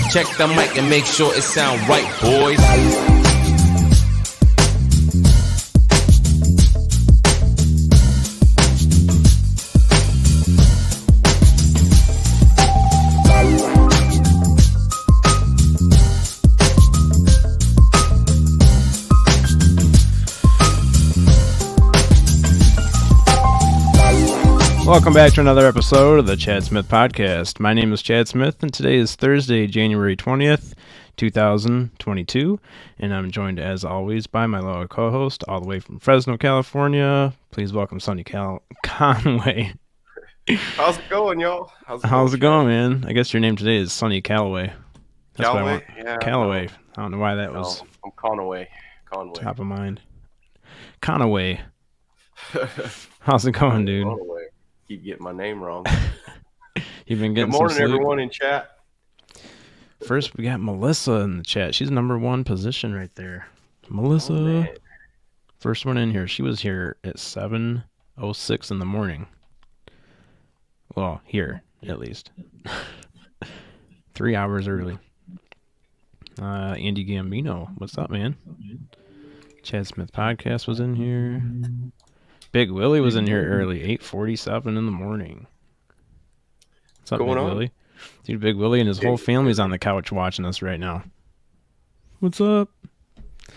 Check the mic and make sure it sound right, boys. Welcome back to another episode of the Chad Smith Podcast. My name is Chad Smith, and today is Thursday, January 20th, 2022, and I'm joined, as always, by my loyal co-host, all the way from Fresno, California. Please welcome Sonny Conway. How's it going, y'all? How's it going, man? I guess your name today is Sonny Callaway. That's Callaway? what I want. Yeah. Callaway. I don't know why that was I'm Conway. top of mind. Conway. How's it going, dude? Conway. Keep getting my name wrong. You've been getting Good morning, some sleep. everyone in chat. First, we got Melissa in the chat. She's number one position right there. Melissa. Oh, First one in here. She was here at 7:06 in the morning. Well, here, at least. 3 hours early. Andy Gambino. What's up, man? Chad Smith Podcast was in here. Big Willie was in here early, 8:47 in the morning. What's up, Going Big on? Willie? Dude, Big Willie and his whole family's on the couch watching us right now. What's up?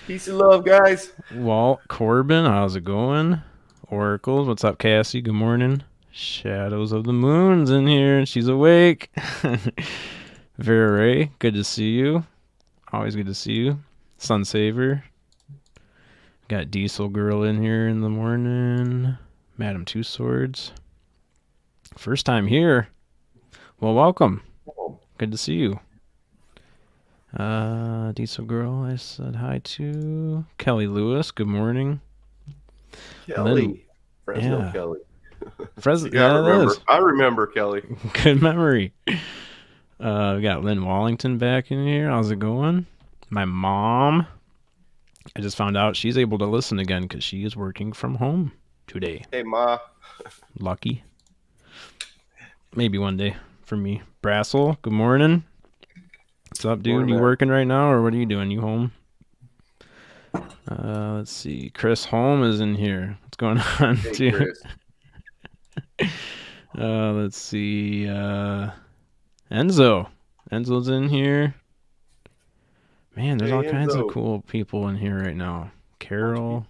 Peace and love, guys. Walt Corbin, how's it going? Oracles, what's up, Cassie? Good morning. Shadows of the Moon's in here, and she's awake. Vera Ray, good to see you. Always good to see you. Sunsaver. Got Diesel Girl in here in the morning. Madam Two Swords. First time here. Well, welcome. Good to see you. Diesel Girl, I said hi to. Kelly Lewis, good morning. Kelly. Fresno yeah. Kelly. Fresno, I remember Kelly. Good memory. We got Lynn Wallington back in here. How's it going? My mom. I just found out she's able to listen again because she is working from home today. Hey, Ma. Lucky. Maybe one day for me. Brassel, good morning. What's up, dude? Morning, You man. working right now, or what are you doing? You home? Let's see. Chris Holm is in here. What's going on, Hey, dude? Chris. Let's see. Enzo. Enzo's in here. Man, there's Hey, all kinds of Enzo. cool people in here right now. Carol.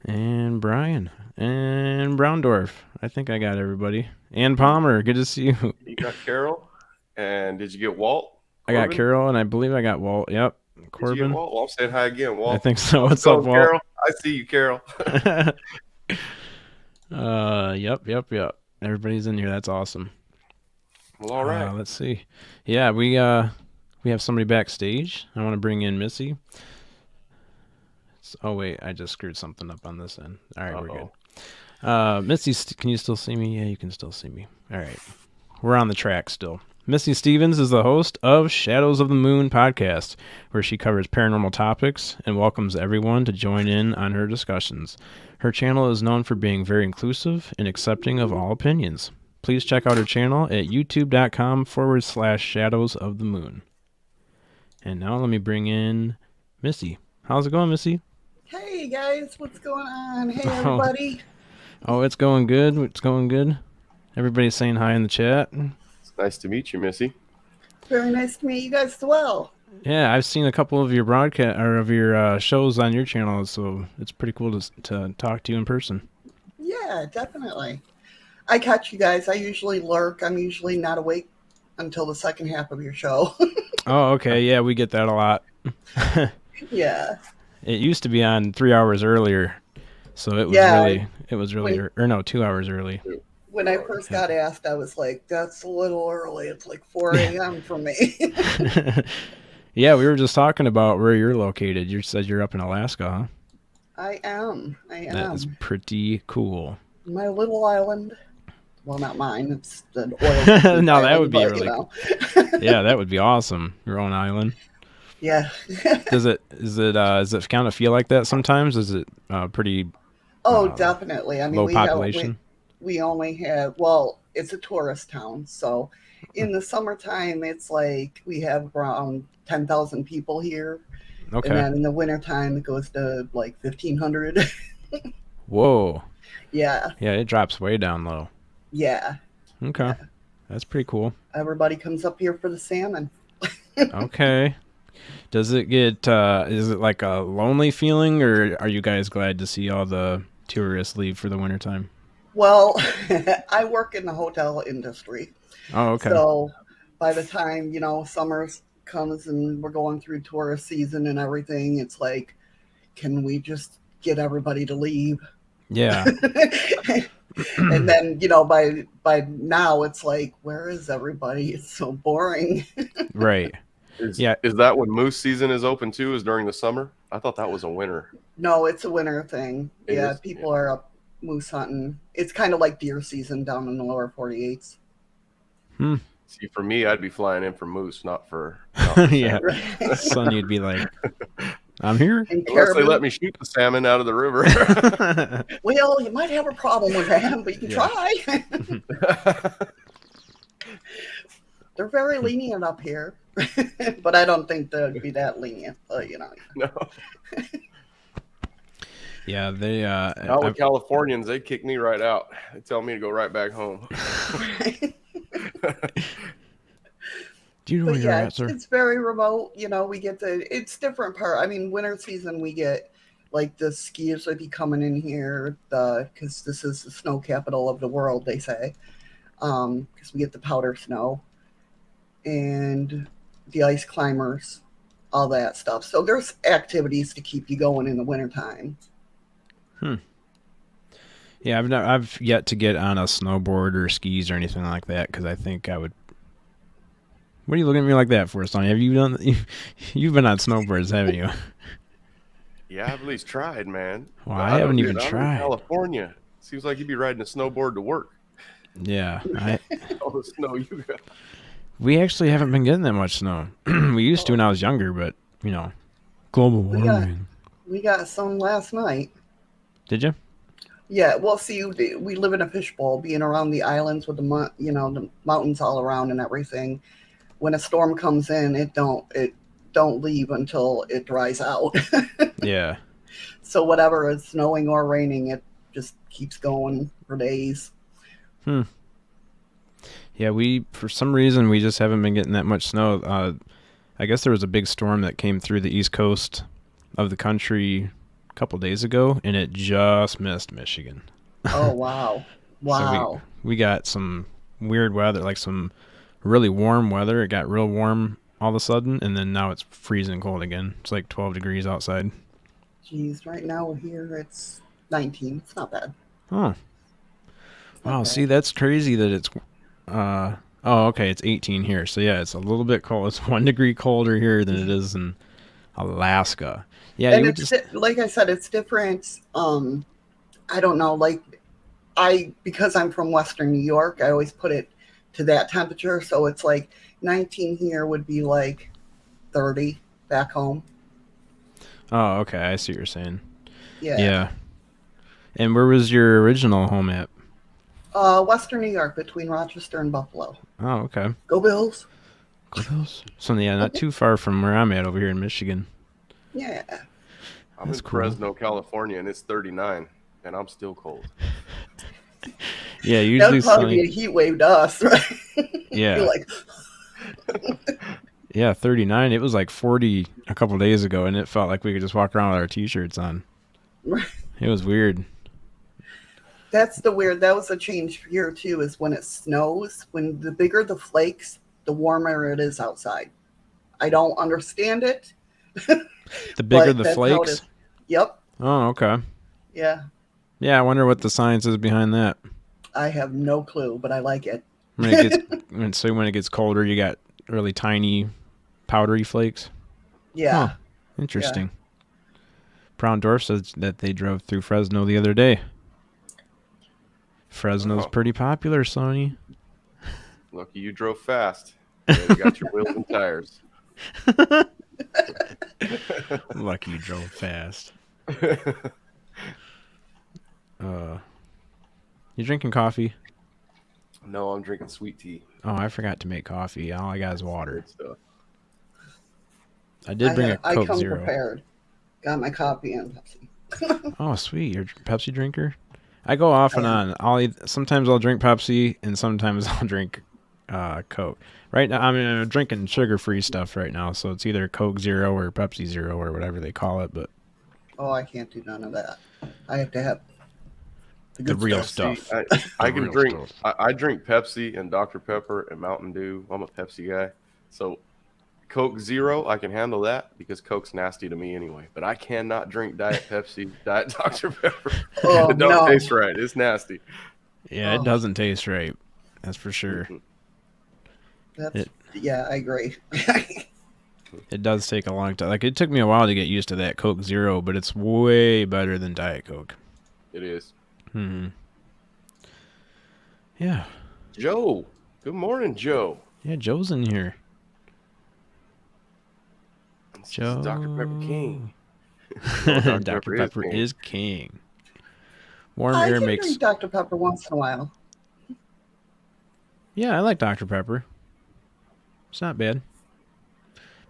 And Brian. And Browndorf. I think I got everybody. And Palmer. Good to see you. You got Carol. And did you get Walt? I got Corbin? Carol, and I believe I got Walt. Yep. Did you get Corbin. Walt? Well, I'm saying hi again, Walt. I think so. What's Go, up, Walt? Carol? I see you, Carol. Yep. Everybody's in here. That's awesome. Well, all right. Let's see. Yeah, we have somebody backstage. I want to bring in Missi. Oh wait, I just screwed something up on this end. All right, we're good. Missy, can you still see me? Yeah, you can still see me. All right, we're on the track still. Missy Stevens is the host of Shadows of the Moon podcast, where she covers paranormal topics and welcomes everyone to join in on her discussions. Her channel is known for being very inclusive and accepting of all opinions. Please check out her channel at youtube.com/Shadows of the Moon. And now let me bring in Missy. How's it going, Missy? Hey guys, what's going on? Hey everybody. Oh, it's going good. It's going good. Everybody's saying hi in the chat. It's nice to meet you, Missy. Very nice to meet you guys as well. Yeah, I've seen a couple of your broadcast or of your shows on your channel, so it's pretty cool to talk to you in person. Yeah, definitely. I catch you guys. I usually lurk. I'm usually not awake until the second half of your show. Oh, okay. Yeah, we get that a lot. Yeah. It used to be on 3 hours earlier, so it was really, or no, 2 hours early. When I first got asked, I was like, that's a little early. It's like 4 a.m. for me. Yeah, we were just talking about where you're located. You said you're up in Alaska, huh? I am. That is pretty cool. My little island. Well, not mine. It's an oil. No, that island, would be but, really you know. Yeah, that would be awesome. Your own island. Yeah. Does it kind of feel like that sometimes? Is it pretty Definitely. I mean, low population? we only have, well, it's a tourist town, so in the summertime, it's like we have around 10,000 people here. Okay. And then in the wintertime, it goes to like 1,500. Whoa. Yeah. Yeah, it drops way down low. Yeah. Okay. Yeah. That's pretty cool. Everybody comes up here for the salmon. Okay. Does it get, is it like a lonely feeling, or are you guys glad to see all the tourists leave for the wintertime? Well, I work in the hotel industry. Oh, okay. So by the time, summer comes and we're going through tourist season and everything, it's like, can we just get everybody to leave? Yeah. And then, by now it's like, where is everybody? It's so boring. Right. Is Yeah. that when moose season is open too? Is during the summer? I thought that was a winter. No, it's a winter thing. It Yeah, is? people are up moose hunting. It's kind of like deer season down in the lower 48s. See, for me, I'd be flying in for moose, not for Yeah. salmon. Son, you'd be like, I'm here. And Unless they caribou. let me shoot the salmon out of the river. Well, you might have a problem with that, but you can try. They're very lenient up here, but I don't think they'd be that lenient. No. Yeah, they, Out with Californians, they kick me right out. They tell me to go right back home. do you know But where you're yeah, at, sir? it's very remote. We get it's different part. I mean, winter season, we get like the skiers would be coming in here because this is the snow capital of the world, they say, because we get the powder snow and the ice climbers, all that stuff. So there's activities to keep you going in the wintertime. Yeah, I've yet to get on a snowboard or skis or anything like that because I think I would. What are you looking at me like that for, Sonny? Have you done? You've been on snowboards, haven't you? Yeah, I've at least tried, man. Well, But I haven't don't even do it. I'm in tried. California. Seems like you'd be riding a snowboard to work. Yeah, All the snow you got. we actually haven't been getting that much snow. We used to when I was younger, but global warming. We got some last night. Did you? Yeah, well, see, we live in a fishbowl, being around the islands with the mountains all around and everything. When a storm comes in, it don't leave until it dries out. Yeah. So whatever is snowing or raining, it just keeps going for days. Yeah, for some reason we just haven't been getting that much snow. I guess there was a big storm that came through the east coast of the country a couple days ago, and it just missed Michigan. Oh wow, wow! So we got some weird weather, like some really warm weather. It got real warm all of a sudden, and then now it's freezing cold again. It's like 12 degrees outside. Jeez, right now here it's 19. It's not bad. Oh. Wow, Okay. see, that's crazy that it's okay, it's 18 here. So yeah, it's a little bit cold. It's 1 degree colder here than it is in Alaska. Yeah, And you would it's just like I said, it's different. I don't know. Like because I'm from Western New York, I always put it to that temperature. So it's like 19 here would be like 30 back home. Oh, okay, I see what you're saying. Yeah. Yeah. And where was your original home at? Western New York, between Rochester and Buffalo. Oh, okay. Go Bills. So yeah, not too far from where I'm at over here in Michigan. Yeah. I'm That's in cool. Fresno, California, and it's 39, and I'm still cold. Yeah, That usually would probably be a sunny. heat wave to us, right? Yeah. You're like, Yeah, 39. It was like 40 a couple days ago, and it felt like we could just walk around with our t-shirts on. It was weird. that was a change here too, is when it snows, when the bigger the flakes, the warmer it is outside. I don't understand it. The bigger but the that's how it flakes? is. Yep. Oh, okay. Yeah. Yeah, I wonder what the science is behind that. I have no clue, but I like it. When it gets colder, you got really tiny, powdery flakes. Yeah. Huh. Interesting. Brown Dwarf says that they drove through Fresno the other day. Fresno's Oh. pretty popular, Sonny. Lucky you drove fast. Yeah, you got your wheels and tires. Lucky you drove fast. You drinking coffee? No, I'm drinking sweet tea. Oh, I forgot to make coffee. All I got is water. Good stuff. I did bring a I Coke come Zero. prepared. Got my coffee and Pepsi. Oh, sweet. You're a Pepsi drinker? I go off and on. Sometimes I'll drink Pepsi and sometimes I'll drink Coke. Right now, I'm drinking sugar-free stuff right now, so it's either Coke Zero or Pepsi Zero or whatever they call it. But Oh, I can't do none of that. I have to have the the good real stuff. stuff. I The can real drink. stuff. I drink Pepsi and Dr Pepper and Mountain Dew. I'm a Pepsi guy, so Coke Zero I can handle that because Coke's nasty to me anyway. But I cannot drink Diet Pepsi, Diet Dr Pepper. Oh, It don't no. taste right. It's nasty. Yeah, it Oh. doesn't taste right. That's for sure. Yeah, I agree. It does take a long time. Like, it took me a while to get used to that Coke Zero, but it's way better than Diet Coke. It is. Yeah. Joe. Good morning, Joe. Yeah, Joe's in here. This Joe. is Dr Pepper King. Dr. Pepper is king. Warm I air can makes... drink Dr. Pepper once in a while. Yeah, I like Dr. Pepper. It's not bad.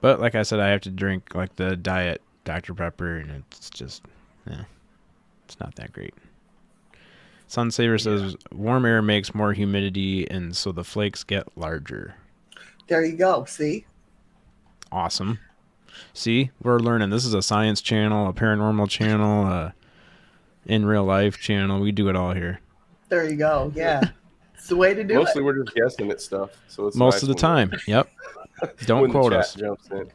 But like I said, I have to drink like the diet Dr. Pepper, and it's just, it's not that great. Sunsaver says warm air makes more humidity, and so the flakes get larger. There you go. See? Awesome. See, we're learning. This is a science channel, a paranormal channel, in real life channel. We do it all here. There you go. Yeah. It's the way to do Mostly it. we're just guessing at stuff. So it's Most nice of the when time. Yep. Don't when the quote chat us. jumps in.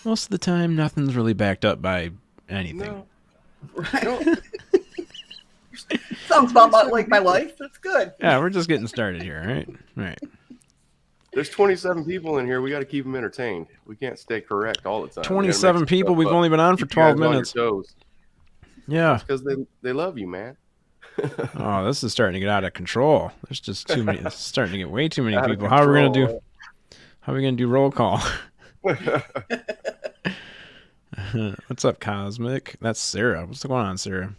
Most of the time, nothing's really backed up by anything. No. Right. No. Sounds about like my life. That's good. Yeah, we're just getting started here, right? Right. There's 27 people in here. We got to keep them entertained. We can't stay correct all the time. We gotta make 27 some people. stuff We've up. only been on for Keep you guys 12 on your minutes. toes. Yeah. Because they love you, man. Oh, this is starting to get out of control. There's just too many. It's starting to get way too many Out of people. How are we gonna do? control, How are we gonna do roll call? What's up, Cosmic? That's Sarah. What's going on, Sarah?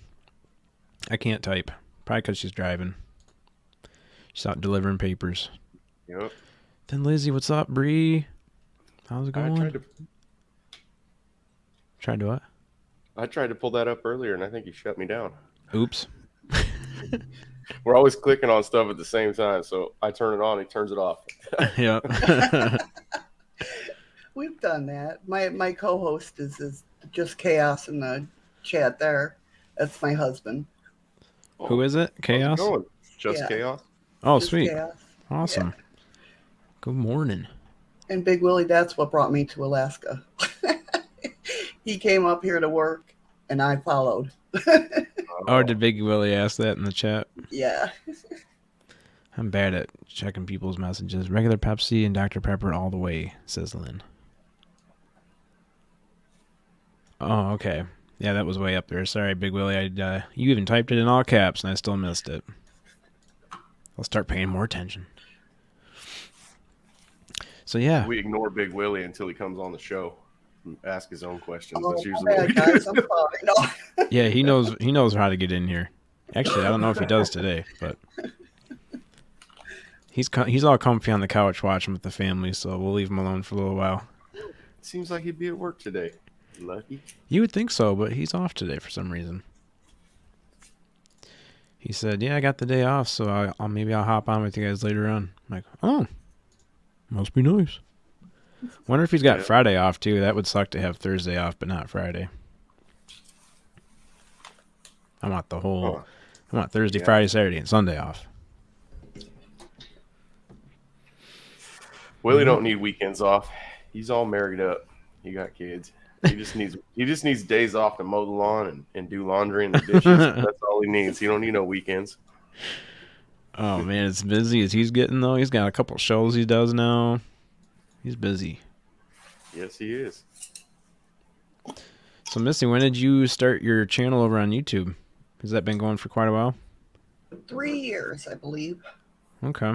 I can't type. Probably because she's driving. She's out delivering papers. Yep. Then Lizzie, what's up, Bree? How's it going? Tried to what? I tried to pull that up earlier, and I think he shut me down. Oops. We're always clicking on stuff at the same time, so I turn it on, he turns it off. Yep. We've done that. My co-host is just chaos in the chat there. That's my husband. Who is it? Chaos? How's it going? Just Yeah. chaos? Oh, Just sweet. chaos. Awesome. Good morning. And Big Willie, that's what brought me to Alaska. He came up here to work, and I followed. Oh, did Big Willie ask that in the chat? Yeah. I'm bad at checking people's messages. Regular Pepsi and Dr. Pepper all the way, says Lynn. Oh, okay. Yeah, that was way up there. Sorry, Big Willie. You even typed it in all caps, and I still missed it. I'll start paying more attention. So, yeah. We ignore Big Willie until he comes on the show and ask his own questions. Oh, That's usually my what we bad, do. guys. I'm sorry. No. Yeah, he knows how to get in here. Actually, I don't know if he does today, but he's all comfy on the couch watching with the family, so we'll leave him alone for a little while. Seems like he'd be at work today. Lucky. You would think so, but he's off today for some reason. He said, "Yeah, I got the day off, so maybe I'll hop on with you guys later on." I'm like, "Oh, must be nice." Wonder if he's got Friday off too. That would suck to have Thursday off, but not Friday. I want the whole. I want Thursday, Friday, Saturday, and Sunday off. Willie don't need weekends off. He's all married up. He got kids. He just needs days off to mow the lawn and do laundry and the dishes. That's all he needs. He don't need no weekends. Oh man, as busy as he's getting though. He's got a couple shows he does now. He's busy. Yes, he is. So Missy, when did you start your channel over on YouTube? Has that been going for quite a while? 3 years, I believe. Okay.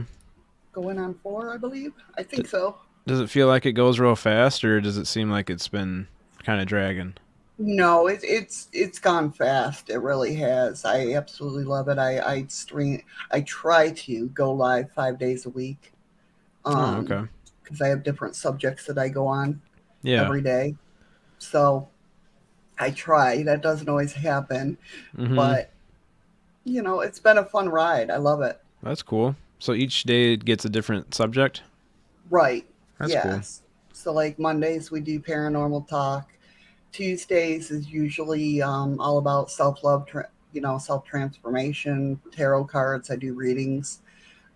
Going on 4, I believe. I think so. Does it feel like it goes real fast, or does it seem like it's been kind of dragging? No, it's gone fast. It really has. I absolutely love it. I try to go live 5 days a week. Oh, Um, okay. because I have different subjects that I go on Yeah. every day. So I try. That doesn't always happen, Mm-hmm. but it's been a fun ride. I love it. That's cool. So each day it gets a different subject. Right. That's cool. Yes. So like Mondays we do paranormal talk. Tuesdays is usually all about self love, self transformation, tarot cards. I do readings.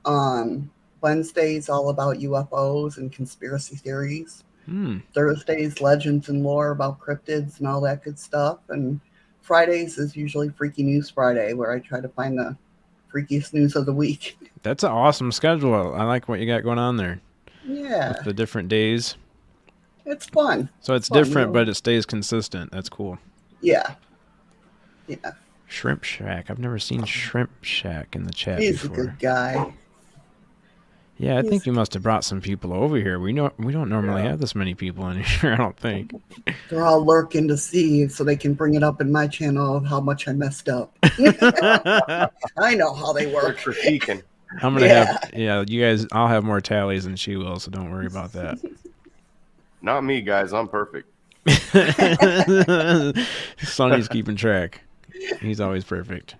Um, Wednesdays all about UFOs and conspiracy theories. Hmm. Thursdays legends and lore about cryptids and all that good stuff. And Fridays is usually Freaky News Friday, where I try to find the freakiest news of the week. That's an awesome schedule. I like what you got going on there with Yeah, the different days. it's fun. So It's it's fun. different, but it stays consistent. That's cool. Yeah, yeah. Shrimp Shack. I've never seen Shrimp Shack in the chat He's a before. good guy. Yeah, I think He's you must have brought some people over here. We don't normally Yeah. have this many people in here. I don't think. They're all lurking to see so they can bring it up in my channel of how much I messed up. I know how they They're work. critiquing. I'm gonna have Yeah. you guys. I'll have more tallies than she will, so don't worry about that. Not me, guys. I'm perfect. Sonny's keeping track. He's always perfect.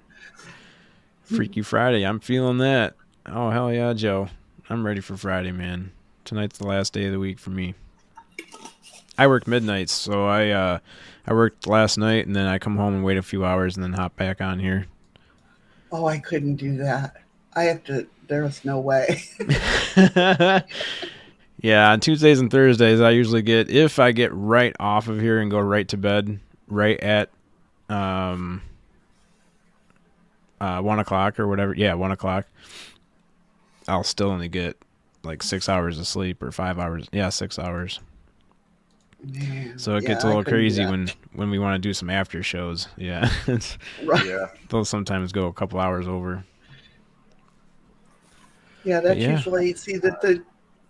Freaky Friday. I'm feeling that. Oh hell yeah, Joe. I'm ready for Friday, man. Tonight's the last day of the week for me. I work midnights, so I worked last night and then I come home and wait a few hours and then hop back on here. Oh, I couldn't do that. I have to. There's no way. Yeah, on Tuesdays and Thursdays I usually get, if I get right off of here and go right to bed right at um 1 o'clock or whatever. Yeah, 1 o'clock. I'll still only get like 6 hours of sleep or 5 hours. Yeah, 6 hours. Man, So it gets yeah, a I little couldn't do crazy that. when we want to do some after shows. Yeah, Right. Yeah. they'll sometimes go a couple hours over. Yeah, But that's yeah. usually see that the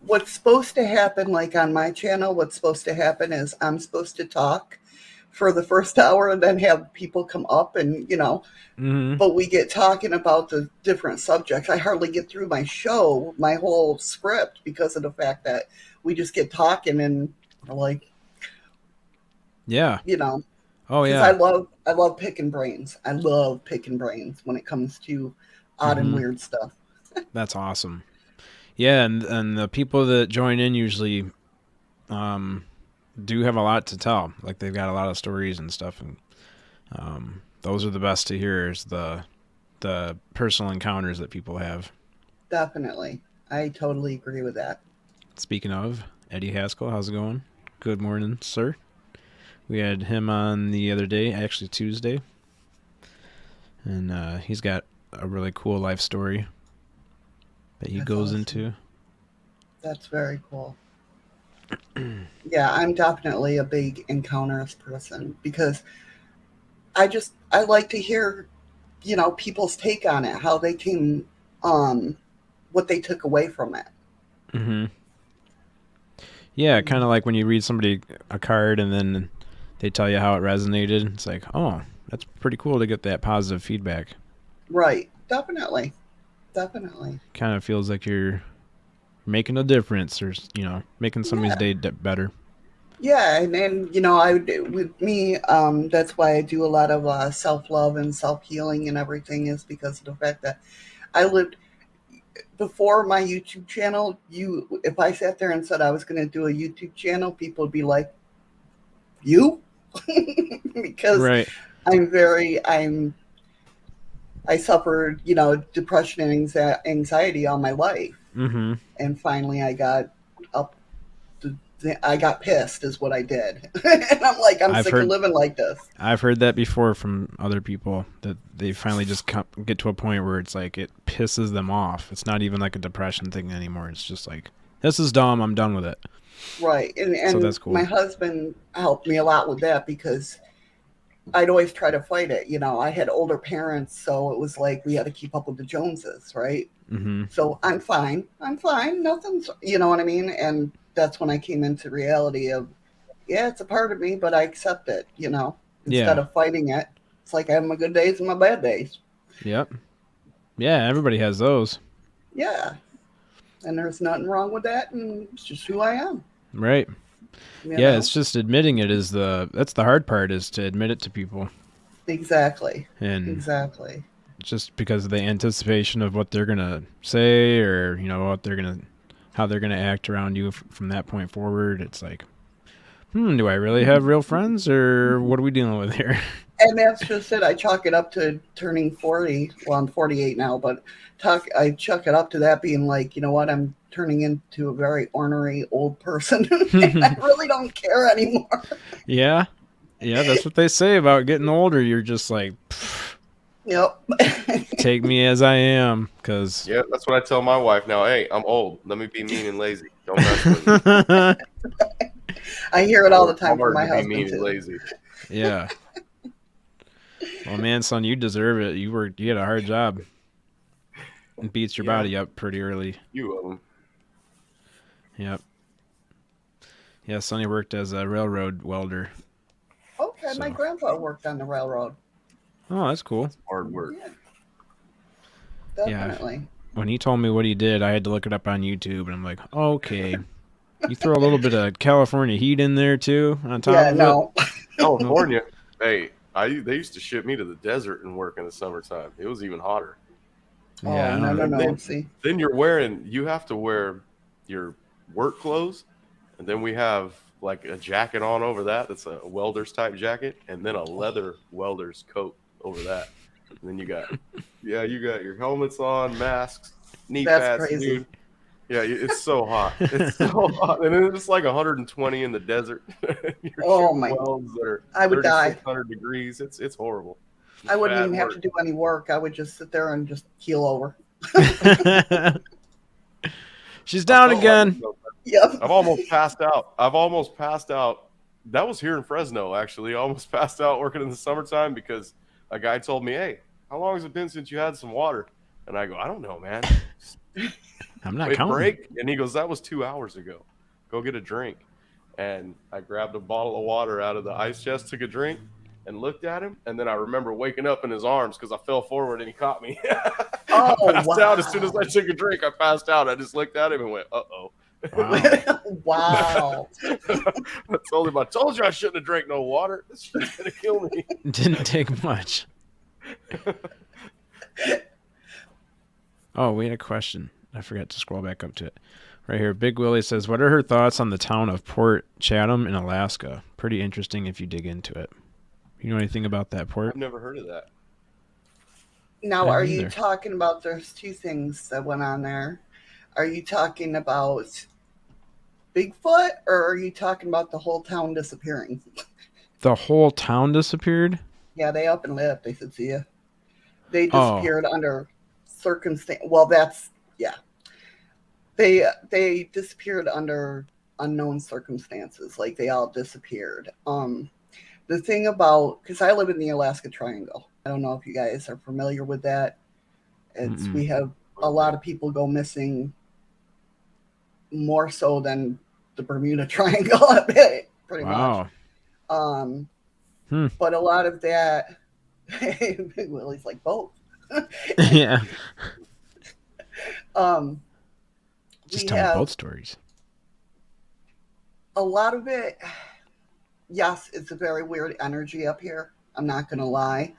what's supposed to happen. Like on my channel, what's supposed to happen is I'm supposed to talk for the first hour and then have people come up and Hmm. but we get talking about the different subjects. I hardly get through my show, my whole script, because of the fact that we just get talking and we're like, Yeah. you know, Oh because yeah. I love picking brains. I love picking brains when it comes to odd and Hmm. weird stuff. That's awesome. Yeah, and the people that join in usually um do have a lot to tell. Like they've got a lot of stories and stuff, and those are the best to hear. Is the personal encounters that people have. Definitely, I totally agree with that. Speaking of Eddie Haskell, how's it going? Good morning, sir. We had him on the other day, actually Tuesday, and he's got a really cool life story that he That's goes awesome. into. That's very cool. Yeah, I'm definitely a big encounters person because I like to hear people's take on it, how they came, um, what they took away from it. Hmm. Yeah, kind of like when you read somebody a card and then they tell you how it resonated. It's like, oh, that's pretty cool to get that positive feedback. Right. Definitely. Definitely. Kind of feels like you're making a difference, or making somebody's Yeah. day better. Yeah, and with me, that's why I do a lot of self love and self healing and everything is because of the fact that I lived before my YouTube channel. If I sat there and said I was going to do a YouTube channel, people would be like, "You," because Right. I suffered, depression and anxiety all my life, Mm-hmm. and finally up. I got pissed, is what I did, and I'm like, I'm I've sick of heard living like this. I've heard that before from other people that they finally just get to a point where it's like it pisses them off. It's not even like a depression thing anymore. It's just like, this is dumb. I'm done with it. Right, and So and that's my cool. husband helped me a lot with that because I'd always try to fight it. I had older parents, so it was like we had to keep up with the Joneses, right? Mm-hmm. So I'm fine. I'm fine. Nothing's, you know what I mean? And that's when I came into reality of, yeah, it's a part of me, but I accept it, instead Yeah. of fighting it. It's like I have my good days and my bad days. Yep. Yeah, everybody has those. Yeah. And there's nothing wrong with that, and it's just who I am. Right. You Yeah, know? it's just admitting it is that's the hard part, is to admit it to people. Exactly. And Exactly. just because of the anticipation of what they're going to say, or, how they're going to act around you from that point forward, it's like, do I really have real friends, or what are we dealing with here? And that's just it. I chalk it up to turning 40. Well, I'm 48 now, but I chalk it up to that being like, you know what? I'm turning into a very ornery old person. And I really don't care anymore. Yeah. Yeah, that's what they say about getting older. You're just like, Yep. take me as I am, because Yeah, that's what I tell my wife now. Hey, I'm old. Let me be mean and lazy. Don't mess with me. I hear it all the time from Hard my to be husband mean and too. lazy. Yeah. Well, man, son, you deserve it. You had a hard job. It beats your body up pretty early. You of them. Yep. Yeah, Sonny worked as a railroad welder. Okay, my So. grandpa worked on the railroad. Oh, that's cool. Hard work. Yeah, definitely. Yeah. When he told me what he did, I had to look it up on YouTube, and I'm like, okay. You throw a little bit of California heat in there too on top of no. it. California. Hey, they used to ship me to the desert and work in the summertime. It was even hotter. Yeah, Oh, no. Then, See. then you have to wear your work clothes, and then we have like a jacket on over that. That's a welder's type jacket, and then a leather welder's coat over that. And then you got your helmets on, masks, knee That's pads, crazy. dude. Yeah, it's so hot. It's so hot, and it's like 120 in the desert. You're Oh shooting my! welds that are I would die. 3,600 degrees. It's horrible. I wouldn't Bad even have work. to do any work. I would just sit there and just keel over. She's down again. Yep. I've almost passed out. That was here in Fresno, actually. I almost passed out working in the summertime because a guy told me, "Hey, how long has it been since you had some water?" And I go, "I don't know, man." I'm not Wait, counting. break? And he goes, "That was 2 hours ago. Go get a drink." And I grabbed a bottle of water out of the ice chest, took a drink, and looked at him. And then I remember waking up in his arms because I fell forward and he caught me. I passed out as soon as I took a drink. I passed out. I just looked at him and went, "Uh-oh." Wow. Wow. I told you I shouldn't have drank no water. This shit's gonna kill me. Didn't take much. Oh, we had a question. I forgot to scroll back up to it. Right here, Big Willie says, what are her thoughts on the town of Port Chatham in Alaska? Pretty interesting if you dig into it. You know anything about that port? I've never heard of that. Now, are you talking about, there's two things that went on there. Are you talking about Bigfoot, or are you talking about the whole town disappearing? The whole town disappeared? Yeah, they up and left. They said, see ya. They disappeared under circumstance. Well, that's, yeah. They disappeared under unknown circumstances. Like, they all disappeared. The thing about, because I live in the Alaska Triangle. I don't know if you guys are familiar with that. We have a lot of people go missing, more so than the Bermuda Triangle, pretty much. But a lot of that, Big Willie's like both. Yeah. Just tell me both stories. A lot of it, yes, it's a very weird energy up here. I'm not going to lie.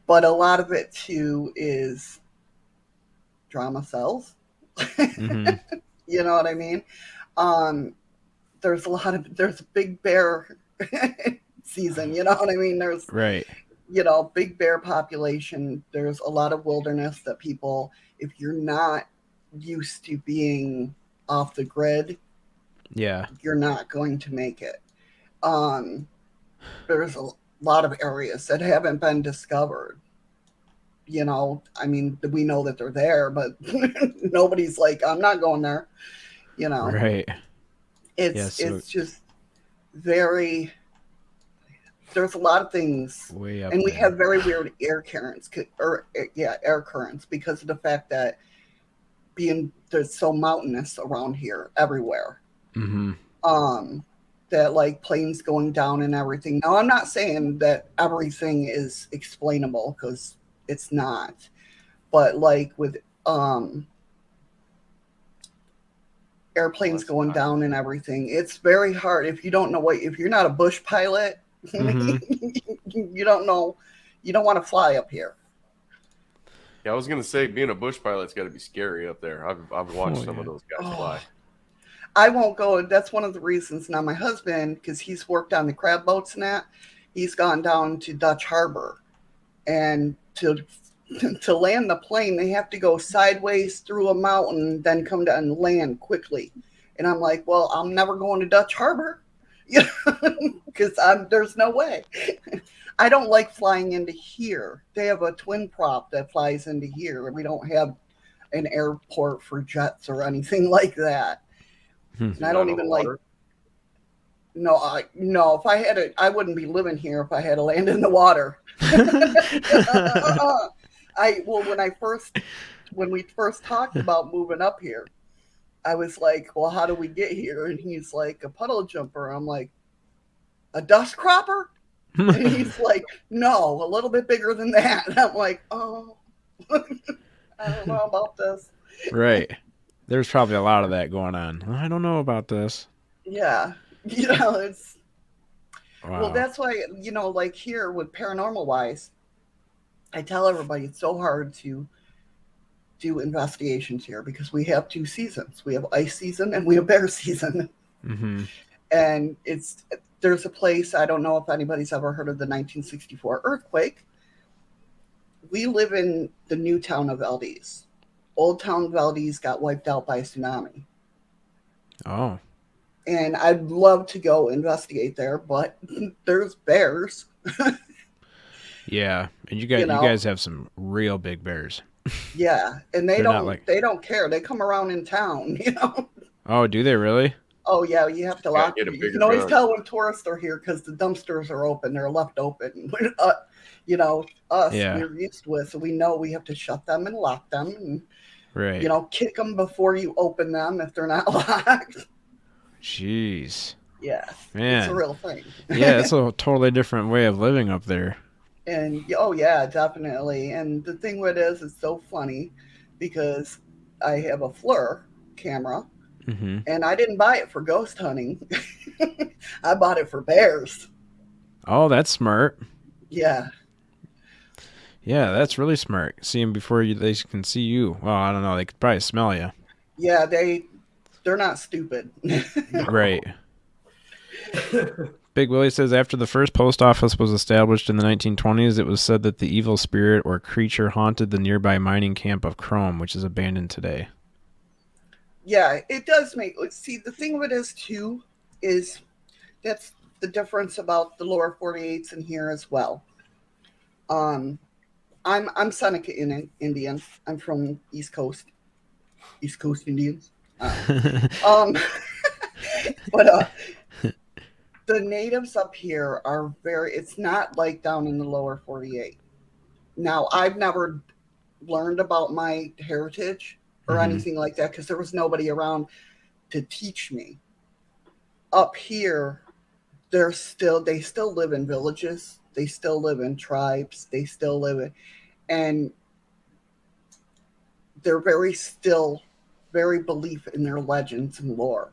But a lot of it, too, is drama sells. Mm-hmm. You know what I mean? There's a big bear season, you know what I mean? There's, big bear population. There's a lot of wilderness that people, if you're not used to being off the grid, you're not going to make it. There's a lot of areas that haven't been discovered. You know, I mean, we know that they're there, but nobody's like, I'm not going there. You know, right? It's just very. There's a lot of things, and we have very weird air currents, air currents, because of the fact that there's so mountainous around here everywhere. Mm-hmm. that like planes going down and everything. Now, I'm not saying that everything is explainable because it's not, but like with airplanes going down and everything, it's very hard if you don't know what, if you're not a bush pilot, Mhm. you don't know, you don't want to fly up here. Yeah, I was gonna say being a bush pilot's got to be scary up there. I've watched Oh, some yeah. of those guys Oh, fly. I won't go. That's one of the reasons. Now, my husband, because he's worked on the crab boats and that, he's gone down to Dutch Harbor, and to land the plane, they have to go sideways through a mountain, then come down and land quickly. And I'm like, well, I'm never going to Dutch Harbor, because there's no way. I don't like flying into here. They have a twin prop that flies into here. We don't have an airport for jets or anything like that. Hmm. And I don't even like. No. If I had I wouldn't be living here if I had to land in the water. When we first talked about moving up here, I was like, well, how do we get here? And he's like, a puddle jumper. I'm like, a dust cropper? And he's like, no, a little bit bigger than that. And I'm like, oh, I don't know about this. Right. There's probably a lot of that going on. I don't know about this. Yeah. It's, Wow. well, that's why, like here with paranormal wise, I tell everybody it's so hard to do investigations here because we have two seasons. We have ice season and we have bear season. Mm-hmm. And there's a place, I don't know if anybody's ever heard of the 1964 earthquake. We live in the new town of Valdez. Old town Valdez got wiped out by a tsunami. Oh. And I'd love to go investigate there, but there's bears. Yeah, and you guys have some real big bears. Yeah, and they They're not they don't care. They come around in town, Oh, do they really? Oh yeah, you have to Gotta lock. get a You bigger can always gun. tell when tourists are here because the dumpsters are open. They're left open. Us, Yeah. we're used to it, so we know we have to shut them and lock them, and Right. kick them before you open them if they're not locked. Jeez. Yeah, it's a Man. real thing. Yeah, it's a totally different way of living up there. And oh yeah, definitely. And the thing with it is, it's so funny because I have a FLIR camera, Mm-hmm. and I didn't buy it for ghost hunting. I bought it for bears. Oh, that's smart. Yeah. Yeah, that's really smart. See them before they can see you. Well, I don't know. They could probably smell you. Yeah, they're not stupid. Right. Big Willie says after the first post office was established in the 1920s, it was said that the evil spirit or creature haunted the nearby mining camp of Chrome, which is abandoned today. Yeah, it does see, the thing of it is too is that's the difference about the lower 48s in here as well. I'm Seneca Indian. I'm from East Coast Indians. But the natives up here are it's not like down in the lower 48. Now, I've never learned about my heritage or anything like that because there was nobody around to teach me. Up here, they still live in villages. They still live in tribes. They still live in, and they're very belief in their legends and lore.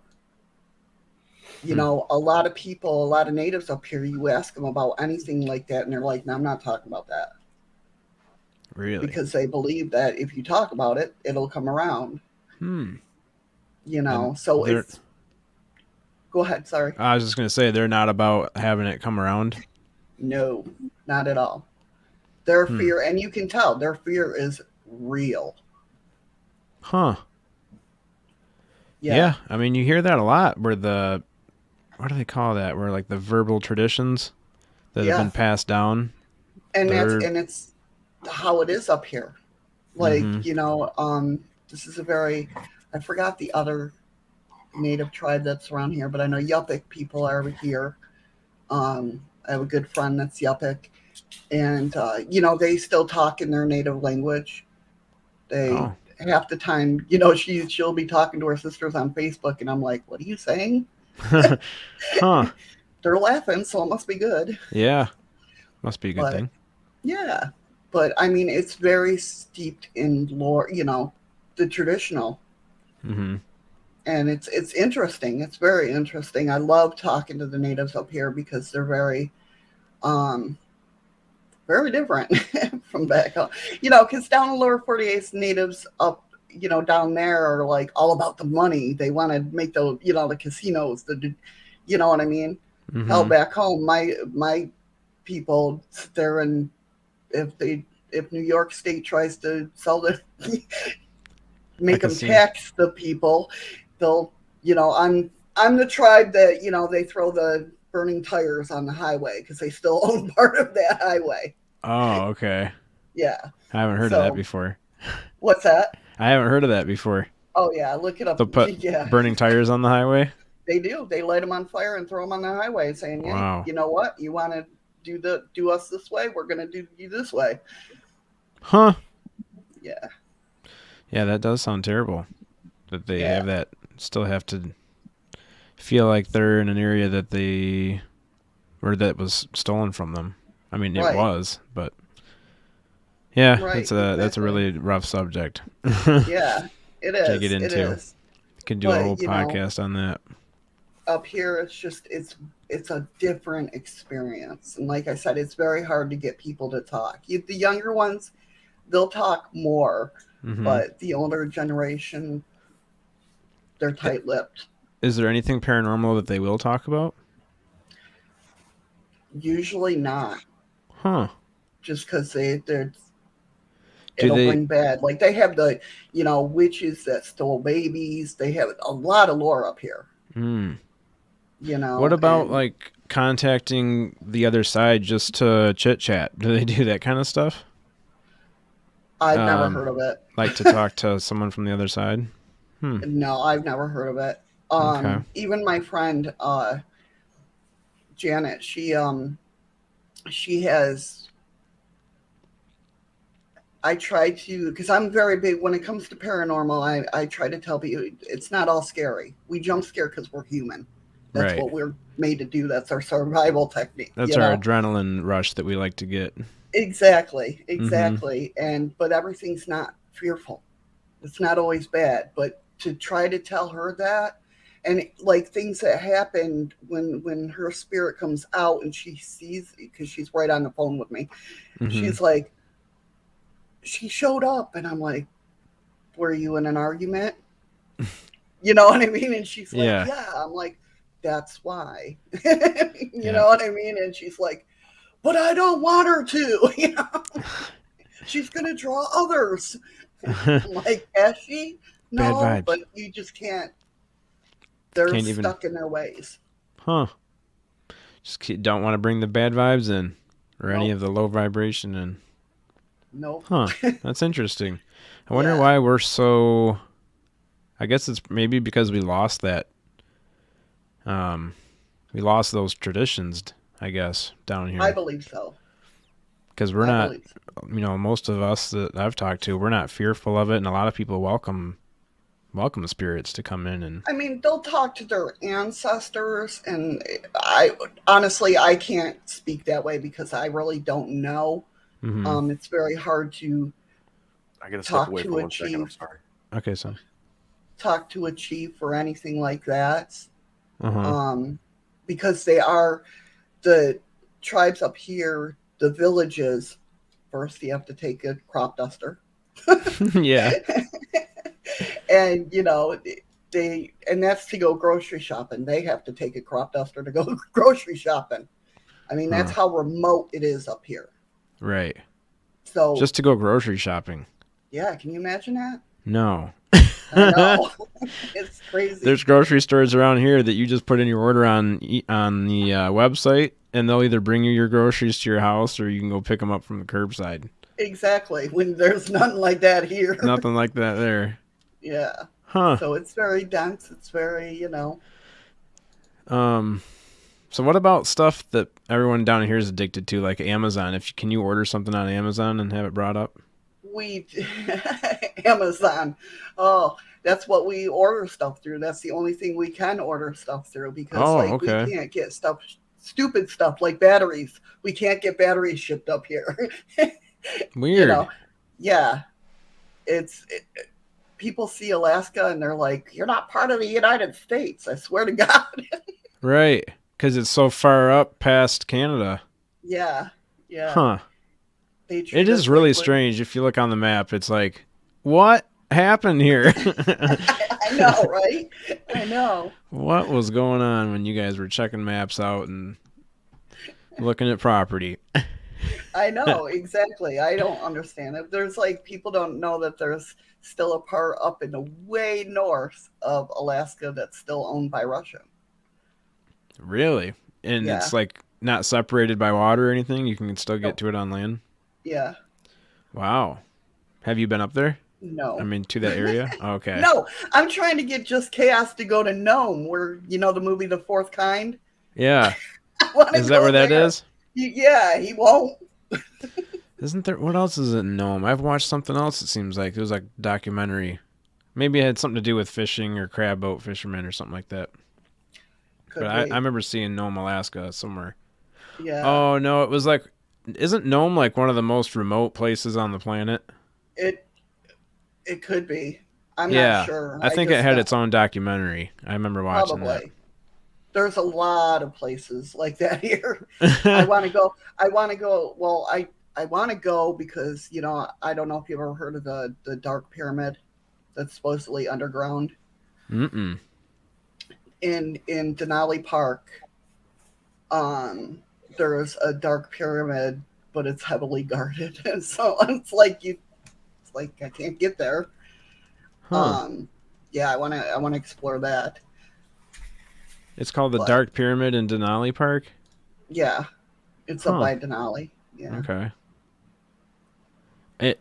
A lot of people, a lot of natives up here, you ask them about anything like that, and they're like, no, I'm not talking about that. Really? Because they believe that if you talk about it, it'll come around. So it's... Go ahead, sorry. I was just going to say, they're not about having it come around? No, not at all. Their fear, and you can tell, their fear is real. Huh. Yeah. I mean, you hear that a lot where what do they call that? Where like the verbal traditions that have been passed down. And it's how it is up here. Like, this is I forgot the other native tribe that's around here, but I know Yupik people are here. I have a good friend that's Yupik, and they still talk in their native language. Half the time, she'll be talking to her sisters on Facebook, and I'm like, what are you saying? Huh. They're laughing, so it must be good. Yeah. Must be a good But thing. yeah, but I mean, it's very steeped in lore, the traditional, Mm-hmm. and it's interesting. It's very interesting. I love talking to the natives up here because they're um, very different from back home. Because down in lower 48, natives up, down there are like all about the money. They want to make the casinos, you know what I mean? Hell, Mm-hmm. back home, my people, they're in, if New York State tries to sell the I make can them see. tax the people, they'll I'm the tribe that they throw the burning tires on the highway because they still own part of that highway. Oh, okay. Yeah. I haven't heard of that So before. what's that? I haven't heard of that before. Oh yeah, look it up. They'll put Yeah, burning tires on the highway? they do. They light them on fire and throw them on the highway, saying, "Hey, Wow. you know what? You want to do us this way? We're gonna do you this way." Huh. Yeah. Yeah, that does sound terrible. That they Yeah. have that, still have to feel like they're in an area or that was stolen from them. I mean, it Right. was, but yeah, Right. that's a Exactly. really rough subject. Yeah. It To get is. It into. is. Could do a But whole podcast on that. up here it's a different experience, and like I said, it's very hard to get people to talk. The younger ones, they'll talk more, Mm-hmm. but the older generation, they're tight-lipped. Is there anything paranormal that they will talk about? Usually not, Huh. just because they're Do it'll they bring bad. Like they have the witches that stole babies. They have a lot of lore up here. mm. You know. What about and like contacting the other side just to chit chat? Do they do that kind of stuff? I've never heard of it. Like to talk to someone from the other side? No, I've never heard of it. Okay. Even my friend Janet, she has. I try to, because I'm very big when it comes to paranormal. I try to tell people it's not all scary. We jump scare because we're human. That's Right. what we're made to do. That's our survival technique. That's our adrenaline rush that we like to get. Exactly, Mm-hmm. but everything's not fearful. It's not always bad, but to try to tell her that, and like things that happened when her spirit comes out and she sees, because she's right on the phone with me. Mm-hmm. She's like, she showed up, and I'm like, were you in an argument? You know what I mean? And she's like, yeah. I'm like, that's why. You know what I mean? And she's like, but I don't want her to. She's gonna draw others. I'm like, has she? No, Bad vibes. but you just can't. They're Can't stuck in their ways. Huh. Just don't want to bring the bad vibes in, or any Nope. of the low vibration in. Nope. Huh. That's interesting. I wonder why we're so. I guess it's maybe because we lost that. We lost those traditions, I guess, down here. I believe so. Because we're not, most of us that I've talked to, we're not fearful of it, and a lot of people welcome spirits to come in. And I mean, they'll talk to their ancestors, and I honestly can't speak that way because I really don't know. mm-hmm. It's very hard to I gotta step away for 1 second. I'm chief. sorry. Okay, so Talk to a chief or anything like that. uh-huh. Because they are the tribes up here, the villages. First, you have to take a crop duster. Yeah. And and that's to go grocery shopping. They have to take a crop duster to go grocery shopping. I mean, that's how remote it is up here. Right. So just to go grocery shopping. Yeah, can you imagine that? No. I know. It's crazy. There's grocery stores around here that you just put in your order on the website, and they'll either bring you your groceries to your house, or you can go pick them up from the curbside. Exactly. When there's nothing like that here. Nothing like that there. Yeah. Huh. So it's very dense. It's very, So what about stuff that everyone down here is addicted to, like Amazon? Can you order something on Amazon and have it brought up? Amazon. Oh, That's what we order stuff through. That's the only thing we can order stuff through because Oh, like we okay. can't get stuff, stupid stuff like batteries. We can't get batteries shipped up here. You Weird. know, yeah. People see Alaska and they're like, "You're not part of the United States." I swear to God. Right. Because it's so far up past Canada. Yeah, yeah. Huh. They It treat is us really like strange if you look on the map. It's like, what happened here? I know, right? I know. What was going on when you guys were checking maps out and looking at property? I know exactly. I don't understand it. There's like people don't know that there's still a part up in the way north of Alaska that's still owned by Russia. Really? And Yeah. it's like not separated by water or anything? You can still get Nope. to it on land? Yeah. Wow. Have you been up there? I No. mean, to that area? Okay. No, I'm trying to get Just Chaos to go to Nome, where you know the movie The Fourth Kind. Yeah. I want to Is that go where that there. is? Yeah, he won't. Isn't there? What else is it in Nome? I've watched something else. It seems like it was like documentary. Maybe it had something to do with fishing or crab boat fishermen or something like that. Could But I be. remember seeing Nome, Alaska somewhere. Yeah. Oh no, it was like, isn't Nome like one of the most remote places on the planet? It it could be. I'm not Yeah, sure. I think it just had know. its own documentary. I remember watching Probably. There's a lot of places like that here. I that. want to go. I want to go. Well, I want to go because you know I don't know if you've ever heard of the Dark Pyramid that's supposedly underground Mm-mm. in Denali Park. There's a Dark Pyramid, but it's heavily guarded, and so it's like I can't get there. Huh. Yeah, I want to explore that. It's called the But Dark Pyramid in Denali Park? yeah, it's up Huh. by Denali. Yeah. Okay. It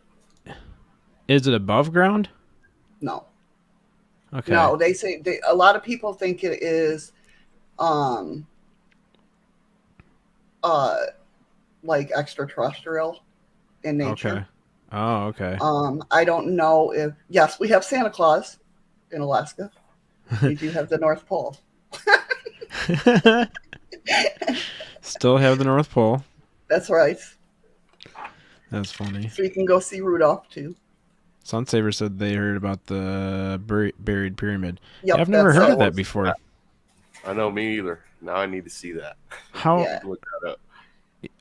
is it above ground? No. Okay. No, a lot of people think it is um uh like extraterrestrial in nature. Okay. Oh, okay. I don't know if yes, we have Santa Claus in Alaska. We do have the North Pole. Still have the North Pole. That's right. That's funny. So you can go see Rudolph too. Sunsaver said they heard about the buried pyramid. Yep, I've never that's heard how of it that works. before. I know, me either. Now I need to see that. How? Yeah. Look that up.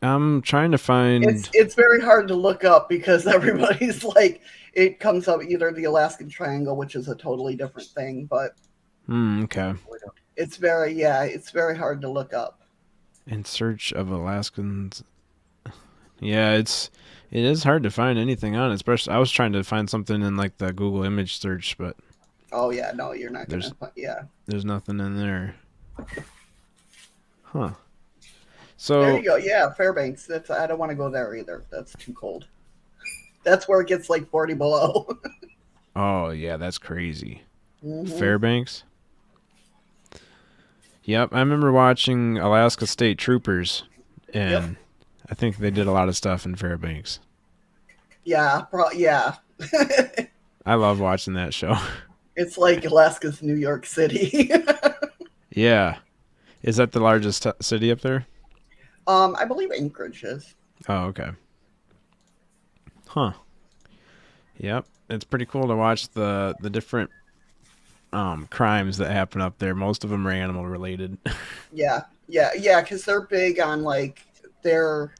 I'm trying to find. It's very hard to look up because everybody's like it comes up either the Alaskan Triangle, which is a totally different thing, but Okay. it's very hard to look up. In search of Alaskans. Yeah, it is hard to find anything on it. Especially, I was trying to find something in like the Google image search, but Oh yeah, no, you're not gonna. Yeah, there's nothing in there. Huh. there So you go. Yeah, Fairbanks. I don't want to go there either. That's too cold. That's where it gets like 40 below. oh yeah, that's crazy. Mhm. Fairbanks. Yep, I remember watching Alaska State Troopers, and I think they did a lot of stuff in Fairbanks. Yeah, yeah. I love watching that show. It's like Alaska's New York City. Yeah. Is that the largest city up there? I believe Anchorage is. Oh, okay. Huh. Yep. It's pretty cool to watch the different crimes that happen up there. Most of them are animal related. Yeah, because they're big on they're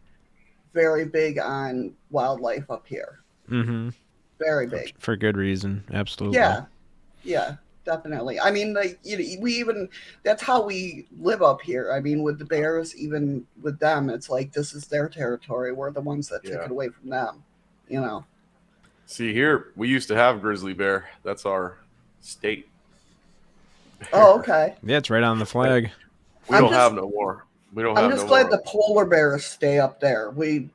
very big on wildlife up here. Mm-hmm. Very big. For good reason. Absolutely. Yeah, definitely. I mean, that's how we live up here. I mean, with the bears, even with them, it's like this is their territory. We're the ones that took it away from them. You know. See, here we used to have grizzly bear. That's our state. Oh, okay. Yeah, it's right on the flag. We don't have no more. We don't. I'm have just no glad more. the polar bears stay up there. We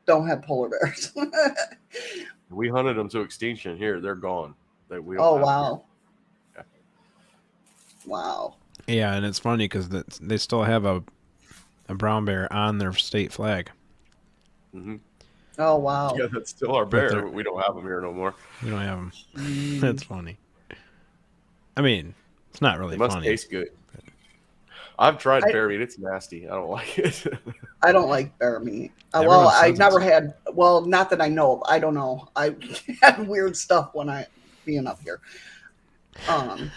don't have polar bears. We hunted them to extinction. Here, they're gone. We don't Oh have wow. them. Wow. Yeah, and it's funny because they still have a brown bear on their state flag. Mm-hmm. Oh wow. Yeah, that's still our bear. We don't have them here no more. We don't have them. That's funny. I mean, it's not It really must funny. taste good. I've tried I- bear meat. It's nasty. I don't like it. I don't like bear meat. Everyone I says never it's- had. Well, not that I know of. I don't know. I had weird stuff when I being up here. Um,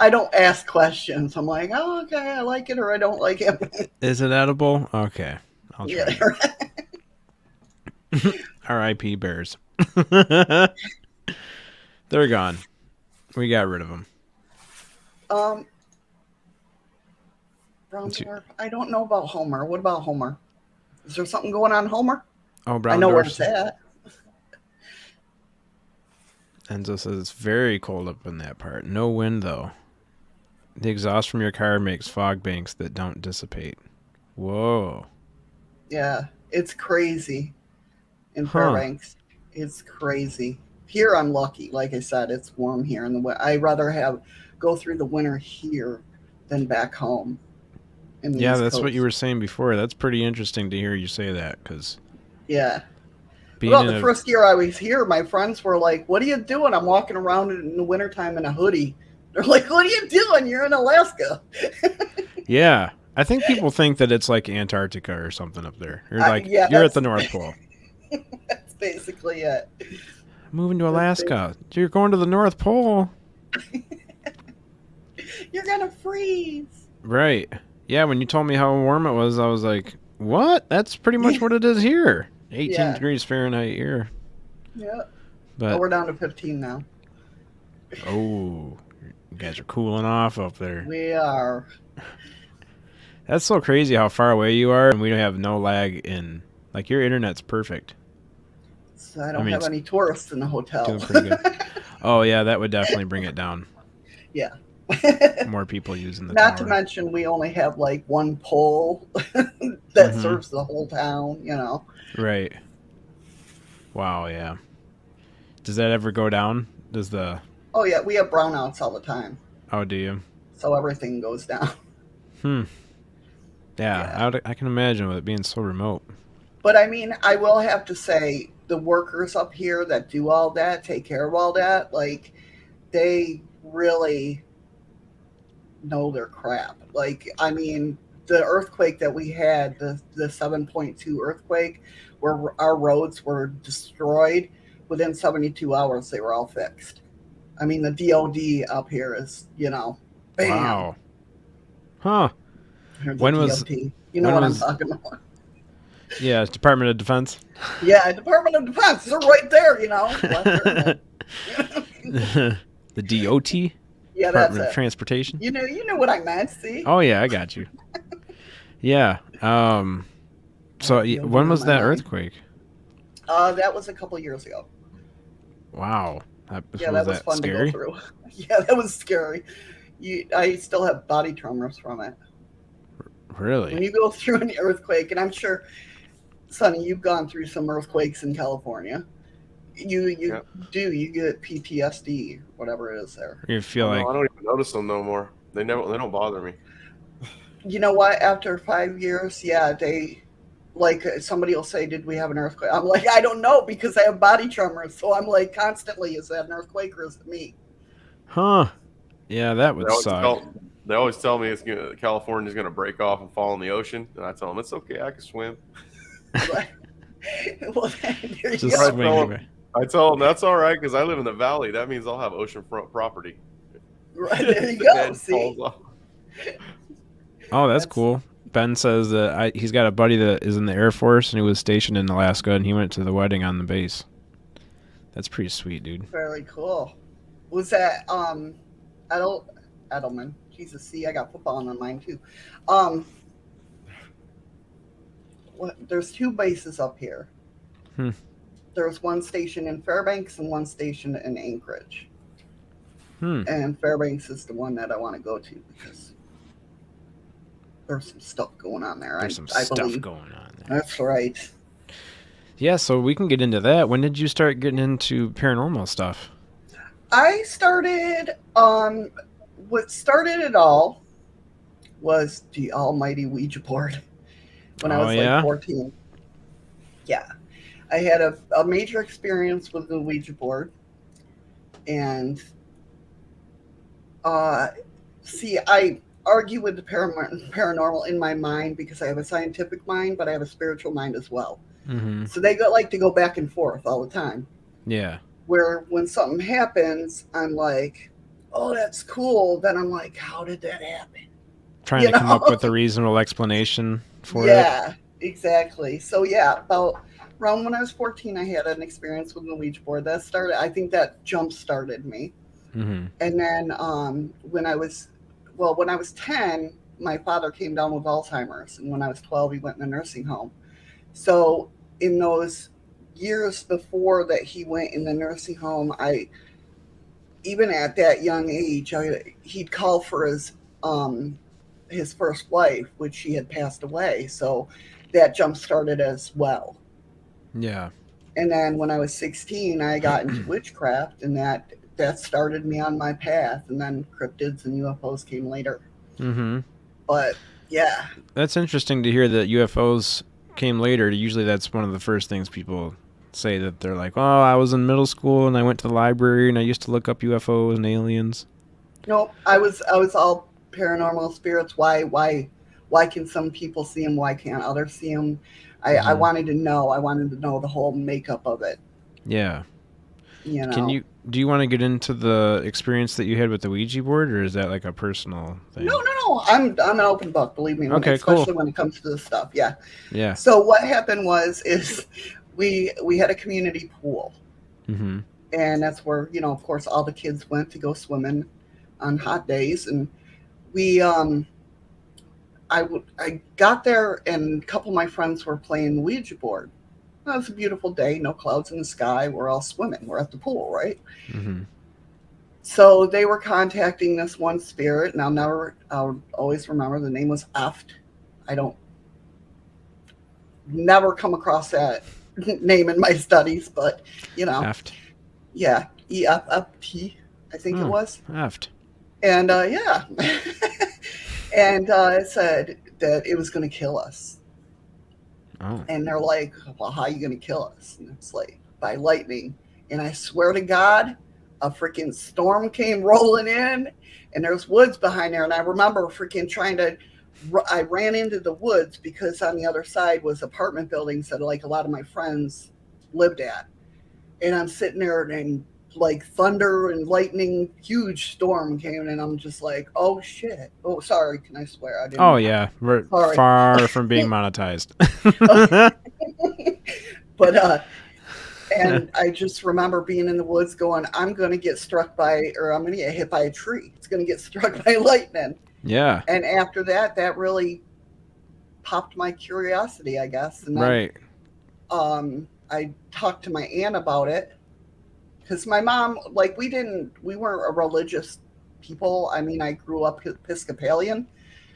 I don't ask questions. I'm like, oh, okay, I like it or I don't like it. Is it edible? Okay, I'll try. Yeah. R.I.P. bears. They're gone. We got rid of them. Brown It's- dwarf. I don't know about Homer. What about Homer? Is there something going on Homer? Oh, I brown know where dwarfs. it's at. Enzo says it's very cold up in that part. No wind though. The exhaust from your car makes fog banks that don't dissipate. Whoa. Yeah, it's crazy in Huh. Fairbanks. It's crazy. Here I'm lucky. Like I said, it's warm here in the winter. I'd rather go through the winter here than back home. In the Yeah, East that's what you Coast. were saying before. That's pretty interesting to hear you say that because Yeah. being Well, in the a first year I was here, my friends were like, "What are you doing?" I'm walking around in the wintertime in a hoodie. They're like, "What are you doing? You're in Alaska." yeah, I think people think that it's like Antarctica or something up there. You're like yeah, you're at that's- the North Pole. That's basically it. Moving to That's Alaska. You're going to the North Pole. You're gonna freeze. Right. Yeah, when you told me how warm it was, I was like, "What? That's pretty much what it is here. 18 Yeah. degrees Fahrenheit here." Yeah. But We're down to 15 now. oh, you guys are cooling off up there. We are. That's so crazy how far away you are, and we have no lag in. Like your internet's perfect. So I don't mean, have it's any tourists in the hotel. Doing pretty good. Oh yeah, that would definitely bring it down. Yeah. More people using the Not to tower. mention, we only have like one pole that Mhm. serves the whole town, you know. Right. Wow. Yeah. Does that ever go down? Does the? Oh, yeah, we have brownouts all the time. Oh, do you? So everything goes down. Hmm. Yeah, Yeah. I can imagine with it being so remote. But I mean, I will have to say, the workers up here that do all that, take care of all that, like, they really know their crap. Like, I mean, the earthquake that we had, the 7.2 earthquake, where our roads were destroyed, within 72 hours, they were all fixed. I mean, the DOD up here is, you know, bam. Wow. Huh. Here's When the was- DOT. You know when what was- I'm talking about? Yeah, it's Department of Defense. Yeah, Department of Defense. They're right there, you know. Left there. The DOT, Yeah, that's Department of it. Transportation. You know what I meant. See? Oh yeah, I got you. Yeah. So Yeah, when was my that mind. earthquake? That was a couple years ago. Wow. Yeah, that was fun scary? to go through. Yeah, that was scary. I still have body tremors from it. When Really? you go through an earthquake, and I'm sure, Sonny, you've gone through some earthquakes in California. You Yep. you get PTSD, whatever it is there. You feel No, like I don't even notice them no more. They don't bother me. You know what? After 5 years, yeah, they like somebody will say, "Did we have an earthquake?" I'm like, I don't know because I have body tremors, so I'm like constantly, is that an earthquake or is it me? huh? Yeah, that They would always, suck. they always tell me California's going to break off and fall in the ocean, and I tell them it's okay, I can swim. Well, there you Just go. swing Right, away. I tell them that's all right because I live in the valley. That means I'll have oceanfront property. Right, there you The go. head See, falls off. Oh, that's That's- cool. Ben says that he's got a buddy that is in the Air Force and he was stationed in Alaska and he went to the wedding on the base. That's pretty sweet, dude. very cool. Was that Edelman? Jesus, see, I got football on my mind too. There's two bases up here. Hmm. There's one station in Fairbanks and one station in Anchorage. Hmm. And Fairbanks is the one that I want to go to because there's some stuff going on there. There's some I stuff believe. going on there. That's right. Yeah, so we can get into that. When did you start getting into paranormal stuff? I started what started it all was the almighty Ouija board when I Oh, was yeah? like 14. Yeah. I had a major experience with the Ouija board, and See, I argue with the paranormal in my mind because I have a scientific mind, but I have a spiritual mind as well. Mm-hmm. So they like to go back and forth all the time. Yeah. Where when something happens, I'm like, oh, that's cool. Then I'm like, how did that happen? Trying You to come up know? with a reasonable explanation for it. Yeah, exactly. So yeah, about around when I was 14, I had an experience with the Ouija board. That started. I think that jump started me. Mm-hmm. And then when I was 10, my father came down with Alzheimer's, and when I was 12, he went in a nursing home. So in those years before that he went in the nursing home, I even at that young age, he'd call for his first wife, which she had passed away. So that jump started as well. Yeah. And then when I was 16, I got into witchcraft, and that started me on my path. And then cryptids and UFOs came later. Mm-hmm. But yeah, That's interesting to hear that UFOs came later. Usually that's one of the first things people say, that they're like, oh, I was in middle school and I went to the library and I used to look up UFOs and aliens. no, I was all paranormal spirits. Why can some people see them? Why can't others see them? I Mhm. wanted to know. I wanted to know the whole makeup of it. Yeah. You Do know. you want to get into the experience that you had with the Ouija board, or is that like a personal thing? No. I'm an open book. Believe me. Okay, Especially cool. when it comes to this stuff. Yeah. Yeah. So what happened is we had a community pool, Mm-hmm. and that's where of course all the kids went to go swimming on hot days, and we I got there, and a couple of my friends were playing the Ouija board. Well, it was a beautiful day, no clouds in the sky. We're all swimming. We're at the pool, right? Mm-hmm. So they were contacting this one spirit, and I'll always remember the name was Eft. I don't never come across that name in my studies, but Aft. yeah, EFFT, I think it Oh, was. Aft. And yeah, and it said that it was going to kill us. Oh. And they're like, well, how are you going to kill us? And it's like, by lightning. And I swear to God, a freaking storm came rolling in, and there's woods behind there. And I remember freaking I ran into the woods because on the other side was apartment buildings that like a lot of my friends lived at. And I'm sitting there, and like thunder and lightning, huge storm came, and I'm just like, oh shit. Oh, sorry. Can I swear? I didn't. Oh yeah, we're Sorry. far from being monetized. But and I just remember being in the woods going, I'm going to get I'm going to get hit by a tree. It's going to get struck by lightning. Yeah. And after that really popped my curiosity, I guess. And then, Right. I talked to my aunt about it, because my mom, like, we weren't a religious people. I mean, I grew up Episcopalian,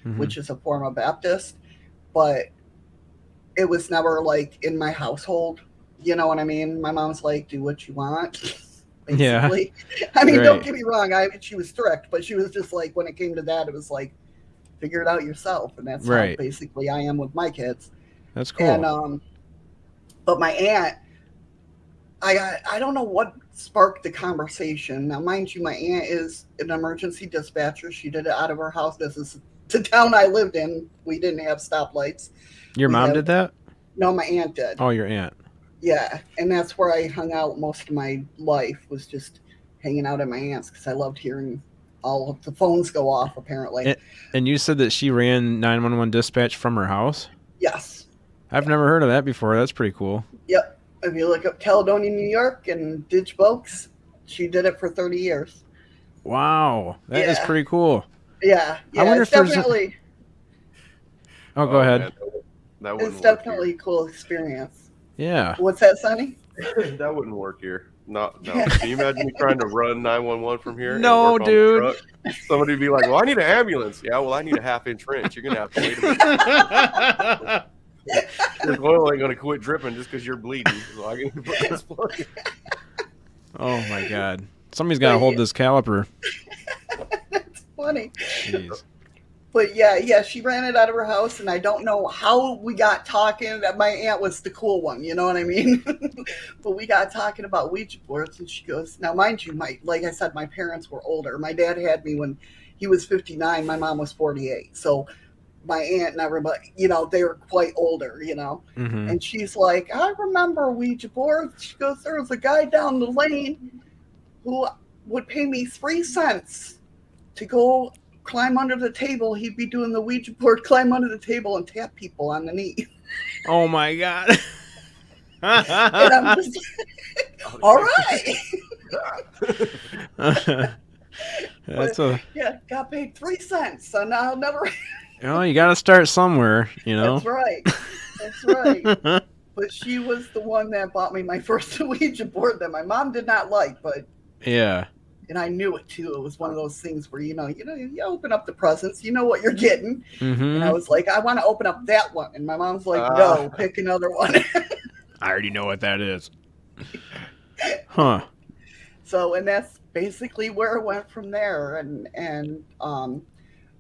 Mhm. which is a form of Baptist, but it was never like in my household. You know what I mean? My mom's like, do what you want, Yeah. basically. I mean, don't Right. get me wrong. She was strict, but she was just like, when it came to that, it was like, figure it out yourself. And that's how Right. basically I am with my kids. That's cool. And but my aunt, I don't know what sparked the conversation. Now, mind you, my aunt is an emergency dispatcher. She did it out of her house. This is the town I lived in. We didn't have stoplights. Your mom did that? No, my aunt did. Oh, your aunt. Yeah, and that's where I hung out most of my life, was just hanging out at my aunt's, because I loved hearing all of the phones go off, apparently. And you said that she ran 911 dispatch from her house? Yes. I've never heard of that before. That's pretty cool. Yep. If you look up Caledonia, New York, and Ditch Oaks, she did it for 30 years. Wow. That is Yeah. pretty cool. Yeah. I wonder It's if there's definitely Oh, go ahead. Man, that wouldn't it's work definitely a cool experience. Yeah. What's that, Sonny? here. That wouldn't work here. No. Can you imagine me trying to run 911 from here? and No, work on the dude. truck? Somebody would be like, well, I need an ambulance. Yeah, well, I need a half-inch wrench. You're going to have to wait a minute. Your oil ain't going to quit dripping just because you're bleeding. So I can put this plug in. Oh my God. Somebody's got to hold this caliper. That's funny. Jeez. But yeah, she ran it out of her house, and I don't know how we got talking. My aunt was the cool one, you know what I mean? But we got talking about Ouija boards, and she goes, "Now, mind you, like I said, my parents were older. My dad had me when he was 59. My mom was 48. So my aunt and everybody, they were quite older, Mm-hmm. And she's like, I remember Ouija boards. She goes, there was a guy down the lane who would pay me 3 cents to go climb under the table. He'd be doing the Ouija board, climb under the table and tap people on the knee. Oh my god. And I'm just all right. That's But a. yeah, got paid 3 cents. So now I'll never. You got to start somewhere, That's right. That's right. But she was the one that bought me my first Ouija board that my mom did not like, but Yeah. and I knew it too. It was one of those things where you open up the presents, you know what you're getting. And I Mm-hmm. was like, I want to open up that one, and my mom's like, Ah. no, pick another one. I already know what that is. Huh. So, and that's basically where it went from there. And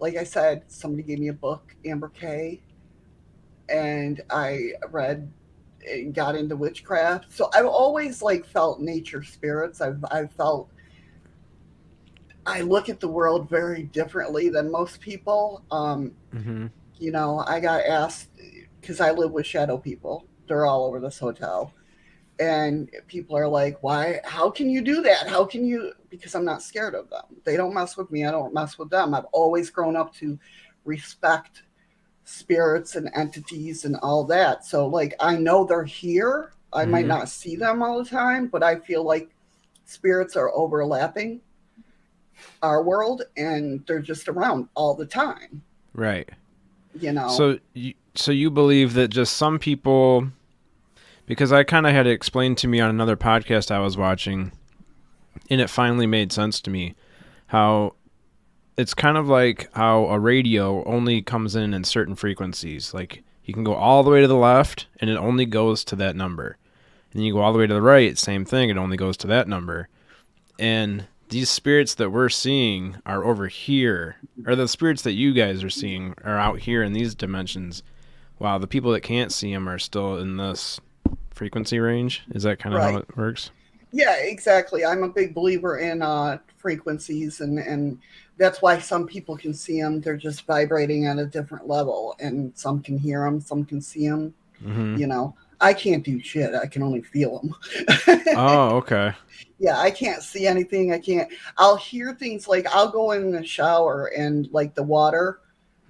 like I said, somebody gave me a book, Amber Kay, and I read and got into witchcraft. So I've always like felt nature spirits. I've felt I look at the world very differently than most people. Mm-hmm. I got asked because I live with shadow people. They're all over this hotel. And people are like, why? How can you do that? How can you? Because I'm not scared of them. They don't mess with me. I don't mess with them. I've always grown up to respect spirits and entities and all that. So, like, I know they're here. I might Mhm. not see them all the time, but I feel like spirits are overlapping our world and they're just around all the time, Right. you know? So you believe that just some people, because I kind of had it explained to me on another podcast I was watching, and it finally made sense to me, how it's kind of like how a radio only comes in certain frequencies. Like you can go all the way to the left and it only goes to that number. And you go all the way to the right, same thing, it only goes to that number. And these spirits that we're seeing are over here, or the spirits that you guys are seeing are out here in these dimensions, while the people that can't see them are still in this frequency range. Is that kind of how Right. it works? Yeah, exactly. I'm a big believer in frequencies, and that's why some people can see them. They're just vibrating at a different level, and some can hear them, some can see them. Mm-hmm. I can't do shit. I can only feel them. Oh, okay. Yeah, I can't see anything. I can't. I'll hear things like I'll go in the shower and like the water,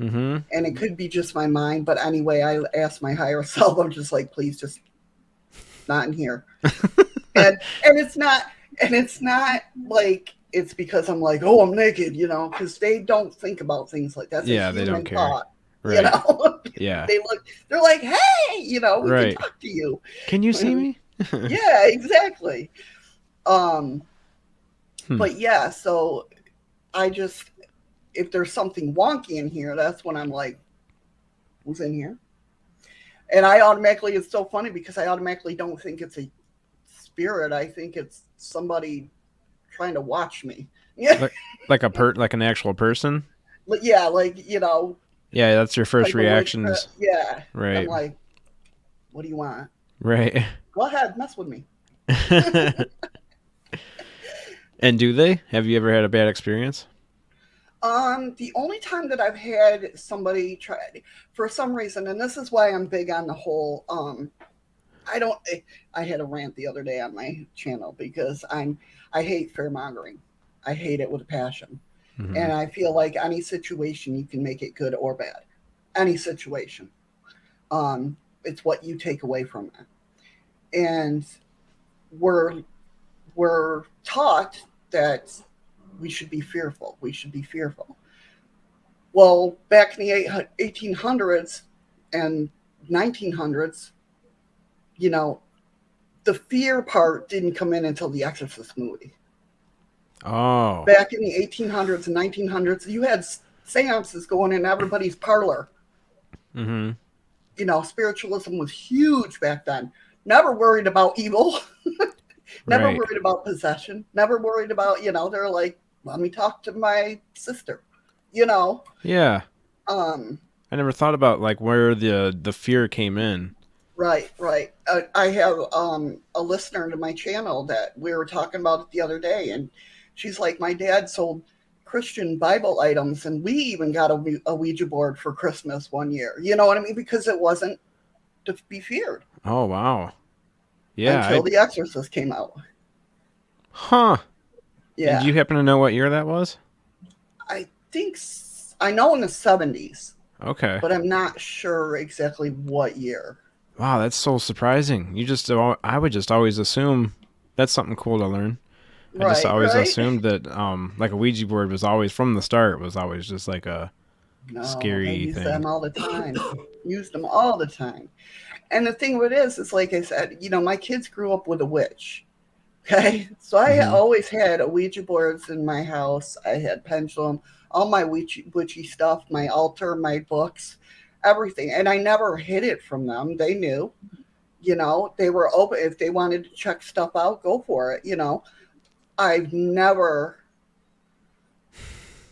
Mm-hmm. and it could be just my mind. But anyway, I ask my higher self. I'm just like, please, just not in here. And it's not like it's because I'm like, oh, I'm naked, because they don't think about things like that. That's Yeah, a they human don't care. thought, Right. Yeah. Yeah. They're like, hey, we Right. can talk to you. Can you see me? Yeah, exactly. Hmm. But yeah, so I just, if there's something wonky in here, that's when I'm like, who's in here? And it's so funny because I automatically don't think it's a spirit. I think it's somebody trying to watch me. Yeah. Like like an actual person? Yeah, like, Yeah, that's your first type of reactions. yeah. Right. I'm like, what do you want? Right. Go ahead, mess with me. And do they? Have you ever had a bad experience? The only time that I've had somebody try for some reason, and this is why I'm big on the whole, I had a rant the other day on my channel because I hate fear mongering. I hate it with a passion. Mm-hmm. And I feel like any situation you can make it good or bad. Any situation. It's what you take away from it. And we're taught that we should be fearful. We should be fearful. Well, back in the 1800s and 1900s, the fear part didn't come in until the Exorcist movie. Oh. Back in the 1800s and 1900s, you had seances going in everybody's parlor. Mm-hmm. Spiritualism was huge back then. Never worried about evil. Never Right. worried about possession. Never worried about, they're like, let me talk to my sister. Yeah. I never thought about like where the fear came in. Right, right. I have a listener to my channel that we were talking about it the other day, and she's like, my dad sold Christian Bible items, and we even got a Ouija board for Christmas one year. You know what I mean? Because it wasn't to be feared Oh wow. Yeah, until The Exorcist came out. huh. And do Yeah, you happen to know what year that was? I think I know in the 70s, Okay. but I'm not sure exactly what year. Wow, that's so surprising. I would just always assume that's something cool to learn. I just Right, always right. assumed that like a Ouija board was always from the start was always just like a No, they scary use thing. them all the time. Use them all the time. And the thing with it is like I said, my kids grew up with a witch. Okay. So I Hmm. always had a Ouija boards in my house. I had pendulum, all my witchy stuff, my altar, my books, everything. And I never hid it from them. They knew, they were open. If they wanted to check stuff out, go for it. I've never,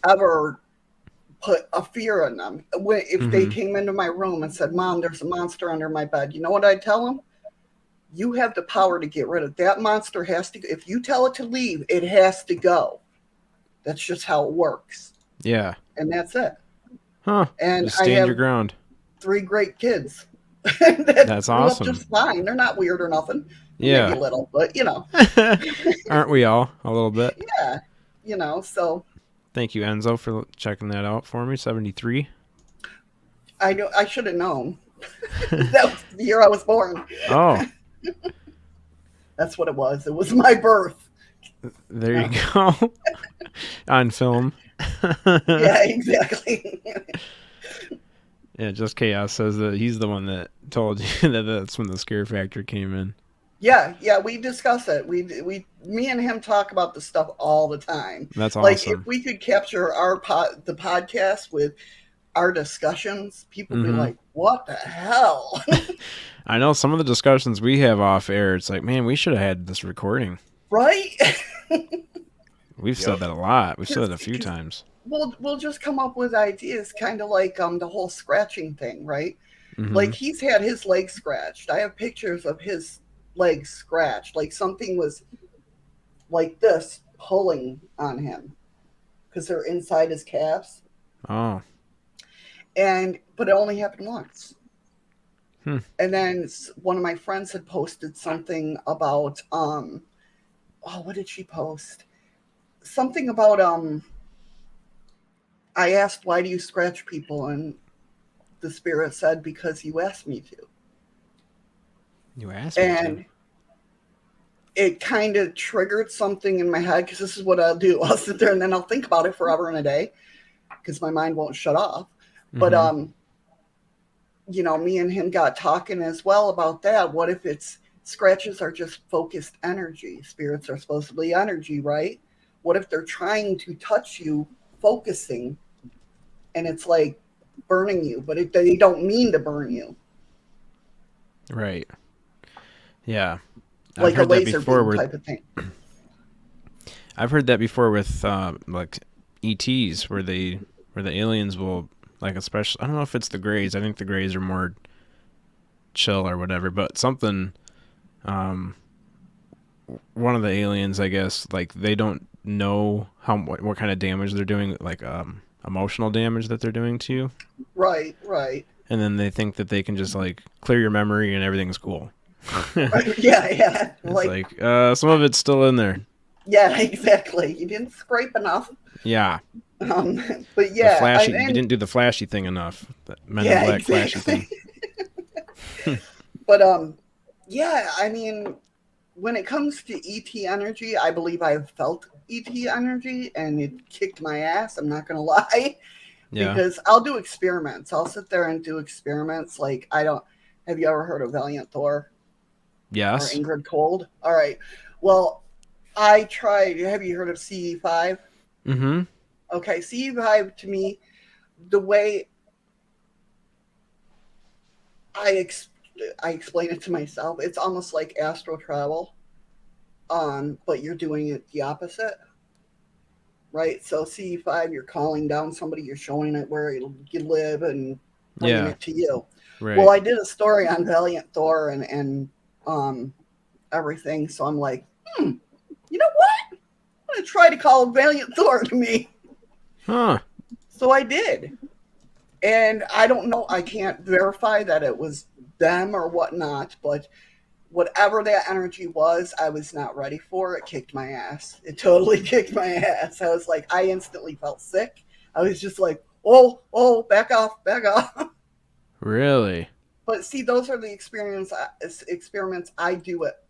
ever put a fear in them. If they Hmm. came into my room and said, Mom, there's a monster under my bed, you know what I'd tell them? You have the power to get rid of that monster. Has to, if you tell it to leave, it has to go. That's just how it works. Yeah. And that's it. Huh. And Just I stand your have ground. 3 great kids that That's grew up awesome. just fine. They're not weird or nothing. Well, maybe Yeah. a little, but Aren't we all a little bit? yeah, so Thank you, Enzo, for checking that out for me. 73. I know I should have known. That was the year I was born. Oh, That's what it was. It was my birth. there you No. go. On film. Yeah, exactly. Yeah, Just Chaos says that he's the one that told you that that's when the scare factor came in. Yeah, we discuss it. Me and him talk about this stuff all the time. That's Like if awesome. we could capture the podcast with our discussions, people be Hmm. like, "What the hell?" I know some of the discussions we have off air, it's like, man, we should have had this recording. Right? We've said Yep. that a lot. We've said it a few Because times. we'll just come up with ideas, kind of like the whole scratching thing, right? Hmm. Like he's had his leg scratched. I have pictures of his legs scratched. Like something was like this pulling on him because they're inside his calves. Oh. But it only happened once. Hmm. And then one of my friends had posted something about what did she post? Something about I asked, why do you scratch people? And the spirit said, because you asked me to. You asked me to. And it kind of triggered something in my head, because this is what I'll do. I'll sit there and then I'll think about it forever and a day because my mind won't shut off. But Mhm. me and him got talking as well about that. What if it's scratches are just focused energy? Spirits are supposedly energy, right? What if they're trying to touch you, focusing, and it's like burning you, but they don't mean to burn you, Right. Yeah. I've like a heard that laser before beam where type of thing. I've heard that before with like ETs where the aliens will like especially I don't know if it's the Greys. I think the Greys are more chill or whatever, but something um one of the aliens, I guess, like they don't know what kind of damage they're doing, like emotional damage that they're doing to you, Right, right. and then they think that they can just like clear your memory and everything's cool. Yeah. It's Like, like some of it's still in there. yeah, exactly. You didn't scrape enough. Yeah, But the yeah, flashy. You and didn't do the flashy thing enough. The Men in yeah, Black flashy exactly. thing. But yeah, I mean, when it comes to ET energy, I believe I've felt ET energy and it kicked my ass. I'm not going to lie, Yeah. because I'll do experiments. I'll sit there and do experiments. Like, have you ever heard of Valiant Thor or Yes. Ingrid Cold? All right. Well, I tried. Have you heard of CE5? Mm-hmm. Okay. CE5 to me, the way I, ex- I explain it to myself, it's almost like astral travel, but you're doing it the opposite. right? So CE5, you're calling down somebody, you're showing it where you live and bringing Yeah. it to you. Well, Right. I did a story on Valiant Thor and um, everything, so I'm like, you know what? I'm gonna try to call Valiant Thor to me. Huh. So I did, and I don't know, I can't verify that it was them or whatnot, but whatever that energy was, I was not ready for. It kicked my ass. It totally kicked my ass. I was like, I instantly felt sick. I was just like, oh, back off, back off. Really? But see, those are the experiments I do at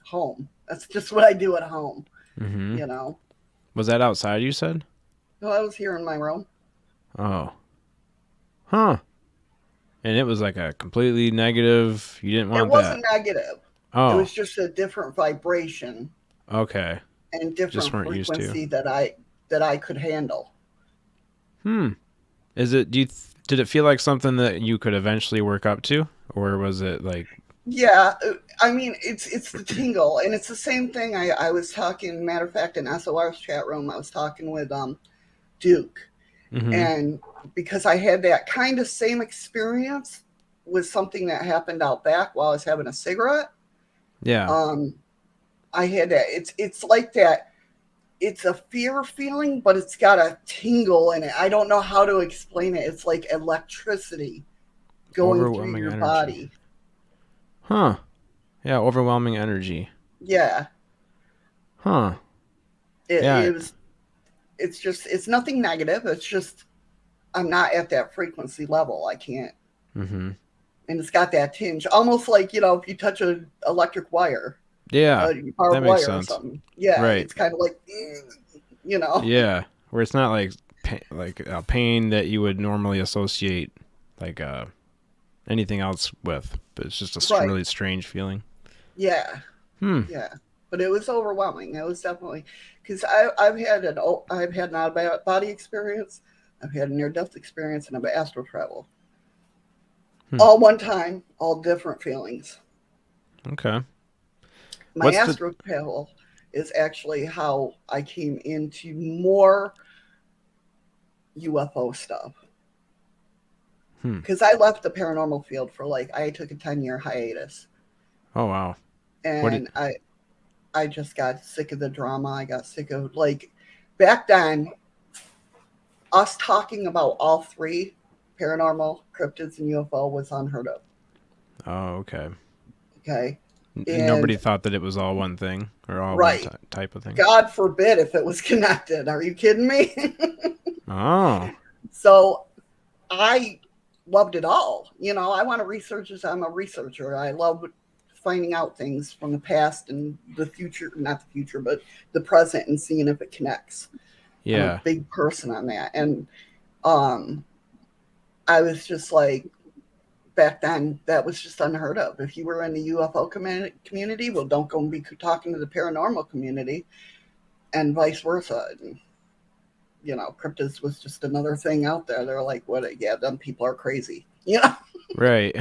home. That's just what I do at home, Mm-hmm. you know. Was that outside, you said? So I was here in my room. Oh. Huh. And it was like a completely negative. You didn't It want that. wasn't negative. It Oh. was just a different vibration Okay. and Just different weren't used to. frequency that I could handle. Hmm. Is it? Did it feel like something that you could eventually work up to, or was it like? Yeah, I mean it's the tingle, and it's the same thing. I was talking, matter of fact, in SOR's chat room, I was talking with Duke, Mm-hmm. and because I had that kind of same experience with something that happened out back while I was having a cigarette. Yeah. Um, I had that. It's like that. It's a fear feeling, but it's got a tingle in it. I don't know how to explain it. It's like electricity going through Overwhelming your energy. body. Huh. Yeah. Overwhelming energy. Yeah, Huh. it, Yeah. it was. It's just. It's nothing negative. It's just I'm not at that frequency level. I can't. Mm-hmm. And it's got that tinge, almost like if you touch an electric wire, Yeah. That barbed makes wire or sense. something. Yeah, Right. it's kind of like, Yeah. Where it's not like like a pain that you would normally associate like anything else with, but it's just a right. really strange feeling. Yeah, Hmm. yeah. But it was overwhelming. It was definitely because I've had an out of body experience, I've had a near death experience, and I've astral travel. Hmm. All one time, all different feelings. Okay. My What's the? astral travel is actually how I came into more UFO stuff. Hmm. Because I left the paranormal field for I took a 10-year hiatus, Oh wow. What did? and I just got sick of the drama. I got sick of back then us talking about all three, paranormal, cryptids, and UFO, was unheard of. Oh okay. Okay, Nobody and thought that it was all one thing or all one right, type of thing. God forbid if it was connected. Are you kidding me? Oh. So I loved it all. I want to research as I'm a researcher. I love finding out things from the past and the future, not the future, but the present, and seeing if it connects. I'm a Yeah. big person on that. And um, I was just like, back then, that was just unheard of. If you were in the UFO community, well, don't go and be talking to the paranormal community, and vice versa. And, cryptids was just another thing out there. They're like, what? Yeah, them people are crazy. Right.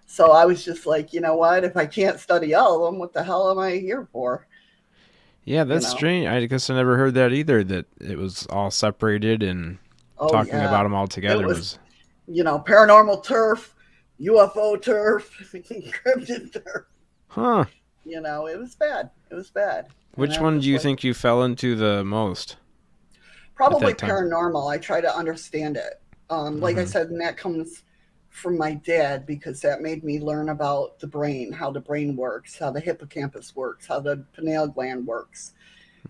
So I was just like, you know what? If I can't study all of them, what the hell am I here for? Yeah, You that's know? strange. I guess I never heard that either. That it was all separated and Oh talking yeah, about them all it together was was. paranormal turf, UFO turf, encrypted turf. Huh. It was bad. It was bad, and Which I'm one do just you like, think you fell into the most at probably that time? paranormal. I try to understand it. Like I Mm-hmm. said, and that comes from my dad, because that made me learn about the brain, how the brain works, how the hippocampus works, how the pineal gland works.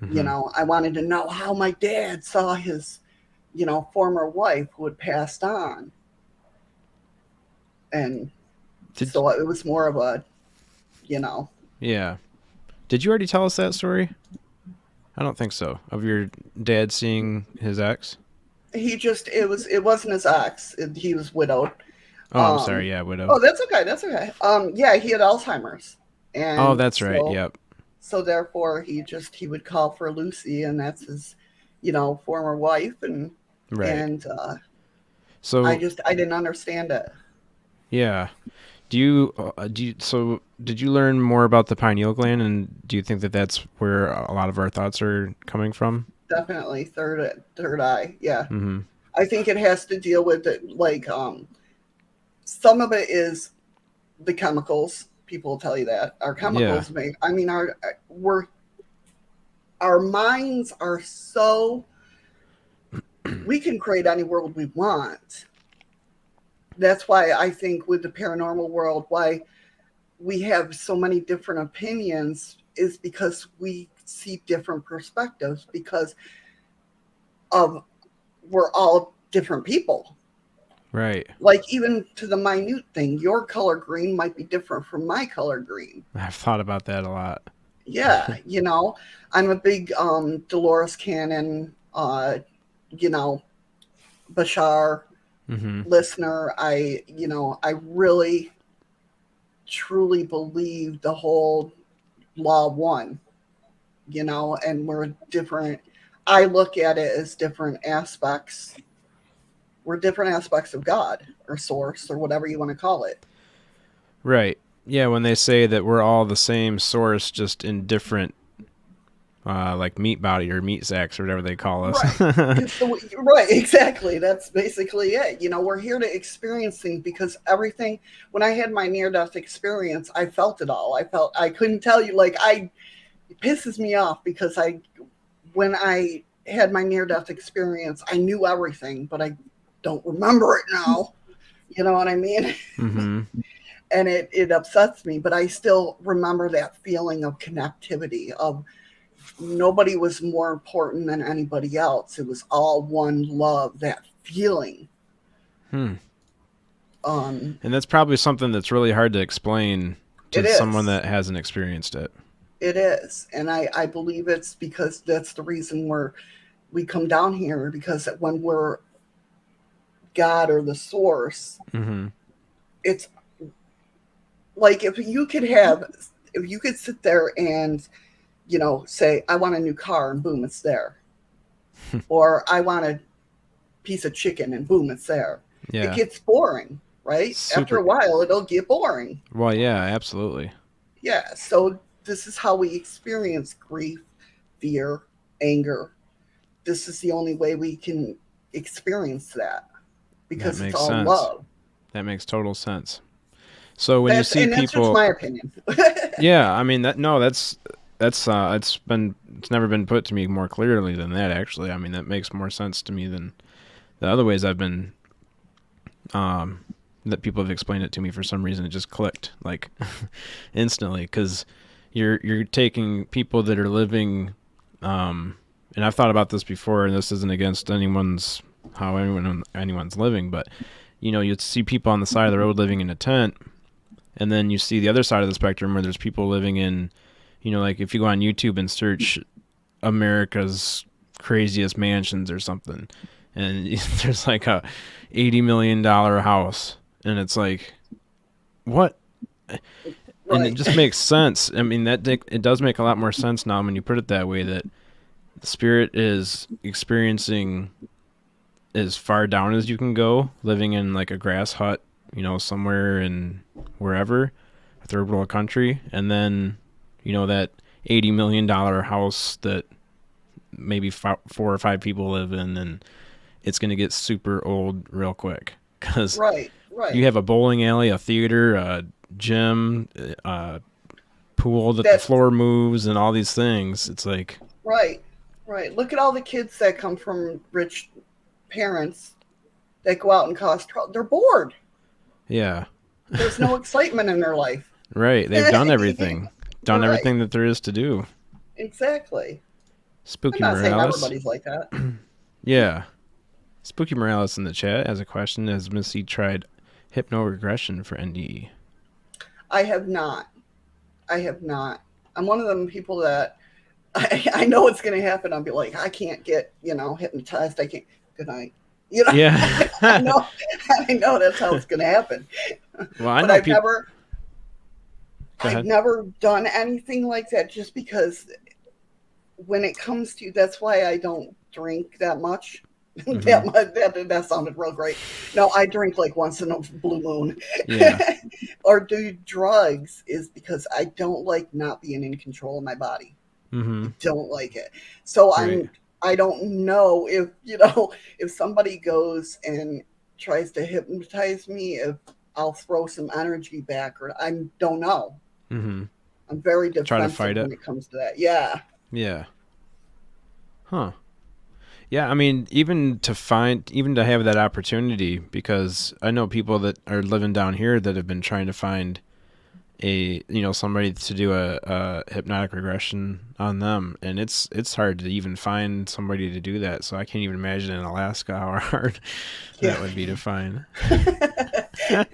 Mm-hmm. I wanted to know how my dad saw his, former wife who had passed on. And Did so it was more of a, you know, yeah. Did you already tell us that story? I don't think so. Of your dad seeing his ex? it wasn't his ex. He was widowed. Oh, I'm Um, sorry. Yeah, widow. oh, that's okay. That's okay. Yeah, he had Alzheimer's. Oh, And that's right. Yep. so therefore he would call for Lucy, and that's his, former wife. Right. And I So, didn't understand it. yeah. So did you learn more about the pineal gland, and do you think that that's where a lot of our thoughts are coming from? Definitely third eye. Yeah. Mm-hmm. I think it has to deal with it, like some of it is the chemicals. People will tell you that our Yeah. chemicals make. I mean, our minds are so we can create any world we want. That's why I think with the paranormal world, why we have so many different opinions is because we see different perspectives because of we're all different people. Right. Like even to the minute thing, your color green might be different from my color green. I've thought about that a lot. Yeah, I'm a big Dolores Cannon, Bashar Mm-hmm. listener. I really truly believe the whole law one, and we're different. I look at it as different aspects. We're different aspects of God or source or whatever you want to call it. Right. Yeah, when they say that we're all the same source, just in different, like meat body or meat sacks or whatever they call us. Right. Right, exactly. That's basically it. We're here to experience things because everything, when I had my near death experience, I felt it all. I couldn't tell you, it pisses me off because when I had my near death experience, I knew everything, but I don't remember it now. You know what I mean? Mm-hmm. And it upsets me, but I still remember that feeling of connectivity, of nobody was more important than anybody else. It was all one love, that feeling. Hmm. Um, And that's probably something that's really hard to explain it to someone is. that hasn't experienced it. It is. And I believe it's because that's the reason we come down here, because when we're God or the source, Mm-hmm. it's like if you could sit there and, say, I want a new car, and boom, it's there. Or I want a piece of chicken, and boom, it's there. It Yeah. gets boring, right? After Super. a while, it'll get boring. Well, yeah, absolutely. Yeah. So this is how we experience grief, fear, anger. This is the only way we can experience that That because it's makes all sense. love. That makes total sense. So when you see That's just people, my opinion. yeah, I mean it's never been put to me more clearly than that. Actually, I mean that makes more sense to me than the other ways I've been that people have explained it to me. For some reason, it just clicked like instantly because you're taking people that are living, and I've thought about this before, and this isn't against how anyone's living, but you'd see people on the side of the road living in a tent, and then you see the other side of the spectrum where there's people living in, like if you go on YouTube and search America's craziest mansions or something, and there's like a $80 million house, and it's like, what? And it Right. just makes sense. I mean, it does make a lot more sense now when you put it that way, that the spirit is experiencing as far down as you can go, living in like a grass hut, somewhere in wherever, a third world country, and then, that $80 million house that maybe four or five people live in, and it's going to get super old real quick because Right. you Right. have a bowling alley, a theater, a gym, a pool that the That's floor moves, and all these things. It's like, right. Right. Look at all the kids that come from rich parents that go out and cause trouble. They're bored. yeah, There's no excitement in their life. right. They've done Right. everything that there is to do. Exactly. I'm Spooky not saying Morales. everybody's like that. Yeah. Spooky Morales in the chat has a question. Has Missy tried hypno-regression for NDE? I have not. I have not. I'm one of them people that I know it's going to happen. I'll be like, I can't get, hypnotized. I can't. Good night. I Yeah. know, I know that's how it's going to happen. Well, I But know people. Go I've ahead. never done anything like that just because when it comes to, that's why I don't drink that much. That sounded real great. No, I drink like once in a blue moon. Yeah. Or do drugs is because I don't like not being in control of my body. Mm-hmm. I don't like it. So Right. I don't know if, if somebody goes and tries to hypnotize me, if I'll throw some energy back, or I don't know. Mm-hmm. I'm very Try to defensive fight it. when it comes to that. Yeah. Yeah. Huh. Yeah, I mean, even to have that opportunity, because I know people that are living down here that have been trying to find somebody to do a hypnotic regression on them, and it's hard to even find somebody to do that. So I can't even imagine in Alaska how hard Yeah. that would be to find. Have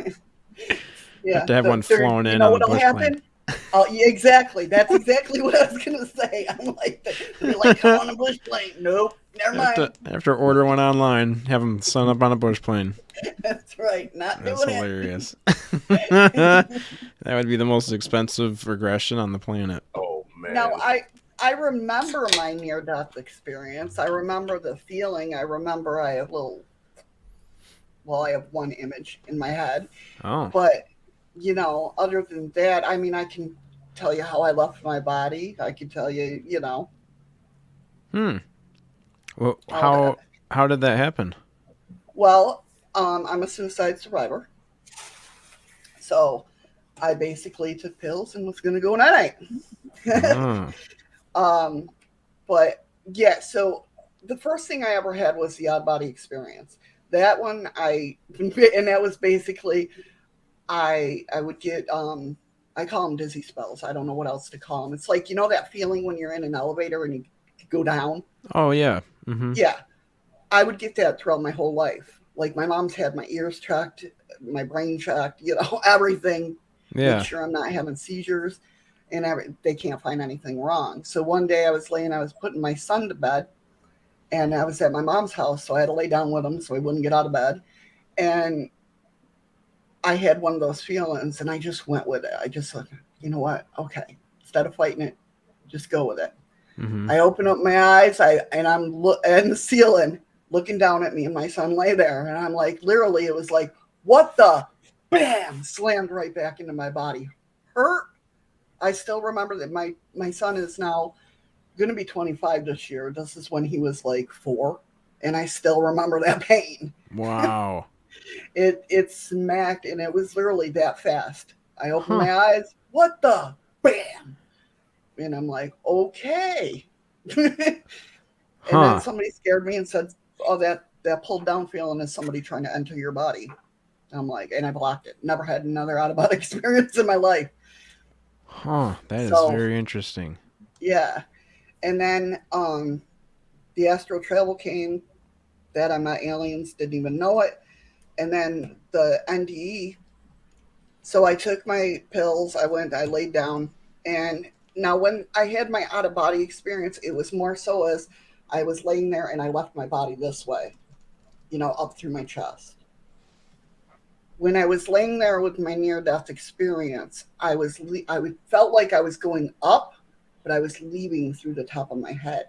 Yeah. to have one flown You in know on a what'll bush plane. happen? Oh, yeah, exactly. That's exactly what I was going to say. I'm like, they'll be like, come on a bush plane. Nope. Never mind. Have to order one online, have them sun up on a bush plane. That's right. Not That's doing hilarious. That would be the most expensive regression on the planet. Oh Now, man. I remember my near death experience. I remember the feeling. I remember I have I have one image in my head. Oh. But, other than that, I mean, I can tell you how I left my body. I can tell you, Hmm. Well, all that. how did that happen? Well, I'm a suicide survivor. So I basically took pills and was going to go night night. Oh. But yeah, so the first thing I ever had was the odd body experience. That one and that was basically, I would get, I call them dizzy spells. I don't know what else to call them. It's like, that feeling when you're in an elevator and you go down. Oh yeah. Mm-hmm. Yeah. I would get that throughout my whole life. Like my mom's had my ears checked, my brain checked, everything. Yeah. Make sure I'm not having seizures, and they can't find anything wrong. So one day I was putting my son to bed, and I was at my mom's house, so I had to lay down with him so he wouldn't get out of bed. And I had one of those feelings, and I just went with it. I just said, you know what? Okay, instead of fighting it, just go with it. Mm-hmm. I open up my eyes, and I'm in the ceiling, looking down at me, and my son lay there, and I'm like, literally, it was like, what the? Bam! Slammed right back into my body. Hurt. I still remember that my son is now going to be 25 this year. This is when he was like 4, and I still remember that pain. Wow. It smacked, and it was literally that fast. I opened my eyes. What the? Bam! And I'm like, okay. And then somebody scared me and said, oh, that pulled down feeling is somebody trying to enter your body. I'm like, and I blocked it. Never had another out of body experience in my life. Huh. That is very interesting. Yeah. And then the astral travel came, that I met aliens, didn't even know it. And then the NDE. So I took my pills, I laid down, and now when I had my out of body experience, it was more so as I was laying there and I left my body this way, up through my chest. When I was laying there with my near death experience, I felt like I was going up, but I was leaving through the top of my head.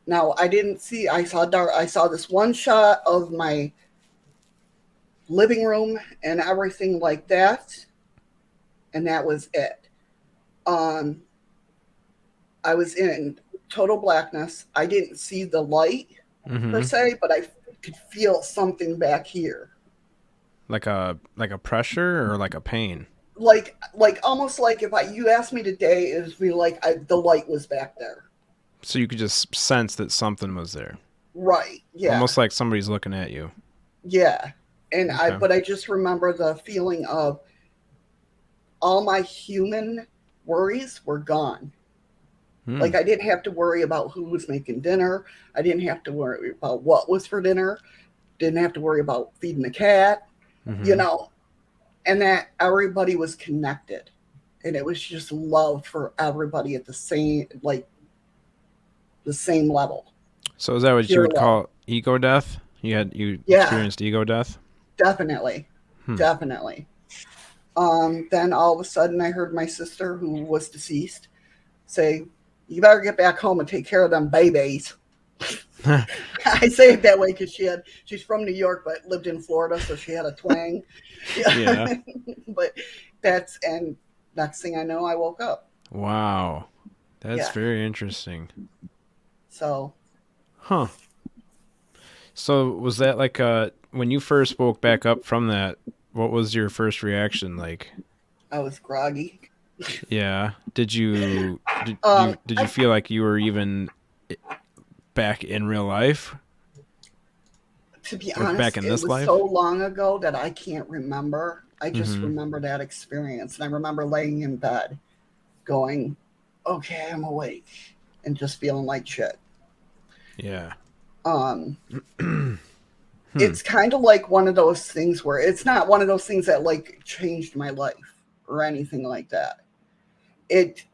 Now I saw this one shot of my living room and everything like that, and that was it. I was in total blackness. I didn't see the light per se, but I could feel something back here, like a pressure or like a pain, like almost like if you asked me today, it would be like the light was back there, so you could just sense that something was there, right? Yeah, almost like somebody's looking at you. Yeah. And Okay. but I just remember the feeling of all my human worries were gone. Like I didn't have to worry about who was making dinner. I didn't have to worry about what was for dinner. Didn't have to worry about feeding the cat, and that everybody was connected. And it was just love for everybody at the same level. So is that what you would call ego death? You experienced ego death? Definitely. Definitely. Then all of a sudden I heard my sister, who was deceased, say, you better get back home and take care of them babies. I say it that way because she's from New York but lived in Florida, so she had a twang. Yeah. But and next thing I know, I woke up. Wow. That's Yeah. very interesting. So Huh. So was that like when you first woke back up from that, what was your first reaction like? I was groggy. Yeah. Did you I feel like you were even back in real life To be or back honest, in it this was so life? long ago that I can't remember. I just Mhm. remember that experience. And I remember laying in bed going, okay, I'm awake, and just feeling like shit. Yeah. Um, Hmm. it's kind of like one of those things where it's not one of those things that like changed my life or anything like that. It,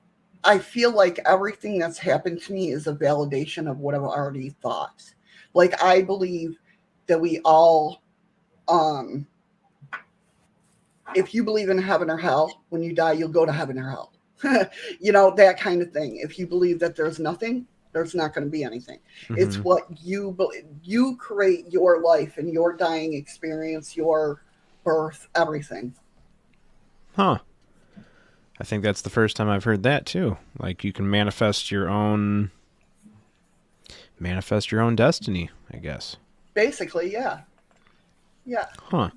I feel like everything that's happened to me is a validation of what I've already thought. Like I believe that we all, um, if you believe in heaven or hell, when you die, you'll go to heaven or hell. That kind of thing. If you believe that there's nothing, there's not going to be anything. It's Mhm. what you create your life and your dying experience, your birth, everything. Huh. I think that's the first time I've heard that too. Like you can manifest your own destiny, I guess. Basically, yeah. Yeah. Huh.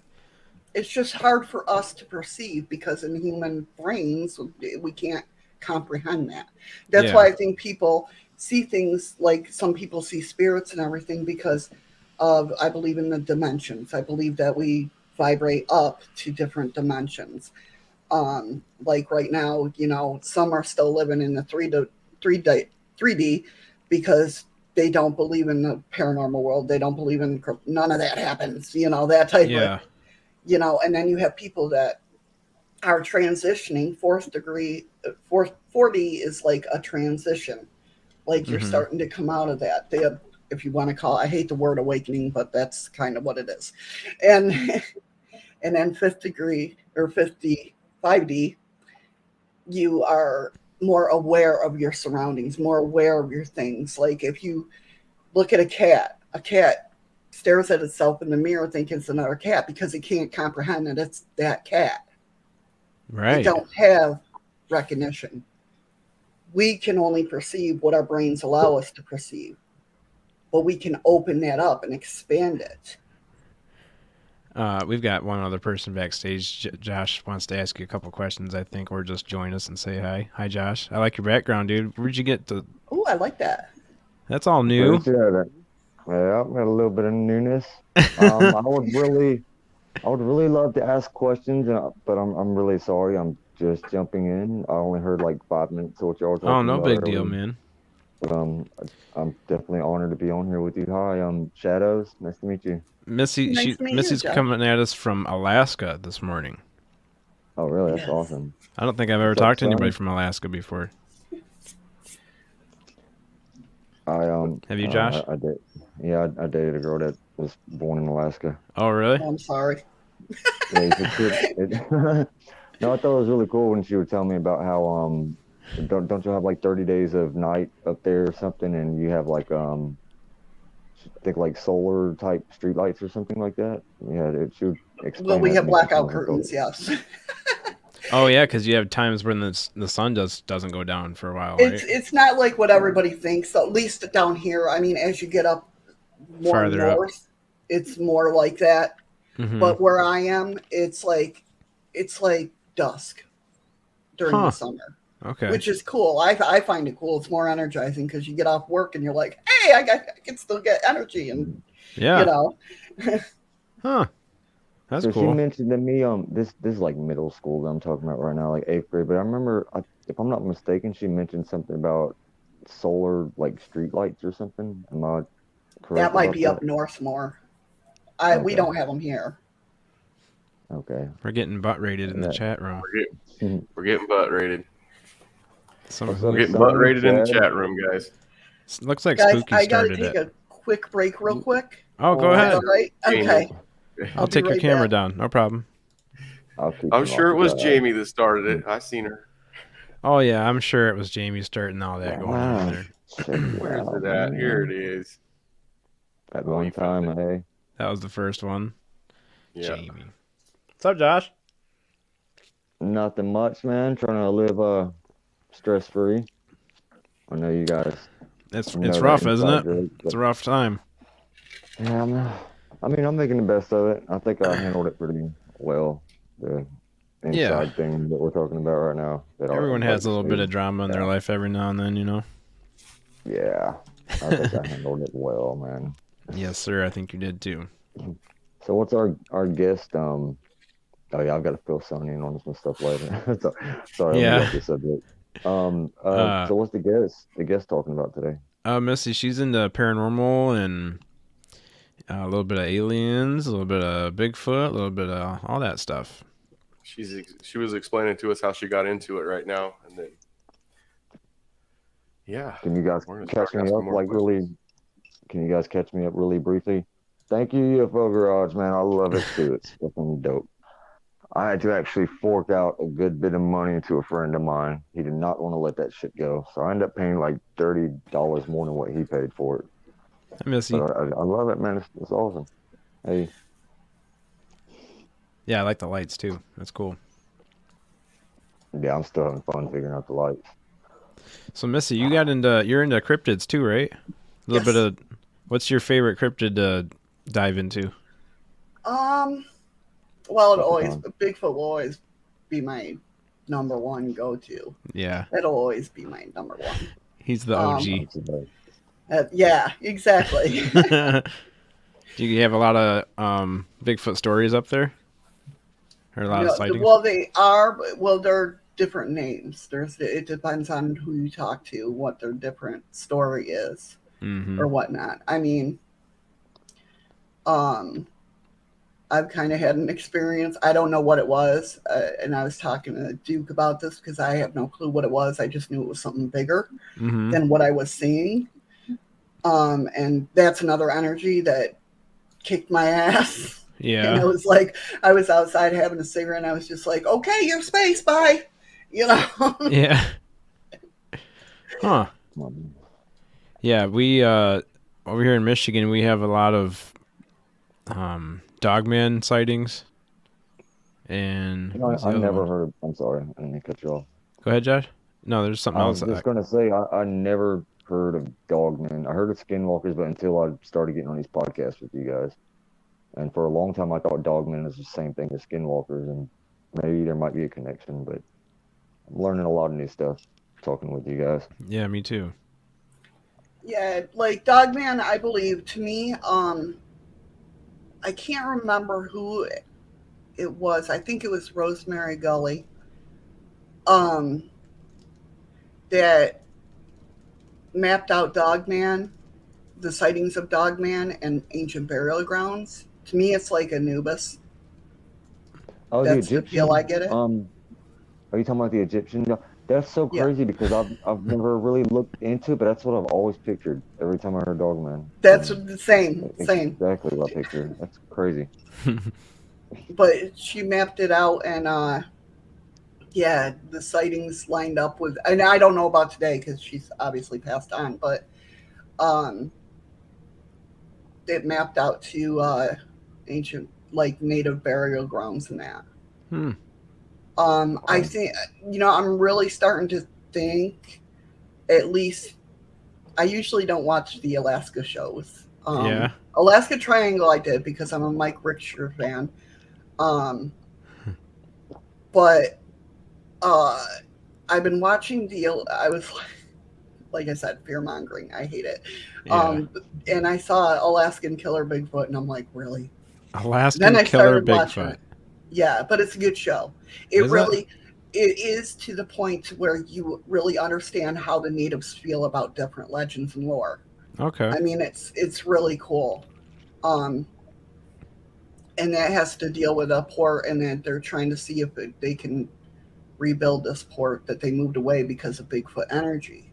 It's just hard for us to perceive because in human brains, we can't comprehend that. That's why Yeah. I think people see things like some people see spirits and everything because of, I believe in the dimensions. I believe that we vibrate up to different dimensions. Like right now, some are still living in the 3D because they don't believe in the paranormal world. They don't believe in none of that happens, that type of, Yeah. and then you have people that are transitioning. Fourth degree, 4D is like a transition. Like you're Mhm. starting to come out of that. They have, if you want to call, I hate the word awakening, but that's kind of what it is. And and then fifth degree or 5D, you are more aware of your surroundings, more aware of your things. Like if you look at a cat stares at itself in the mirror thinking it's another cat because it can't comprehend that it's that cat. It Right. don't have recognition. We can only perceive what our brains allow us to perceive, but we can open that up and expand it. We've got one other person backstage. Josh wants to ask you a couple questions, I think, or just join us and say hi. Hi, Josh. I like your background, dude. Where'd you get the? Oh, I like that. That's all new. Appreciate it. Yeah, got a little bit of newness. I would really love to ask questions, but I'm really sorry. I'm just jumping in. I only heard like 5 minutes of what y'all were Oh, talking no about big deal, earlier. man. But I'm definitely honored to be on here with you. Hi, I'm Shadows. Nice to meet you. Nice to meet you, Missy's Josh. coming at us from Alaska this morning. Oh, really? That's Yes. awesome. I don't think I've ever What's up, talked to anybody son? from Alaska before. Have you, Josh? I did. Yeah, I dated a girl that was born in Alaska. Oh, really? Oh, I'm sorry. Yeah, you should quit it. No, I thought it was really cool when she would tell me about how don't you have like 30 days of night up there or something, and you have like I think like solar type streetlights or something like that. Yeah, it should Well, explain we that to have me some blackout more. I thought, curtains, yes. Oh, yeah, because you have times when the sun just doesn't go down for a while, it's right? it's not like what everybody thinks, at least down here. I mean, as you get up more Farther up. north, it's more like that. Mm-hmm. But where I am, it's like dusk during the Huh. summer, Okay. which is cool. I find it cool. It's more energizing because you get off work and you're like, hey, I can still get energy, and you Yeah. know, Huh. That's so she cool. mentioned to me this is like middle school that I'm talking about right now, like eighth grade. But I remember, if I'm not mistaken, she mentioned something about solar like streetlights or something. Am I that correct might about be that? up north more. We Okay, don't have them here. okay. We're getting butt rated in the That, chat room. We're getting butt rated. what's We're up, getting Who's butt son? rated in the Chad? chat room, guys. looks like Guys, Spooky I got to started take it. a quick break, real quick. Oh, go Oh, Is that all ahead. right? Jamie. Okay, I'll I'll be take your right camera back. down. No problem. I'll keep I'm him sure it was occupied. Jamie that started it. I seen her. Oh, yeah, I'm sure it was Jamie starting all that going on Wow. there. Check it Where's out, it at? Here it man. is. At Oh, one you found time, it. hey. That was the first one. Yeah. Jamie. What's up, Josh? Nothing much, man. Trying to live stress free. I know you guys It's know that rough, isn't inside it? joke, It's but a rough time. yeah, I'm making the best of it. I think I handled it pretty well. The Yeah. inside thing that we're talking about right now that Everyone everybody has a just little bit needs. of drama in their Yeah, life every now and then, you know. yeah. I think I handled it well, man. Yes, sir. I think you did too. So what's our guest? Oh yeah, I've got to fill Sony in on some stuff later. Sorry, I'll move Yeah. off the subject. Uh, So what's the guest talking about today? Missy, she's into paranormal and a little bit of aliens, a little bit of Bigfoot, a little bit of all that stuff. She was explaining to us how she got into it right now, and then yeah, Can you guys we're gonna catch start me asking up more like questions. really? Can you guys catch me up really briefly? Thank you, UFO Garage, man. I love it too. It's fucking dope. I had to actually fork out a good bit of money to a friend of mine. He did not want to let that shit go, so I ended up paying like $30 more than what he paid for it. Hi, Missy. But I love it, man. It's awesome. Hey, Yeah, I like the lights too. That's cool. yeah, I'm still having fun figuring out the lights. So, Missy, you're into cryptids too, right? A little bit Yes. of what's your favorite cryptid to dive into? Well, Leprechaun. Bigfoot will always be my number one go-to. Yeah, That'll always be my number one. he's the Um, OG. That's the best. Yeah, exactly. Do you have a lot of Bigfoot stories up there? Or a lot of No, sightings? well, they are, but well, they're different names. It depends on who you talk to, what their different story is, Mm-hmm. or whatnot. I mean, um, I've kind of had an experience. I don't know what it was, and I was talking to Duke about this because I have no clue what it was. I just knew it was something bigger Mm-hmm. than what I was seeing. And that's another energy that kicked my ass. And Yeah. I was like, I was outside having a cigarette, and I was just like, okay, your space, bye. You know? Yeah. Huh. Um, Yeah, we over here in Michigan we have a lot of dogman sightings. And you know, what's the I other never one? heard of. I'm sorry, I didn't mean to cut you off. Go ahead, Josh. No, there's something I else. was just gonna say I never heard of dogmen. I heard of skinwalkers, but until I started getting on these podcasts with you guys, and for a long time I thought dogmen is the same thing as skinwalkers, and maybe there might be a connection, but I'm learning a lot of new stuff talking with you guys. Yeah, me too. Yeah, like Dogman, I believe to me, I can't remember who it was. I think it was Rosemary Gully. Um, that mapped out Dogman, the sightings of Dogman and ancient burial grounds. To me, it's like Anubis. Oh, the That's the feel I Egyptian. get it. Are you talking about the Egyptian? No, that's so Yeah, crazy because I've never really looked into it, but that's what I've always pictured every time I heard dogman. that's the same, same. Exactly what I pictured. That's crazy. But she mapped it out, and yeah, the sightings lined up with. And I don't know about today because she's obviously passed on, but um, it mapped out to ancient, like native burial grounds and that. Hmm. I think, I'm really starting to think, at least, I usually don't watch the Alaska shows. Yeah. Alaska Triangle I did because I'm a Mike Richter fan. But I've been watching I was like I said, fear mongering. I hate it. Yeah. And I saw Alaskan Killer Bigfoot, and I'm like, really? Then Alaskan I Killer started watching Bigfoot. it. Yeah, but it's a good show. Is it? It is to the point where you really understand how the natives feel about different legends and lore. Okay. I mean, it's really cool. Um, and that has to deal with a port, and that they're trying to see if they can rebuild this port that they moved away because of Bigfoot energy.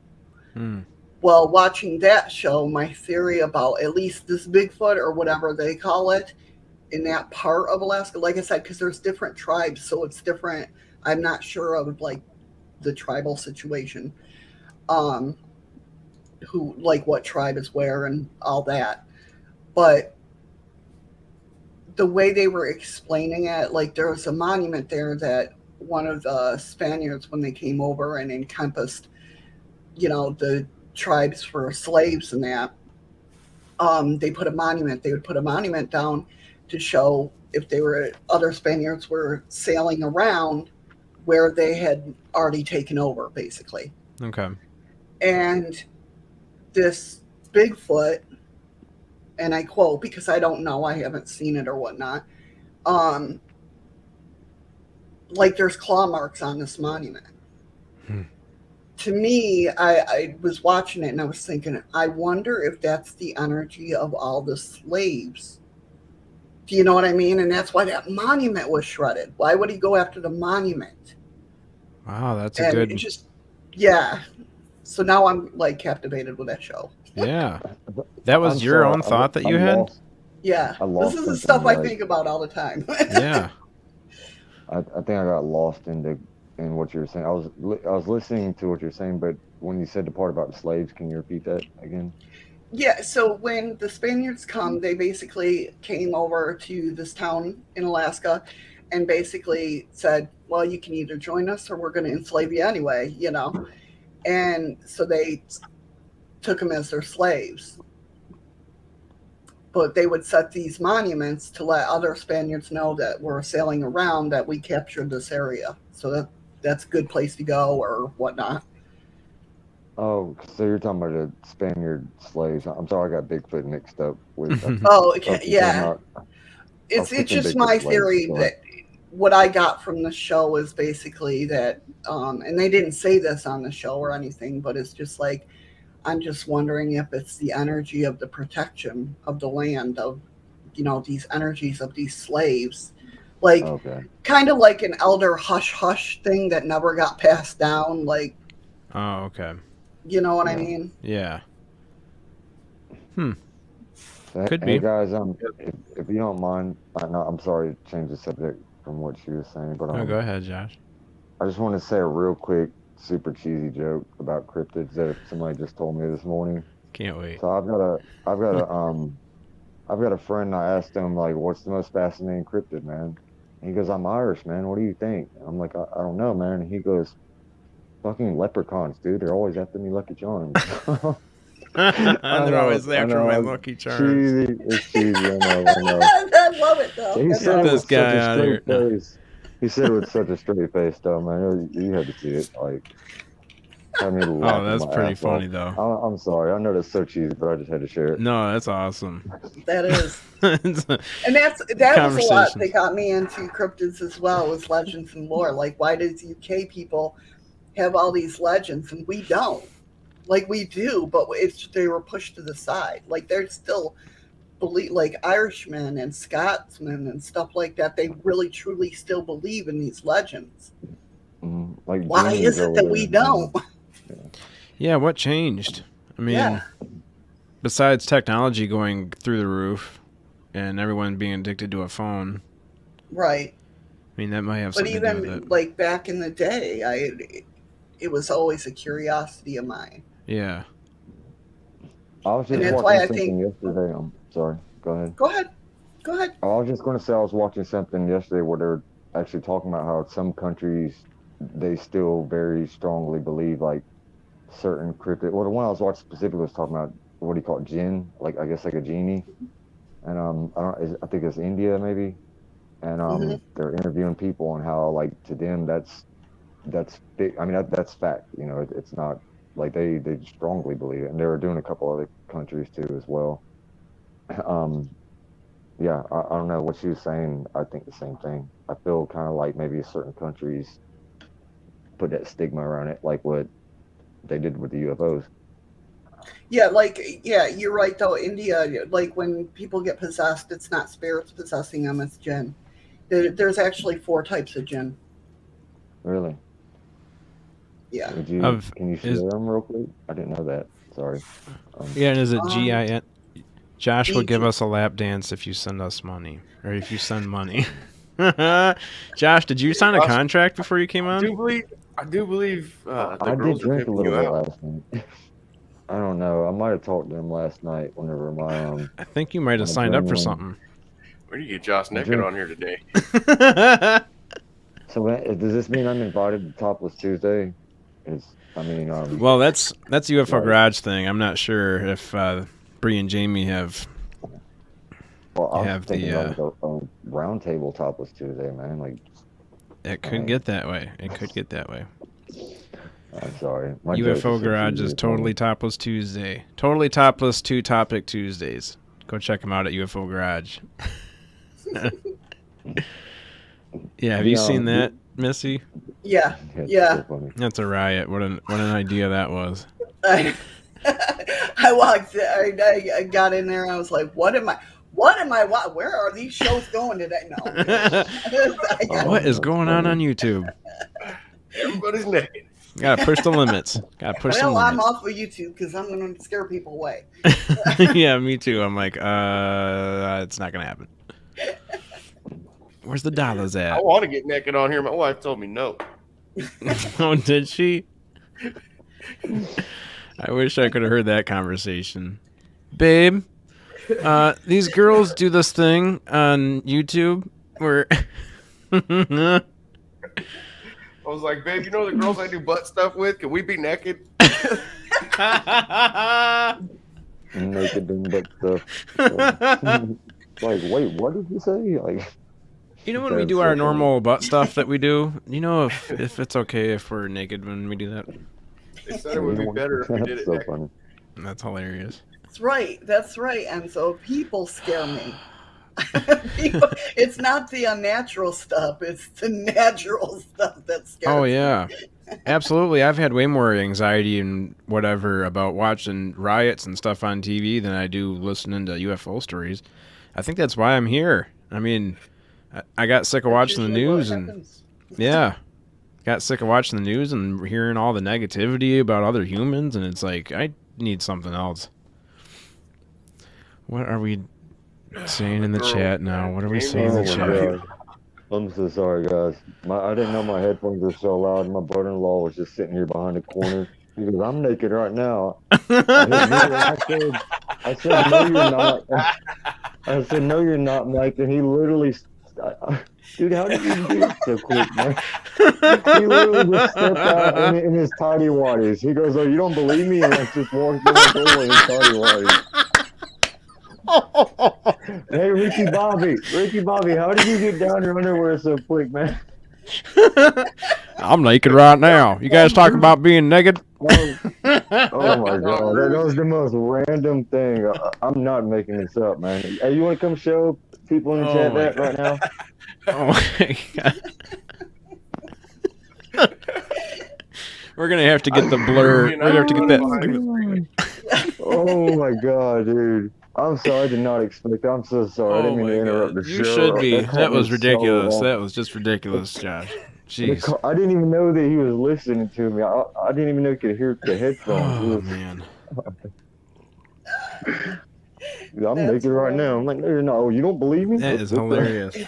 Hmm. Well, watching that show, my theory about at least this Bigfoot or whatever they call it in that part of Alaska, like I said, because there's different tribes, so it's different. I'm not sure of like the tribal situation. Um, who like what tribe is where and all that. But the way they were explaining it, like there was a monument there that one of the Spaniards, when they came over and encompassed, the tribes for slaves and that, they put a monument. They would put a monument down to show if other Spaniards were sailing around where they had already taken over, basically. Okay. And this Bigfoot, and I quote because I don't know, I haven't seen it or whatnot. Like there's claw marks on this monument. To me, I was watching it and I was thinking, I wonder if that's the energy of all the slaves. Do you know what I mean? And that's why that monument was shredded. Why would he go after the monument? Wow, that's And a good. it just, yeah. So now I'm like captivated with that show. Yeah, that was I'm your sorry, own thought that you I'm had. lost. Yeah, I this lost is the something, stuff I like- think about all the time. Yeah. I think I got lost in what you were saying. I was listening to what you're saying, but when you said the part about the slaves, can you repeat that again? Yeah, so when the Spaniards come, they basically came over to this town in Alaska and basically said, well, you can either join us or we're going to enslave you anyway, And so they took them as their slaves. But they would set these monuments to let other Spaniards know that we're sailing around, that we captured this area. So that's a good place to go or whatnot. Oh, so you're talking about the Spaniard slaves. I'm sorry, I got Bigfoot mixed up with. Oh, okay, I was yeah. not- It's thinking just Bigfoot my slaves, theory sorry. that what I got from the show is basically that, and they didn't say this on the show or anything, but it's just like, I'm just wondering if it's the energy of the protection of the land, of, these energies of these slaves. Like, Okay. kind of like an elder hush hush thing that never got passed down. Like, Oh, okay. you know what I Yeah. mean? Yeah. Could Hey be. guys, if you don't mind, I'm sorry to change the subject from what she was saying, but Oh, go ahead, Josh. I just want to say a real quick, super cheesy joke about cryptids that somebody just told me this morning. Can't wait. So I've got a friend. I asked him like, "What's the most fascinating cryptid, man?" And he goes, "I'm Irish, man. What do you think?" I'm like, I don't know, man." And he goes, "Fucking leprechauns, dude. They're always after me Lucky Charms." They're always I after know, my it's Lucky Charms. cheesy. It's cheesy. I know. I love it, though. He That's said it this with awesome. guy such a out of here. straight No. face. He said it with such a straight face, though, man. You had to see it. Like, had me Oh, laughing that's my pretty ass funny, off. though. I'm sorry. I know that's so cheesy, but I just had to share it. No, that's awesome. That is. It's a- And that was a lot Conversations. that got me into cryptids as well, was legends and lore. Like, why does UK people have all these legends and we don't? Like, we do, but they were pushed to the side. Like, they're still believe, like Irishmen and Scotsmen and stuff like that. They really truly still believe in these legends. Like, Why genies is it over that there, we don't? Yeah, what changed? I mean, Yeah. besides technology going through the roof and everyone being addicted to a phone, Right. I mean, that might have But something to do with even it. like back in the day, it was always a curiosity of mine. Yeah. I was And just that's why watching I something think. yesterday. I'm sorry. Go ahead. Go ahead. Go ahead. I was just going to say I was watching something yesterday where they're actually talking about how some countries they still very strongly believe like certain cryptid. Well, the one I was watching specifically was talking about what do you call it, jinn? Like I guess like a genie. And I think it's India maybe. And Mhm. they're interviewing people on how like to them that's big. I mean that's fact. It's not like they strongly believe it, and they were doing a couple other countries too as well. Yeah, I don't know what she was saying. I think the same thing. I feel kind of like maybe certain countries put that stigma around it, like what they did with the UFOs. Yeah, you're right though. India, like when people get possessed, it's not spirits possessing them; it's jinn. There's actually 4 types of jinn. Really? Yeah. Can you share them real quick? I didn't know that. Sorry. Yeah, and is it GIN? Josh will give EG. us a lap dance if you send us money, or if you send money. Josh, did you sign a contract before you came I on? do believe the I did girls are drink a pimping little you bit out. last night. I don't know. I might have talked to him last night whenever I think you might have my signed up for adrenaline- something. Where do you get Josh naked Drink. on here today? So does this mean I'm invited to Topless Tuesday? Well, that's UFO Right. Garage thing. I'm not sure if Bree and Jamie have. Well, I was have thinking the, about a round table Topless Tuesday, man. Like, It could get that way. It could get that way. I'm sorry. My jokes are UFO so Garage cheesy, is it's totally funny. topless Tuesday. Totally topless 2 Topic Tuesdays. Go check them out at UFO Garage. Yeah, have you seen that, Missy? Yeah. It's Yeah. so funny. That's a riot. What an idea that was. I walked. I got in there. And I was like, "What am I? Where are these shows going today?" No. What is going on YouTube? Everybody's naked. Gotta push the limits. Gotta push the Well, I'm limits. off of YouTube because I'm going to scare people away. Yeah, me too. I'm like, it's not gonna happen. Where's the dollars I at? want to get naked on here. My wife told me no. Oh, did she? I wish I could have heard that conversation. Babe, these girls do this thing on YouTube where I was like, babe, you know the girls I do butt stuff with? Can we be naked? Naked doing butt stuff. Like, wait, what did you say? Like, you know when we That's do so our funny. normal butt stuff that we do, you know if it's okay if we're naked when we do that? They said it would be better if we did That's it so naked. funny. That's hilarious. That's right. That's right. And so people scare me. It's not the unnatural stuff. It's the natural stuff that scares Oh me. yeah. Absolutely. I've had way more anxiety and whatever about watching riots and stuff on TV than I do listening to UFO stories. I think that's why I'm here. I mean, I got sick of watching the Usually what news and happens. yeah, got sick of watching the news and hearing all the negativity about other humans, and it's like I need something else. What are we saying in the Girl, chat now? What are we Jamie, saying in the Oh my chat? god. I'm so sorry, guys. I didn't know my headphones were so loud. My brother-in-law was just sitting here behind the corner. He goes, "I'm naked right now." I said, "No, you're not." I said, "No, you're not, Mike." And he literally, dude, how did you do it so quick, man? He literally just stepped out in his tidy whities. He goes, "Oh, you don't believe me?" And like just walked in the door in his tidy whities. Hey, Ricky Bobby, how did you get down your underwear so quick, man? I'm naked right now. You guys talk about being naked? Oh my god, that was the most random thing. I'm not making this up, man. Hey, you want to come show people in the Oh chat my that right now? Oh my god. We're gonna have to get the blur. We're gonna have to get that. Oh my god, dude. I'm sorry, I did not expect that. I'm so sorry. I didn't mean to interrupt the show. You should be. caught That me was so ridiculous. off. That was just ridiculous, Josh. Jeez. I didn't even know that he was listening to me. I didn't even know he could hear the headphones. Oh man. I'm That's naked right now. I'm like, no, you're not. Oh, you don't believe me? That is hilarious. Hey,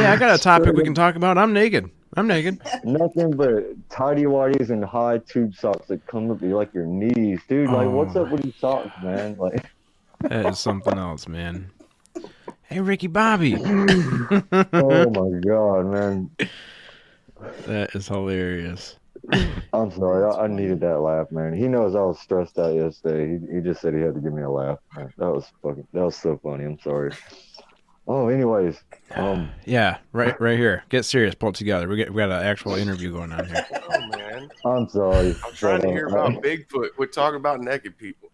I got a topic we can talk about. I'm naked. Nothing but tidy whities and high tube socks that come up to like your knees, dude. Like, what's up with these socks, man? Like, That is something else, man. Hey, Ricky Bobby. oh my god, man. That is hilarious. I'm sorry. I needed that laugh, man. He knows I was stressed out yesterday. He just said he had to give me a laugh. Man. That was so funny. I'm sorry. Oh, anyways, Yeah, right here. Get serious. Pull it together. We got an actual interview going on here. Oh, man. I'm sorry. I'm trying to hear about Bigfoot. We're talking about naked people.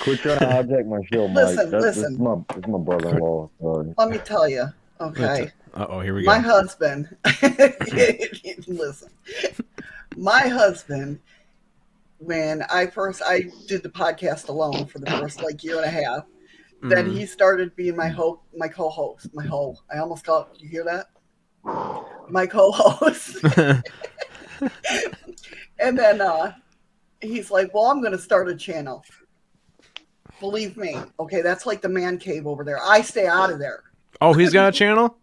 Quit trying to hijack my show, Mike. Listen. This is my brother-in-law. Sorry. Let me tell you. Okay. Uh-oh, here we go. My husband, listen, my husband, when I did the podcast alone for the first year and a half, then he started being my co-host, I almost called, you hear that? My co-host. And then he's like, well, I'm going to start a channel. Believe me. Okay. That's like the man cave over there. I stay out of there. Oh, he's got a channel?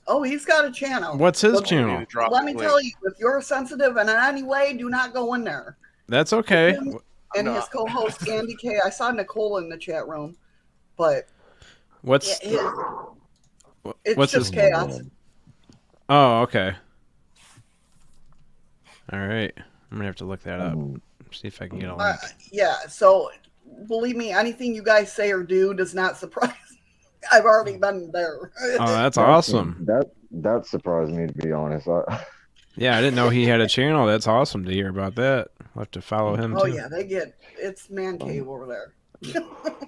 Oh, he's got a channel. What's his But You channel? need to drop let the me link. tell you, if you're sensitive in any way, do not go in there. That's okay. Him and his co-host Andy K. I saw Nicole in the chat room, but What's it's what's just his? chaos. Oh, okay. All right. I'm gonna have to look that up. See if I can get a link. Yeah, so believe me, anything you guys say or do does not surprise me. I've already been there. Oh, that's awesome. That surprised me, to be honest. Yeah, I didn't know he had a channel. That's awesome to hear about that. I'll have to follow him Oh too. yeah, it's man cave over there.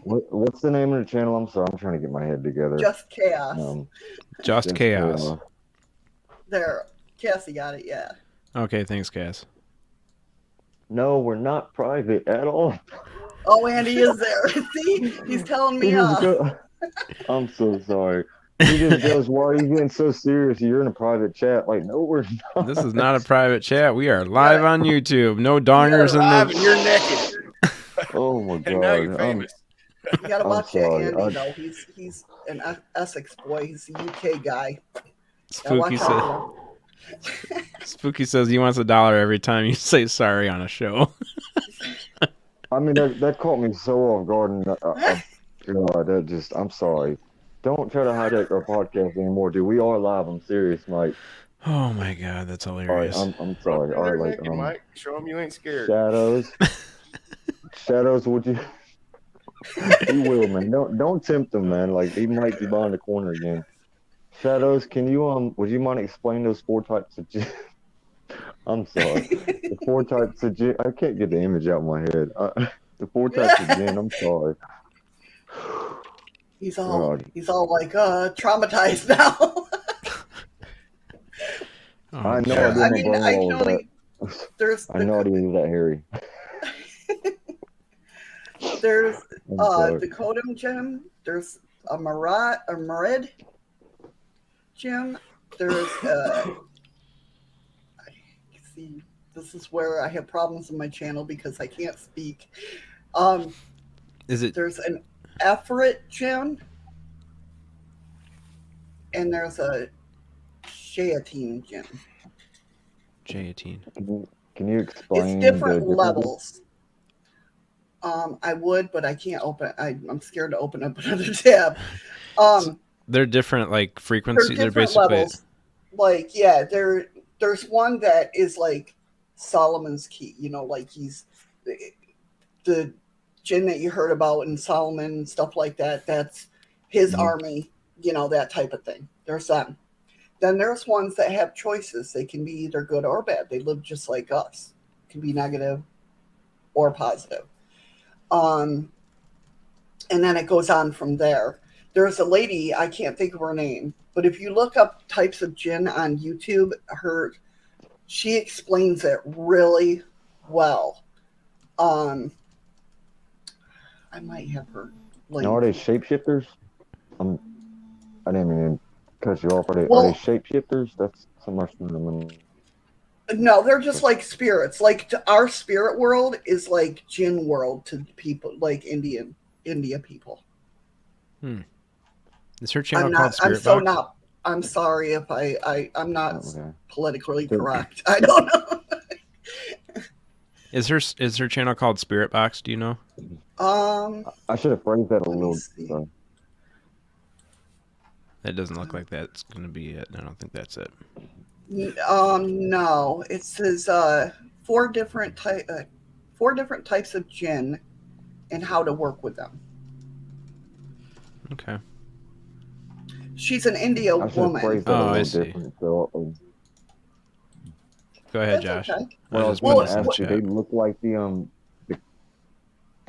What's the name of the channel? I'm sorry, I'm trying to get my head together. Just chaos. Just Chaos. There, Cassie got it. Yeah. Okay, thanks, Cass. No, we're not private at all. Oh, Andy is there. See, he's telling me off. I'm so sorry. He just goes, "Why are you getting so serious? You're in a private chat." Like, no, we're not. This is not a private chat. We are live on YouTube. No dongers in Live and the. you're naked. Oh my And now god. you're famous. You gotta I'm watch that sorry. Andy though. He's an Essex boy. He's a UK guy. Spooky says. Spooky says he wants $1 every time you say sorry on a show. I mean, that caught me so off guard. And, God, that just, I'm sorry. Don't try to hijack our podcast anymore, dude. We are live. I'm serious, Mike. Oh my god, that's hilarious. All right, I'm sorry. All right, like, naked, Mike. Show him you ain't scared. Shadows, would you? He will, man. Don't tempt him, man. Like, he might be behind the corner again. Shadows, can you would you mind explain those 4 types of gin? I'm sorry. The 4 types of gin. I can't get the image out of my head. The 4 types of gin. I'm sorry. He's all like traumatized now. Oh, I know God. I didn't I all know of that. I know I didn't do that, Harry. There's sorry. the Kodum gym. There's a Marid gym. There's see, this is where I have problems in my channel because I can't speak. Is it? There's an Efrit gym, and there's a Shayatin gym. Shayatin. Can you explain? It's different the levels. I would, but I can't open. I'm scared to open up another tab. They're different, like frequency. They're They're different basically levels. Like, yeah, there's one that is like Solomon's key. You know, like he's the jinn that you heard about in Solomon and stuff like that. That's his army. You know, that type of thing. There's them. Then there's ones that have choices. They can be either good or bad. They live just like us. Can be negative or positive. And then it goes on from there. There's a lady, I can't think of her name, but if you look up types of jinn on YouTube, she explains it really well. I might have her link. Now, are they shapeshifters? I didn't mean to cut you off. Are they shapeshifters? That's something. No, they're just like spirits. Like our spirit world is like jinn world to people like India people. Is her channel called Spirit Box? I'm sorry if I'm not politically correct. I don't know. Is her channel called Spirit Box? Do you know? I should have phrased that a little. So. That doesn't look like that's going to be it. I don't think that's it. No. It says 4 different types of jinn and how to work with them. Okay. She's an India woman. Oh, I see. So, go ahead, Josh. Okay. Well, they look like they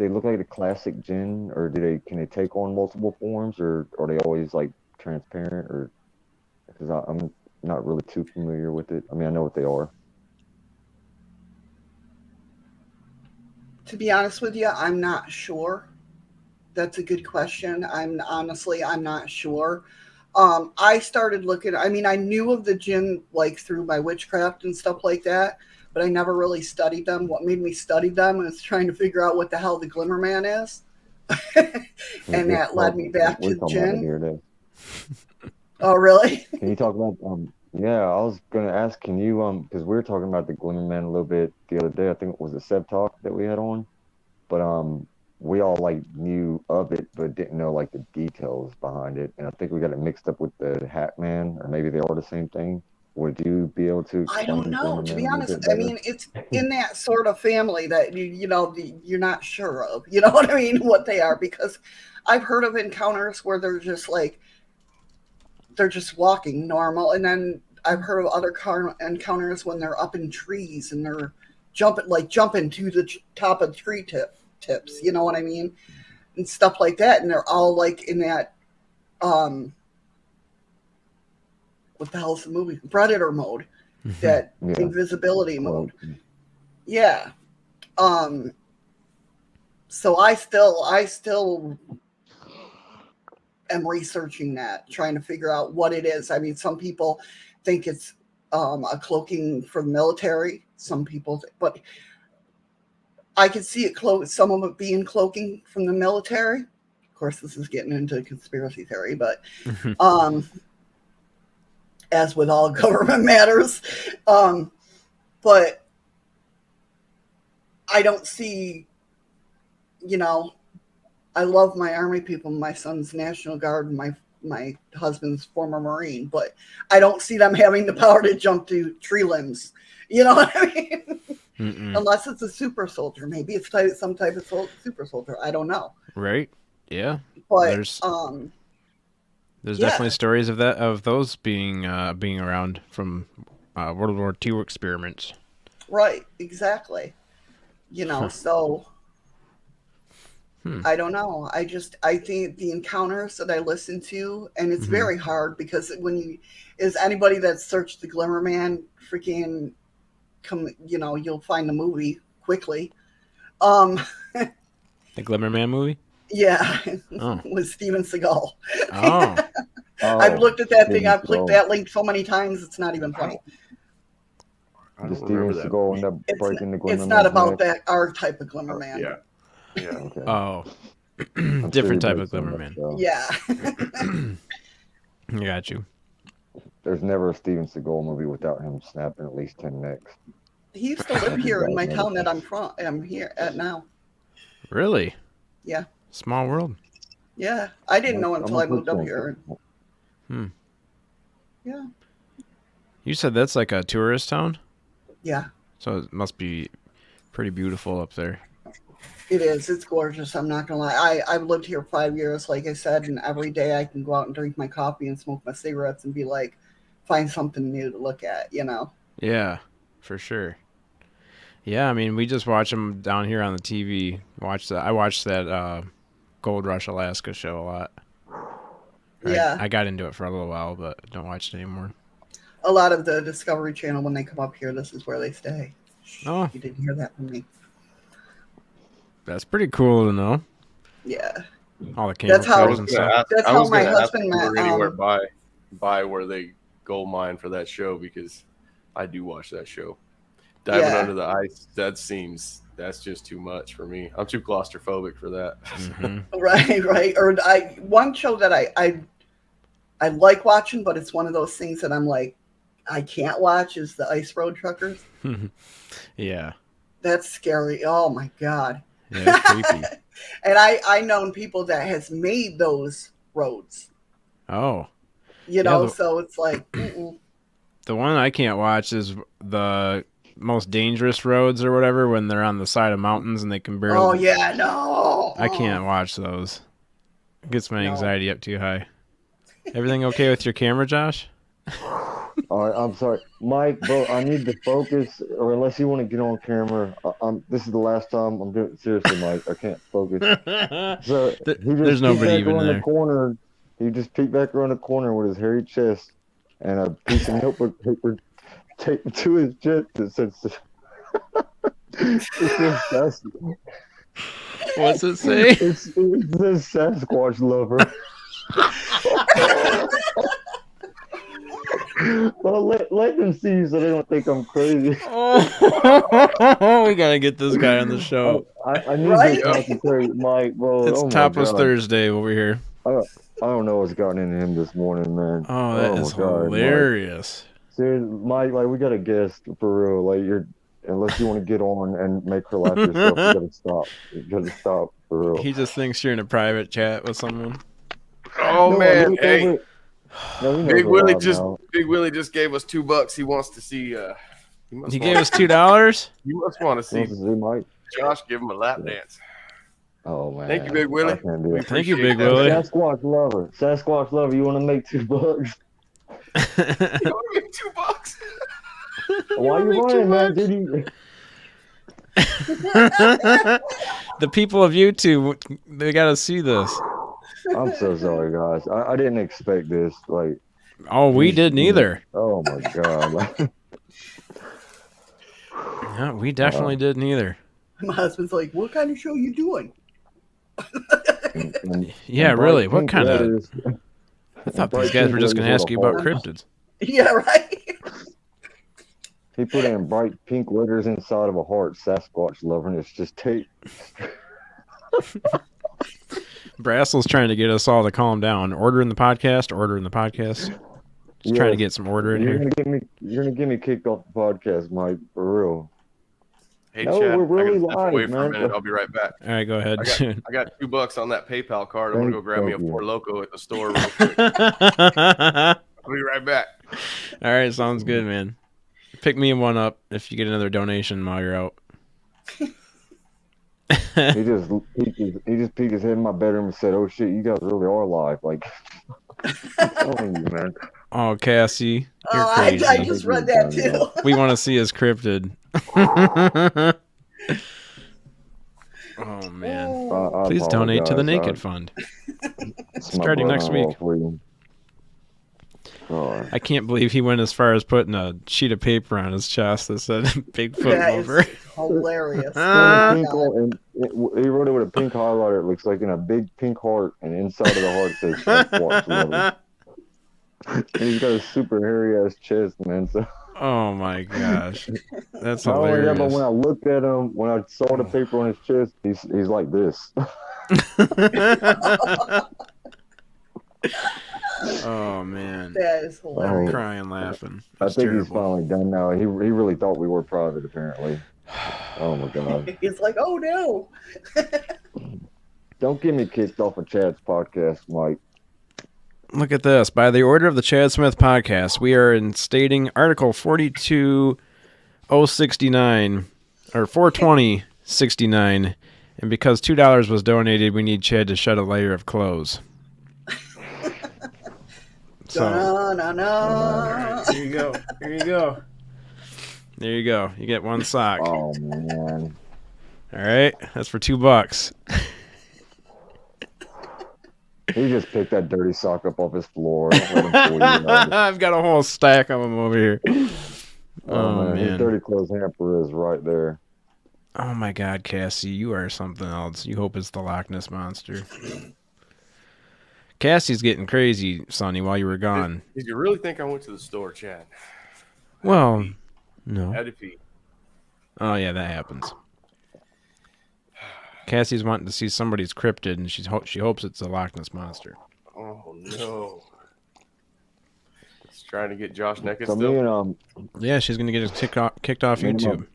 look like the classic jinn, or can they take on multiple forms, or are they always like transparent, or because I'm not really too familiar with it. I mean, I know what they are. To be honest with you, I'm not sure. That's a good question. I'm not sure. I started looking. I mean, I knew of the jinn like through my witchcraft and stuff like that, but I never really studied them. What made me study them is trying to figure out what the hell the Glimmer Man is, and that led me back to jinn. Oh, really? Can you talk about yeah, I was gonna ask, can you because we were talking about the Glimmer Man a little bit the other day. I think it was a Seb Talk that we had on. But we all like knew of it but didn't know like the details behind it. And I think we got it mixed up with the Hat Man, or maybe they are the same thing. Would you be able to I don't explain know. Glimmer To Man a be little honest, bit I better? mean, it's in that sort of family that you're not sure of. You know what I mean? What they are, because I've heard of encounters where they're just walking normal, and then I've heard of other encounters when they're up in trees and they're jumping to the top of tips. You know what I mean? And stuff like that, and they're all like in that um, what the hell's the movie? Predator mode, that Yeah. invisibility mode. Well, Yeah. Um, so I still am researching that, trying to figure out what it is. I mean, some people think it's a cloaking for the military. Some people, but I could see it some of it being cloaking from the military. Of course, this is getting into conspiracy theory, but um, as with all government matters, but I don't see, you know, I love my army people, my son's National Guard, and my husband's former Marine, but I don't see them having the power to jump to tree limbs. You know what I mean? Unless it's a super soldier. Maybe it's some type of super soldier. I don't know. Right? Yeah. But There's definitely stories of those being around from World War II experiments. right, exactly. So I don't know. I think the encounters that I listen to, and it's very hard because is anybody that searched the Glimmer Man, freaking you'll find the movie quickly. The Glimmer Man movie? Yeah, Oh. with Steven Seagal. Oh. I've looked at that thing. I've Steven clicked Seagal. that link so many times. It's not even funny. I Does don't Steven remember that. Seagal end up breaking the Glimmer It's not Man's about neck? that our type of Glimmer Man. Yeah. Yeah. Okay. Oh. I'm Different sure type he of breaks Glimmer so Man. much, though. Yeah. I got you. There's never a Steven Seagal movie without him snapping at least 10 necks. He used to live here in my Right, town that I'm here at now. Really? Yeah. Small world. Yeah. I didn't know I'm until a I moved up Brooklyn here. kid. Yeah. You said that's like a tourist town? Yeah. So it must be pretty beautiful up there. It is. It's gorgeous. I'm not gonna lie. I've lived here 5 years, like I said, and every day I can go out and drink my coffee and smoke my cigarettes and be like, find something new to look at. Yeah, for sure. Yeah, I mean, we just watch them down here on the TV. I watched that Gold Rush Alaska show a lot. Yeah. I got into it for a little while, but don't watch it anymore. A lot of the Discovery Channel, when they come up here, this is where they stay. Oh. You didn't hear that from me. That's pretty cool to know. Yeah. All the camera That's how- crews and stuff. That's I how was my gonna ask husband if there met, anywhere by where they gold mine for that show, because I do watch that show. Diving Yeah. under the ice, that's just too much for me. I'm too claustrophobic for that. Mm-hmm. Right. Or one show that I like watching, but it's one of those things that I'm like, I can't watch, is the Ice Road Truckers. Yeah. That's scary. Oh my God. Yeah, it's creepy. And I known people that has made those roads, Oh. so it's like, The one I can't watch is the most dangerous roads or whatever, when they're on the side of mountains and they can barely... oh yeah, no. I can't watch those. It gets my No. anxiety up too high. Everything okay with your camera, Josh? All right, I'm sorry, Mike, bro. I need to focus, or unless you want to get on camera, this is the last time I'm doing it. Seriously, Mike, I can't focus. So he just There's nobody peeked back even around there. the corner. He just peeked back around the corner with his hairy chest and a piece of notebook paper taped to his chest that says, it says What's it say? it says Sasquatch lover. Well, let them see so they don't think I'm crazy. We gotta get this guy on the show. I need Right? to concentrate, Mike, bro. It's oh my Topless God. Thursday over here. I don't know what's gotten into him this morning, man. Oh, that is my God, Mike. hilarious. Seriously, Mike, like we got a guest for real. Like unless you want to get on and make her laugh yourself, you gotta stop. You gotta stop for real. He just thinks you're in a private chat with someone. Oh No, man, look hey, over. No, he knows Big we're Willie live now. gave us $2. He wants to see. He gave us $2. You must want to You want see to see Mike? Josh give him a lap dance. Oh man. Thank you, Big I Willie. can't do We it. Thank you, appreciate Big that, Willie. man. Sasquatch lover. Sasquatch lover, you want to make $2? You want to make $2? Why you running, man? Dude, The people of YouTube, they got to see this. I'm so sorry, guys. I didn't expect this. Like, Oh, we didn't either. oh my God. No, we definitely didn't either. My husband's like, "What kind of show you doing?" Yeah, and really. bright What pink kind of... letters. I thought bright these guys pink were just going to letters ask you with a about heart. cryptids. Yeah, right. He put in bright pink letters inside of a heart, Sasquatch lover, and it's just tape. Brassel's trying to get us all to calm down. Order in the podcast. Just trying to get some order in You're here. gonna get me kicked off the podcast, Mike, for real. Hey, No, Chad, we're really I gotta step live, away for man. a minute. I'll be right back. All right, go ahead. I got $2 on that PayPal card. I'm gonna go grab me a Thank you. Four Loko at the store real quick. I'll be right back. All right, sounds good, man. Pick me one up if you get another donation while you're out. He just peeked his head in my bedroom and said, "Oh shit, you guys really are live." Like, I'm telling you, man. Oh, Cassie, you're Oh, crazy. I just read that too. We want to see his cryptid. Oh man! I Please donate to the apologize. Naked Fund. It's my Starting next brother-in-law week. for you. Sorry. I can't believe he went as far as putting a sheet of paper on his chest that said Bigfoot That mover. is hilarious. Pink he wrote it with a pink highlighter. It looks like in a big pink heart, and inside of the heart says Sasquatch lover. And he's got a super hairy ass chest, man. So Oh my gosh, that's not only that, but hilarious. when I looked at him, when I saw the paper on his chest, he's like this. Oh man, That is I'm hilarious. crying laughing. I That's think he's terrible. finally done now. He really thought we were private, apparently. Oh my god! He's like, "Oh no." Don't get me kicked off of Chad's podcast, Mike. Look at this. By the order of the Chad Smith podcast, we are instating Article 42069 or 42069, and because $2 was donated, we need Chad to shed a layer of clothes. So Da-na-na-na. here you go. Here you go. There you go. You get one sock. Oh man. All right, that's for $2. He just picked that dirty sock up off his floor. Let him fool you, man. I've got a whole stack of them over here. Oh man, his man. dirty clothes hamper is right there. Oh my God, Cassie, you are something else. You hope it's the Loch Ness Monster. Cassie's getting crazy, Sonny, while you were gone. Did you really think I went to the store, Chad? Well, no. Had to pee. Oh yeah, that happens. Cassie's wanting to see somebody's cryptid, and she hopes it's the Loch Ness Monster. Oh no. It's trying to get Josh naked So still. me and Yeah, she's gonna get us kicked off Me and YouTube.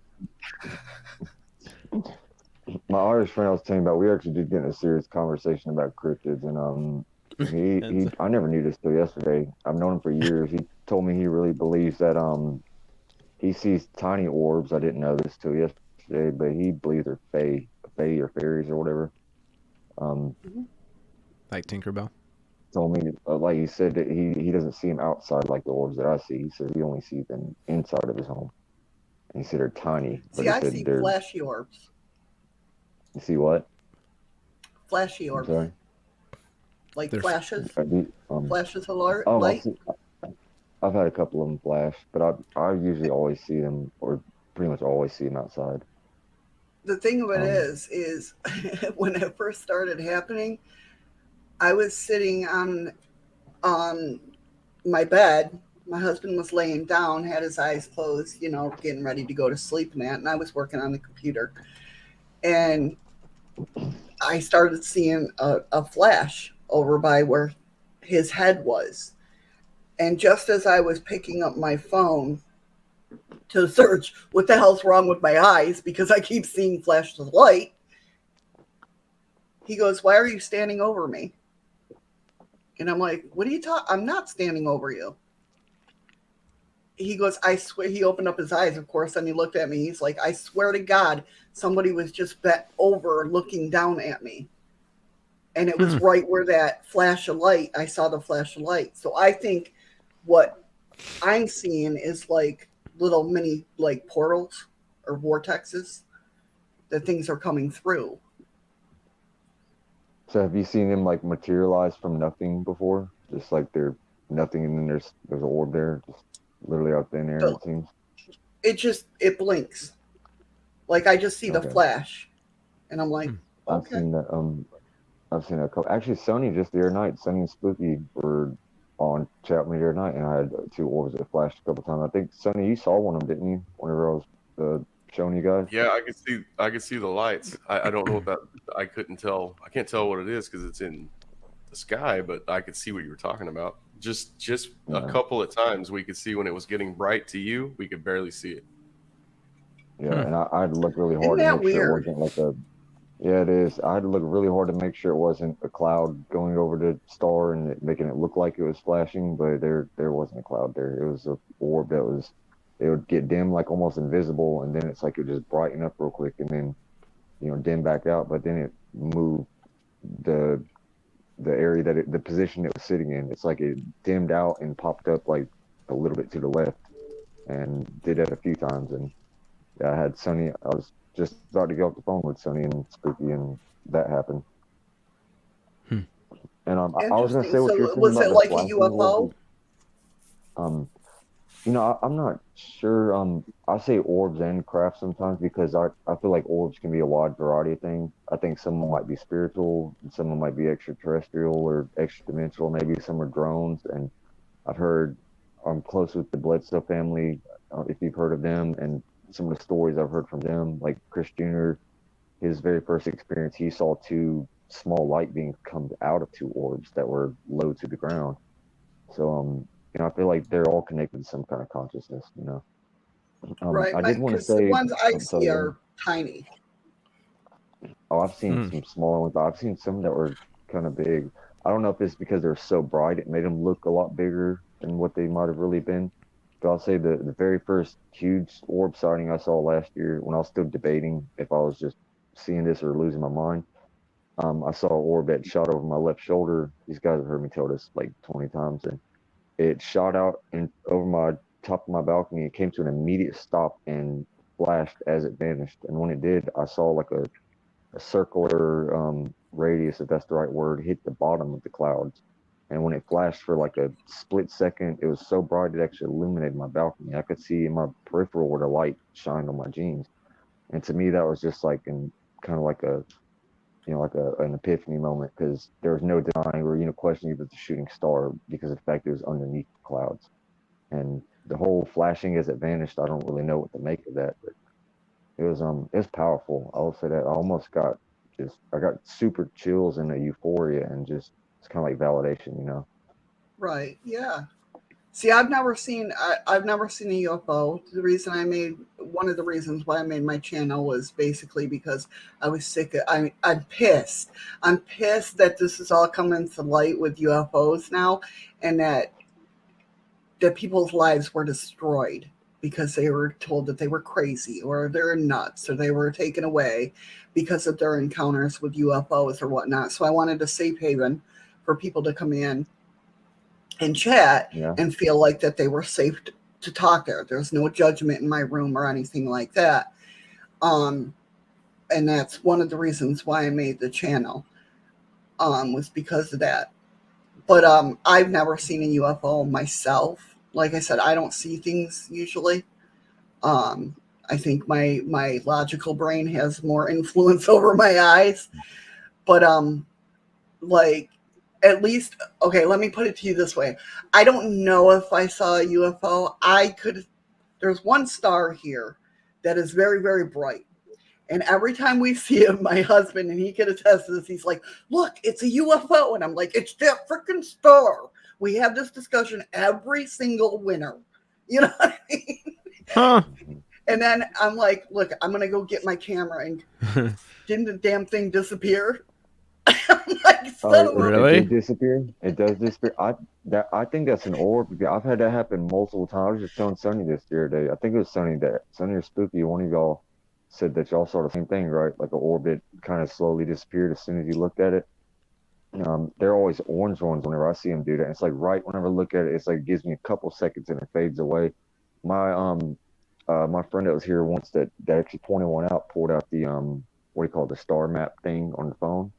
my Irish friend I was telling you about, we actually did get in a serious conversation about cryptids, and I never knew this till yesterday. I've known him for years. He told me he really believes that he sees tiny orbs. I didn't know this till yesterday, but he believes they're fae or fairies or whatever. Like Tinkerbell. Told me, like he said, that he doesn't see them outside like the orbs that I see. He says he only sees them inside of his home. And he said they're tiny. But See, he I said see they're. flashy orbs. You see what? Flashy I'm orbs. sorry. Like They're- flashes. Flashes. Flashes alert. Oh, Light. I've had a couple of them flash, but I usually always see them, or pretty much always see them outside. The thing of it is when it first started happening, I was sitting on my bed. My husband was laying down, had his eyes closed, getting ready to go to sleep and that, and I was working on the computer. And I started seeing a flash over by where his head was. And just as I was picking up my phone to search what the hell's wrong with my eyes because I keep seeing flashes of light, he goes, "Why are you standing over me?" And I'm like, "What are you talking? I'm not standing over you." He goes, "I swear." He opened up his eyes, of course, and he looked at me. He's like, "I swear to God, somebody was just bent over looking down at me." And it was right where that flash of light, I saw the flash of light. So I think what I'm seeing is like little mini like portals or vortexes that things are coming through. So have you seen them like materialize from nothing before? Just like they're nothing, and then there's an orb there, just literally out thin air. So It seems. it blinks. Like I just see the Okay. flash, and I'm like, I've okay. seen that. I've seen a couple. Actually, Sony just the other night, Sony and Spooky were on chat with me the other night, and I had two orbs that flashed a couple times. I think Sony, you saw one of them, didn't you? Whenever I was showing you guys. Yeah, I could see the lights. I don't know what that. I couldn't tell. I can't tell what it is because it's in the sky, but I could see what you were talking about. Just a Yeah. couple of times we could see when it was getting bright to you. We could barely see it. Yeah, and I had to look really Isn't hard to that make sure it weird? wasn't like a. Yeah, it is. I had to look really hard to make sure it wasn't a cloud going over the star and making it look like it was flashing, but there wasn't a cloud there. It was a orb that was. It would get dim, like almost invisible, and then it's like it would just brighten up real quick, and then dim back out. But then it moved the area the position it was sitting in. It's like it dimmed out and popped up like a little bit to the left, and did that a few times. And yeah, I had Sonny. I was just about to get off the phone with Sonny and Spooky, and that happened. And I was gonna Interesting. say what you're So saying was about it the like a flashing orbs. UFO? I'm not sure. I say orbs and craft sometimes because I feel like orbs can be a wide variety of things. I think some of them might be spiritual, and some of them might be extraterrestrial or extra dimensional. Maybe some are drones. And I've heard I'm close with the Bledsoe family, if you've heard of them, and some of the stories I've heard from them, like Chris Jr., his very first experience, he saw two small light beings come out of two orbs that were low to the ground. So I feel like they're all connected to some kind of consciousness. Right. I did want to Because the say, ones I I'm see sorry, go ahead. are tiny. Oh, I've seen some smaller ones. I've seen some that were kind of big. I don't know if it's because they're so bright, it made them look a lot bigger than what they might have really been. But I'll say the very first huge orb sighting I saw last year, when I was still debating if I was just seeing this or losing my mind, I saw an orb that shot over my left shoulder. These guys have heard me tell this like 20 times, and it shot out and over my top of my balcony. It came to an immediate stop and flashed as it vanished. And when it did, I saw like a circular radius, if that's the right word, hit the bottom of the clouds. And when it flashed for like a split second, it was so bright it actually illuminated my balcony. I could see in my peripheral where the light shined on my jeans. And to me, that was just like kind of like an epiphany moment, because there was no denying or questioning if it's a shooting star because of the fact it was underneath the clouds. And the whole flashing as it vanished, I don't really know what to make of that, but it was powerful. I will say that I got super chills and a euphoria, and just it's kind of like validation. Right. Yeah. See, I've never seen a UFO. One of the reasons why I made my channel was basically because I was sick of, I'm pissed. I'm pissed that this is all coming to light with UFOs now, and that people's lives were destroyed because they were told that they were crazy or they're nuts or they were taken away because of their encounters with UFOs or whatnot. So I wanted a safe haven for people to come in and chat Yeah. and feel like that they were safe to talk there. There's no judgment in my room or anything like that. And that's one of the reasons why I made the channel, was because of that. But I've never seen a UFO myself. Like I said, I don't see things usually. I think my logical brain has more influence over my eyes. But like at least, okay, let me put it to you this way. I don't know if I saw a UFO. There's one star here that is very, very bright. And every time we see him, my husband, and he can attest to this, he's like, look, it's a UFO. And I'm like, it's that freaking star. We have this discussion every single winter. You know what I mean? Huh. And then I'm like, look, I'm going to go get my camera. And didn't the damn thing disappear? I'm like, son of a- Really? It did disappear. It does disappear. I think that's an orb. Because I've had that happen multiple times. I was just telling Sonny this the other day. I think it was Sonny or Spooky. One of y'all said that y'all saw the same thing, right? Like an orb that kind of slowly disappeared as soon as you looked at it. They're always orange ones whenever I see them do that. It's like right whenever I look at it, it's like it gives me a couple seconds and it fades away. My friend that was here once that actually pointed one out, pulled out the what do you call it, the star map thing on the phone,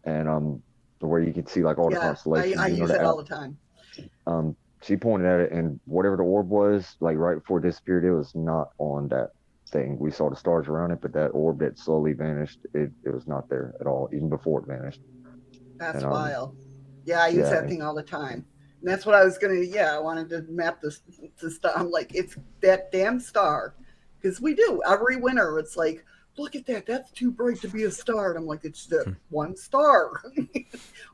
and where you can see like all the Yeah, constellations. I you know, use the it app. all the time. She pointed at it, and whatever the orb was, like right before it disappeared, it was not on that thing. We saw the stars around it, but that orb that slowly vanished, it was not there at all, even before it vanished. That's And wild. Yeah, I use yeah, that thing all the time. And that's what I was going to, yeah, I wanted to map this star. I'm like, it's that damn star. Because we do. Every winter, it's like, look at that. That's too bright to be a star. And I'm like, it's the one star.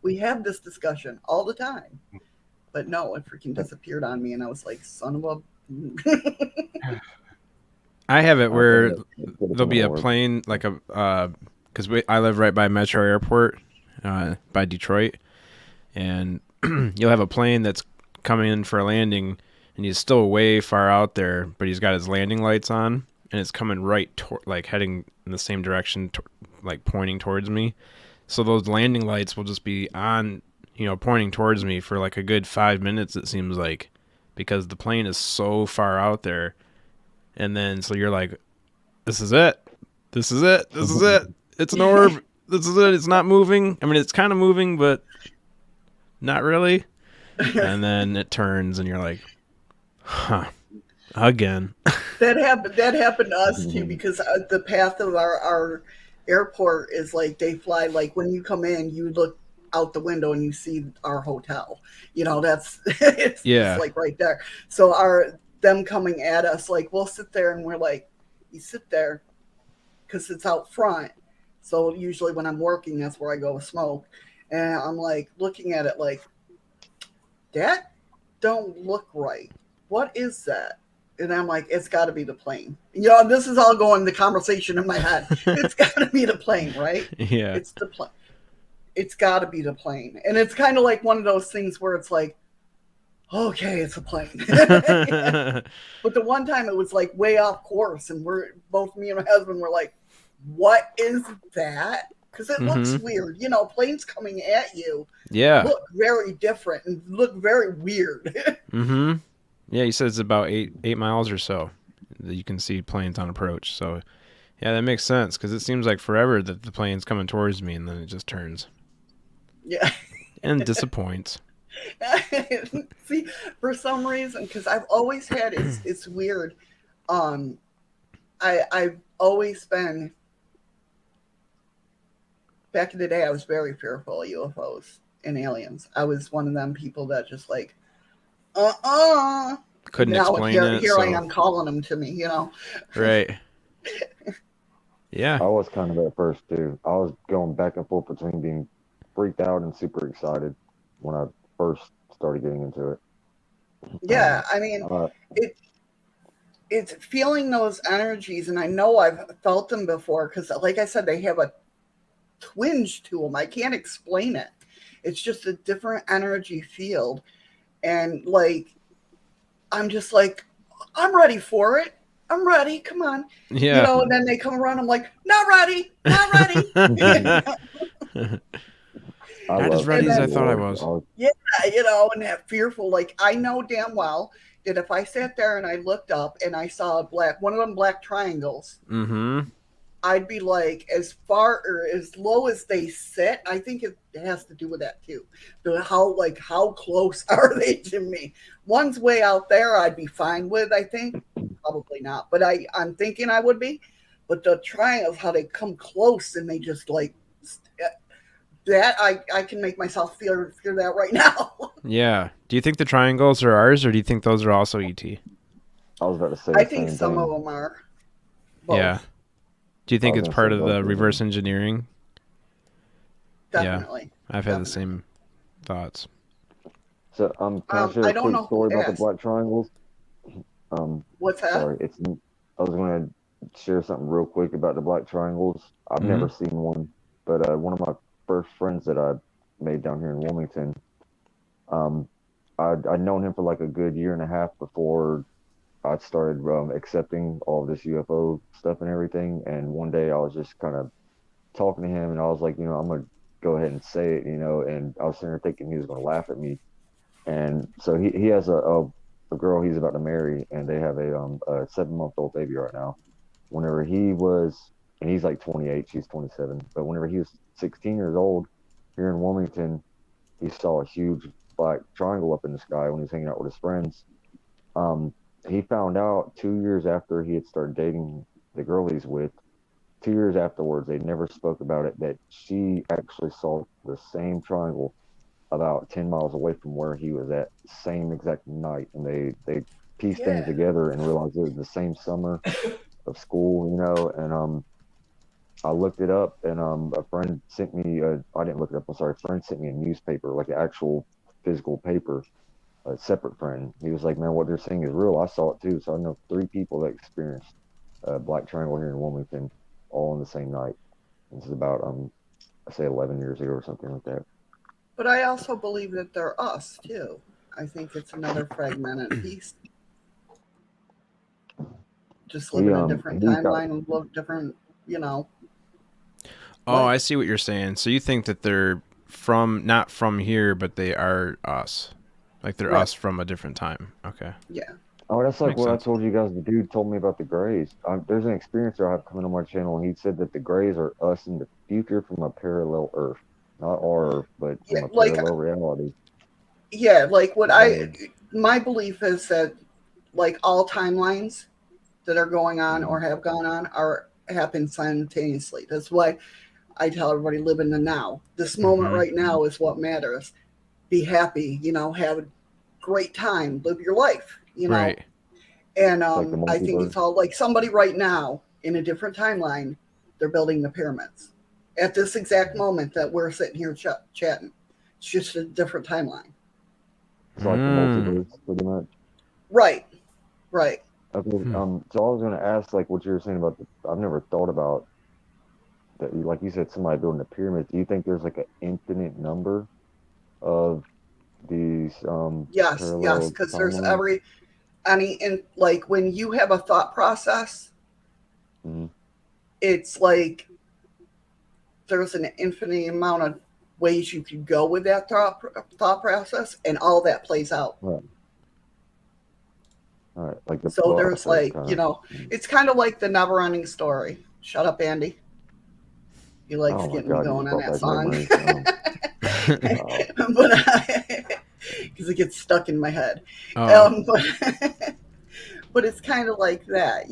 We have this discussion all the time. But no, it freaking disappeared on me. And I was like, son of a. I have it where it could have there'll been be an a orb. plane, like because I live right by Metro Airport, by Detroit, and you'll have a plane that's coming in for a landing, and he's still way far out there, but he's got his landing lights on, and it's coming right like heading in the same direction, like pointing towards me. So those landing lights will just be on, pointing towards me for like a good 5 minutes, it seems like, because the plane is so far out there. And then, so you're like, this is it. This is it. This is it. It's an orb. This is it. It's not moving. I mean, it's kind of moving, but not really. And then it turns and you're like, huh, again. That happened to us too, because the path of our airport is like, they fly, like when you come in, you look out the window and you see our hotel. That's it's like right there. So them coming at us, like we'll sit there and we're like, you sit there because it's out front. So usually when I'm working, that's where I go smoke. And I'm like looking at it like, that don't look right. What is that? And I'm like, it's got to be the plane. This is all going the conversation in my head. It's got to be the plane, right? Yeah. It's the plane. It's got to be the plane. And it's kind of like one of those things where it's like, okay, it's a plane. But the one time it was like way off course, and both me and my husband were like, what is that? Because it looks weird. Planes coming at you look very different and look very weird. Mm-hmm. Yeah, you said it's about 8 miles or so that you can see planes on approach. So, yeah, that makes sense, because it seems like forever that the plane's coming towards me, and then it just turns. Yeah. And disappoints. See, for some reason, because I've always had it's weird. I've always been, back in the day, I was very fearful of UFOs and aliens. I was one of them people that just like, couldn't explain it. Here I am calling them to me, Right. Yeah. I was kind of at first too. I was going back and forth between being freaked out and super excited when I first started getting into it. Yeah, I mean, it's feeling those energies, and I know I've felt them before because, like I said, they have a twinge to them. I can't explain it. It's just a different energy field, and like, I'm just like, I'm ready for it. I'm ready. Come on. Yeah. And then they come around. I'm like, not ready. Not ready. Not as ready as I thought I was. Yeah, and that fearful, like, I know damn well that if I sat there and I looked up and I saw one of them black triangles, I'd be like, as far or as low as they sit, I think it has to do with that too. How close are they to me? One's way out there, I'd be fine with, I think. Probably not, but I'm thinking I would be. But the triangles, how they come close and they just like that, I can make myself fear that right now. Yeah. Do you think the triangles are ours, or do you think those are also ET? I was about to say. I think some of them are. Both. Yeah. Do you think I it's was part gonna of say the both of reverse them. engineering? Definitely. Yeah, I've had the Definitely. same thoughts. So can I share I a don't quick know who story about the asked. black triangles? What's that? Sorry, I was gonna share something real quick about the black triangles. I've Hmm. never seen one, but one of my first friends that I made down here in Wilmington, um, I'd known him for like a good year and a half before I started accepting all this UFO stuff and everything. And one day I was just kind of talking to him, and I was like, I'm gonna go ahead and say it, and I was sitting there thinking he was gonna laugh at me. And so he has a girl he's about to marry, and they have a 7-month-old baby right now. Whenever he was, and he's like 28, she's 27, but whenever he was 16 years old here in Wilmington, he saw a huge black triangle up in the sky when he was hanging out with his friends. Um, he found out 2 years after he had started dating the girl he's with. 2 years afterwards, they never spoke about it, that she actually saw the same triangle about 10 miles away from where he was at, same exact night. And they pieced things Yeah. together and realized it was the same summer of school, and I looked it up, and a friend sent me, I didn't look it up, I'm sorry, a friend sent me a newspaper, like an actual physical paper, a separate friend. He was like, man, what they're saying is real. I saw it too. So I know 3 people that experienced a black triangle here in Wilmington all on the same night. This is about, I say 11 years ago or something like that. But I also believe that they're us too. I think it's another fragmented piece. Just live in a different He got, timeline and live different, you know. Oh, I Life. see what you're saying. So you think that they're not from here, but they are us. Like they're Right. us from a different time. Okay. Yeah. oh, that's like Makes what I sense. told you guys. The dude told me about the Greys. There's an experiencer I have coming on my channel, and he said that the Greys are us in the future from a parallel Earth. Not our Earth, but Yeah. from a Like, parallel reality. yeah. Like Uh, my belief is that like all timelines that are going on or mhm, have gone on are happen simultaneously. That's why I tell everybody live in the now. This moment Mm-hmm. right now is what matters. Be happy, have a great time, live your life. Right. And like the I think it's multiverse. all like somebody right now in a different timeline, they're building the pyramids at this exact moment that we're sitting here chatting. It's just a different timeline. It's like the Mm. multiverse, pretty much. Right, right. Okay. Hmm. So I was gonna ask, like, what you were saying about I've never thought about that. Like you said, somebody building a pyramid. Do you think there's like an infinite number of these Yes, parallel because there's timelines? and like when you have a thought process, Mm-hmm. it's like there's an infinite amount of ways you could go with that thought process, and all that plays out. Right. All right. Like the So there's process, like, kind of. it's kind of like the never ending story. Shut up, Andy. He likes Oh my getting me God, you going just on brought that back song. memories. Wow. But because it gets stuck in my head. Oh. But it's kind of like that.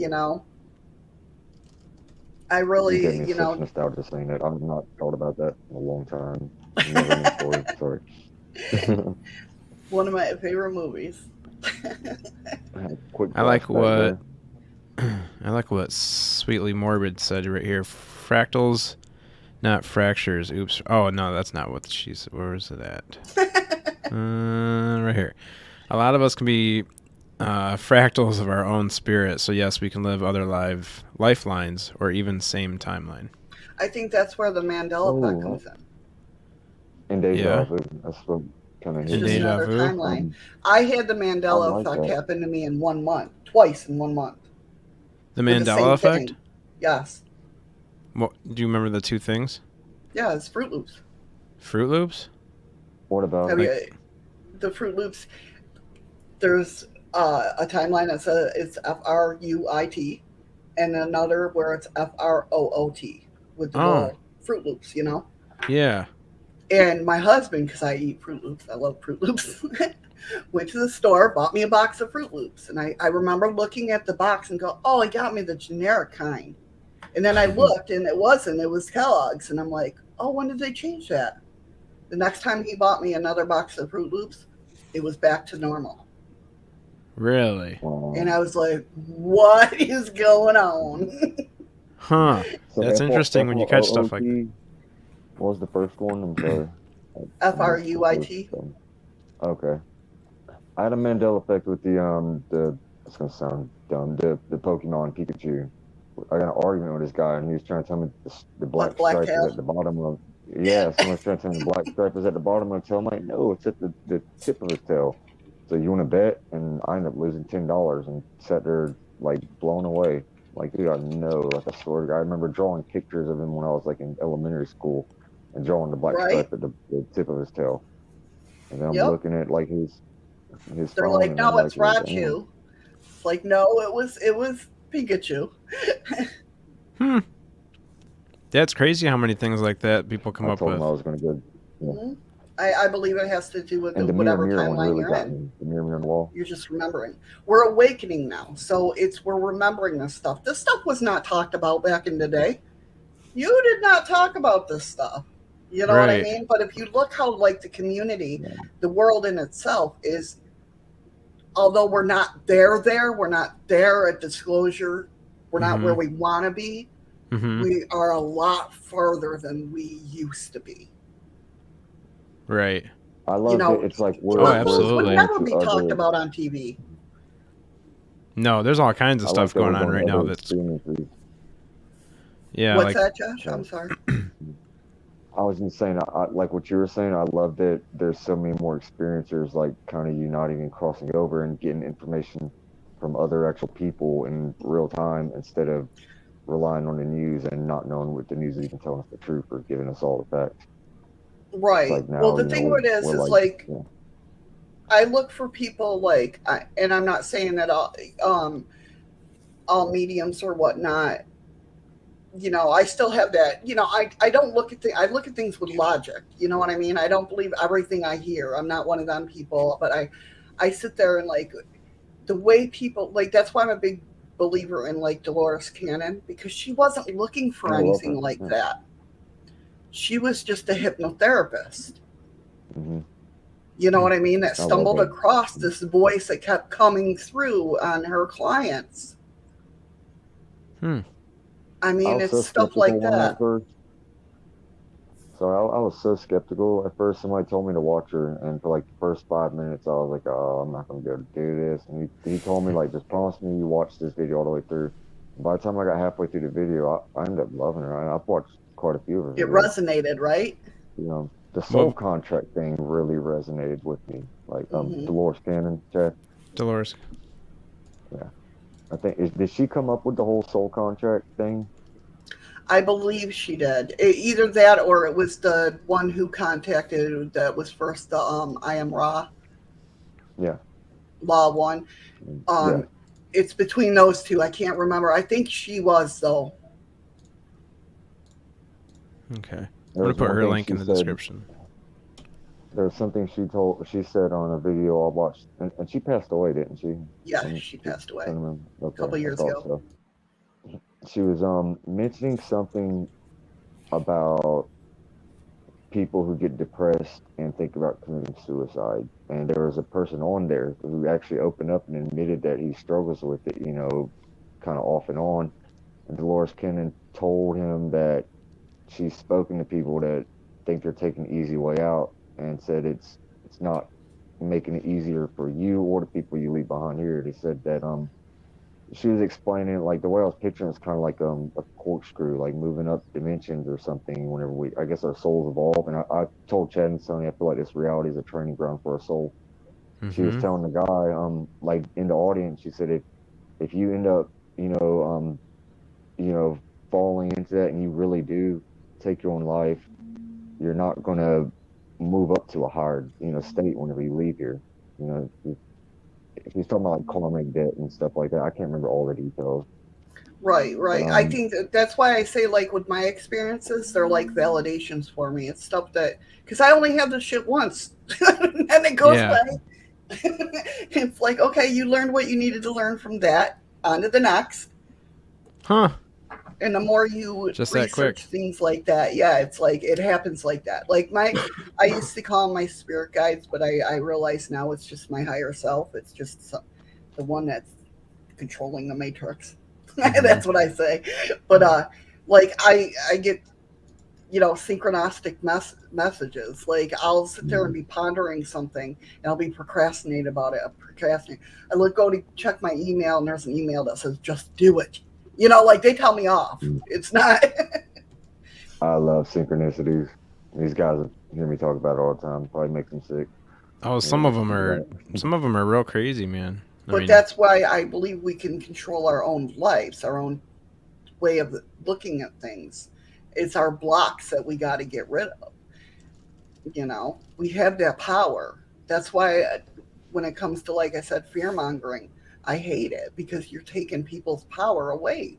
I You gave really, me such nostalgia saying that. I've not thought about that in a long time. Never ending story. Sorry. one of my favorite movies. I had a quick I like flashback what there. I like what Sweetly Morbid said right here. Fractals, not fractures. Oops. Oh no, that's not what she's. Where is it at? Right here. A lot of us can be fractals of our own spirit. So yes, we can live other lifelines or even same timeline. I think that's where the Mandela effect Oh, comes in. and deja Yeah. vu. That's what kind of It's hit And just me. deja another vu. timeline. I had the I Mandela like effect that. happen to me in 1 month, twice in 1 month, The with the Mandela same effect. thing. Yes. What, do you remember the two things? Yeah, it's Fruit Loops. Fruit Loops. What about Have it? Like. you, the Fruit Loops, there's a timeline that says it's Fruit, and another where it's Froot with the Oh. little Fruit Loops. Yeah. And my husband, because I eat Fruit Loops, I love Fruit Loops, went to the store, bought me a box of Fruit Loops. And I remember looking at the box and go, oh, he got me the generic kind. And then I looked and it was Kellogg's. And I'm like, oh, when did they change that? The next time he bought me another box of Fruit Loops, it was back to normal. Really. And Um, I was like, what is going on? Huh. So That's interesting when you catch stuff like that. FROOT, what was the first one? I'm sorry. I missed the first FRUIT. one. Okay. I had a Mandela effect with the it's gonna sound dumb, the Pokemon Pikachu. I got an argument with this guy and he was trying to tell me the What, black black stripe was at tail? the bottom of yeah, someone was trying to tell me the black stripe was at the bottom of the tail. I'm like, no, it's at the tip of his tail. So you want to bet? And I ended up losing $10 and sat there like blown away. Like, dude, I know, like I swear to God, I remember drawing pictures of him when I was like in elementary school and drawing the black Right? stripe at the tip of his tail. And then I'm Yep. looking at like his They're phone like, and I'm no, like, it's well, damn. Raichu. It's like, no, it was Pikachu. Hmm. That's crazy how many things like that people come I up told him with. I was gonna go. Yeah. Mhm. I believe it has to do with And the whatever mirror one timeline really you're got in. me. The mirror on the wall. You're just remembering. We're awakening now, so we're remembering this stuff. This stuff was not talked about back in the day. You did not talk about this stuff. You know what I Right. mean? But if you look how like the community, Yeah. the world in itself is, although we're not we're not there at disclosure, we're not where we want to be. Mm-hmm. We are a lot further than we used to be. Right. I You loved it. know, It's like Oh, we're UFOs would absolutely. going never to be talked other. about on TV. No, there's all kinds of I like stuff that we're going on going right to now other that's experiences. yeah, What's like that, Josh? Yeah. I'm sorry. I was just saying, like what you were saying. I love that there's so many more experiencers, like kind of you not even crossing over and getting information from other actual people in real time instead of relying on the news and not knowing what the news is even telling us the truth or giving us all the facts. It's Right. like Well, now, the thing with it we're is like, like yeah, I look for people like, and I'm not saying that all mediums or whatnot. You know, I still have that. You know, I don't look at I look at things with logic. You know what I mean? I don't believe everything I hear. I'm not one of them people, but I sit there and like the way people like. That's why I'm a big believer in like Dolores Cannon because she wasn't looking I for love anything her. like Yeah. that. She was just a hypnotherapist. Hmm. You know what I mean? That I love stumbled her. across this voice that kept coming through on her clients. hmm. I I mean, was it's so stuff like skeptical on that that. first. So I was so skeptical at first. Somebody told me to watch her, and for like the first 5 minutes, I was like, "Oh, I'm not gonna be able to do this." And he told me like, "Just promise me you watch this video all the way through." By the time I got halfway through the video, I ended up loving her. And I've watched quite a few of her It videos. resonated, right? The soul Well, contract thing really resonated with me. Like Hmm. Dolores Cannon, Chad. Dolores. Yeah, I think did she come up with the whole soul contract thing? I believe she did. Either that or it was the one who contacted that was first the I Am Ra Yeah, Law one. yeah. It's between those two. I can't remember. I think she was though. Okay. I'm There gonna was put one her thing link she in the said. description. There's something she said on a video I watched, and she passed away, didn't she? Yeah, I'm she just passed away trying to remember. a Okay, couple I years thought ago. so. She was mentioning something about people who get depressed and think about committing suicide. And there was a person on there who actually opened up and admitted that he struggles with it, kind of off and on. And Dolores Cannon told him that she's spoken to people that think they're taking the easy way out and said it's not making it easier for you or the people you leave behind here. They said that she was explaining it like the way I was picturing it's kind of like a corkscrew, like moving up dimensions or something. Whenever I guess our souls evolve. And I told Chad and Sonny, I feel like this reality is a training ground for a soul. She was Mm-hmm. telling the guy, like in the audience, she said if you end up, you know, you know, falling into that and you really do take your own life, you're not gonna move up to a higher, state whenever you leave here. You know, if he's talking about like karmic debt and stuff like that, I can't remember all the details. Right, But right. I think that's why I say like with my experiences, they're like validations for me. It's stuff that because I only have this shit once, and it goes Yeah. away. It's like okay, you learned what you needed to learn from that. On to the next. Huh. And the more you Just that research quick. things like that, yeah, it's like it happens like that. Like I used to call them my spirit guides, but I realize now it's just my higher self. It's just the one that's controlling the matrix. That's what I say. But like I get synchronistic messages. Like I'll sit there and be pondering something, and I'll be procrastinating about it. I go to check my email, and there's an email that says, "Just do it." Like they tell me off. It's not. I love synchronicities. These guys hear me talk about it all the time. Probably makes them sick. Oh, some of them are real crazy, man. But that's why I believe we can control our own lives, our own way of looking at things. It's our blocks that we got to get rid of. We have that power. That's why when it comes to, like I said, fear mongering, I hate it because you're taking people's power away.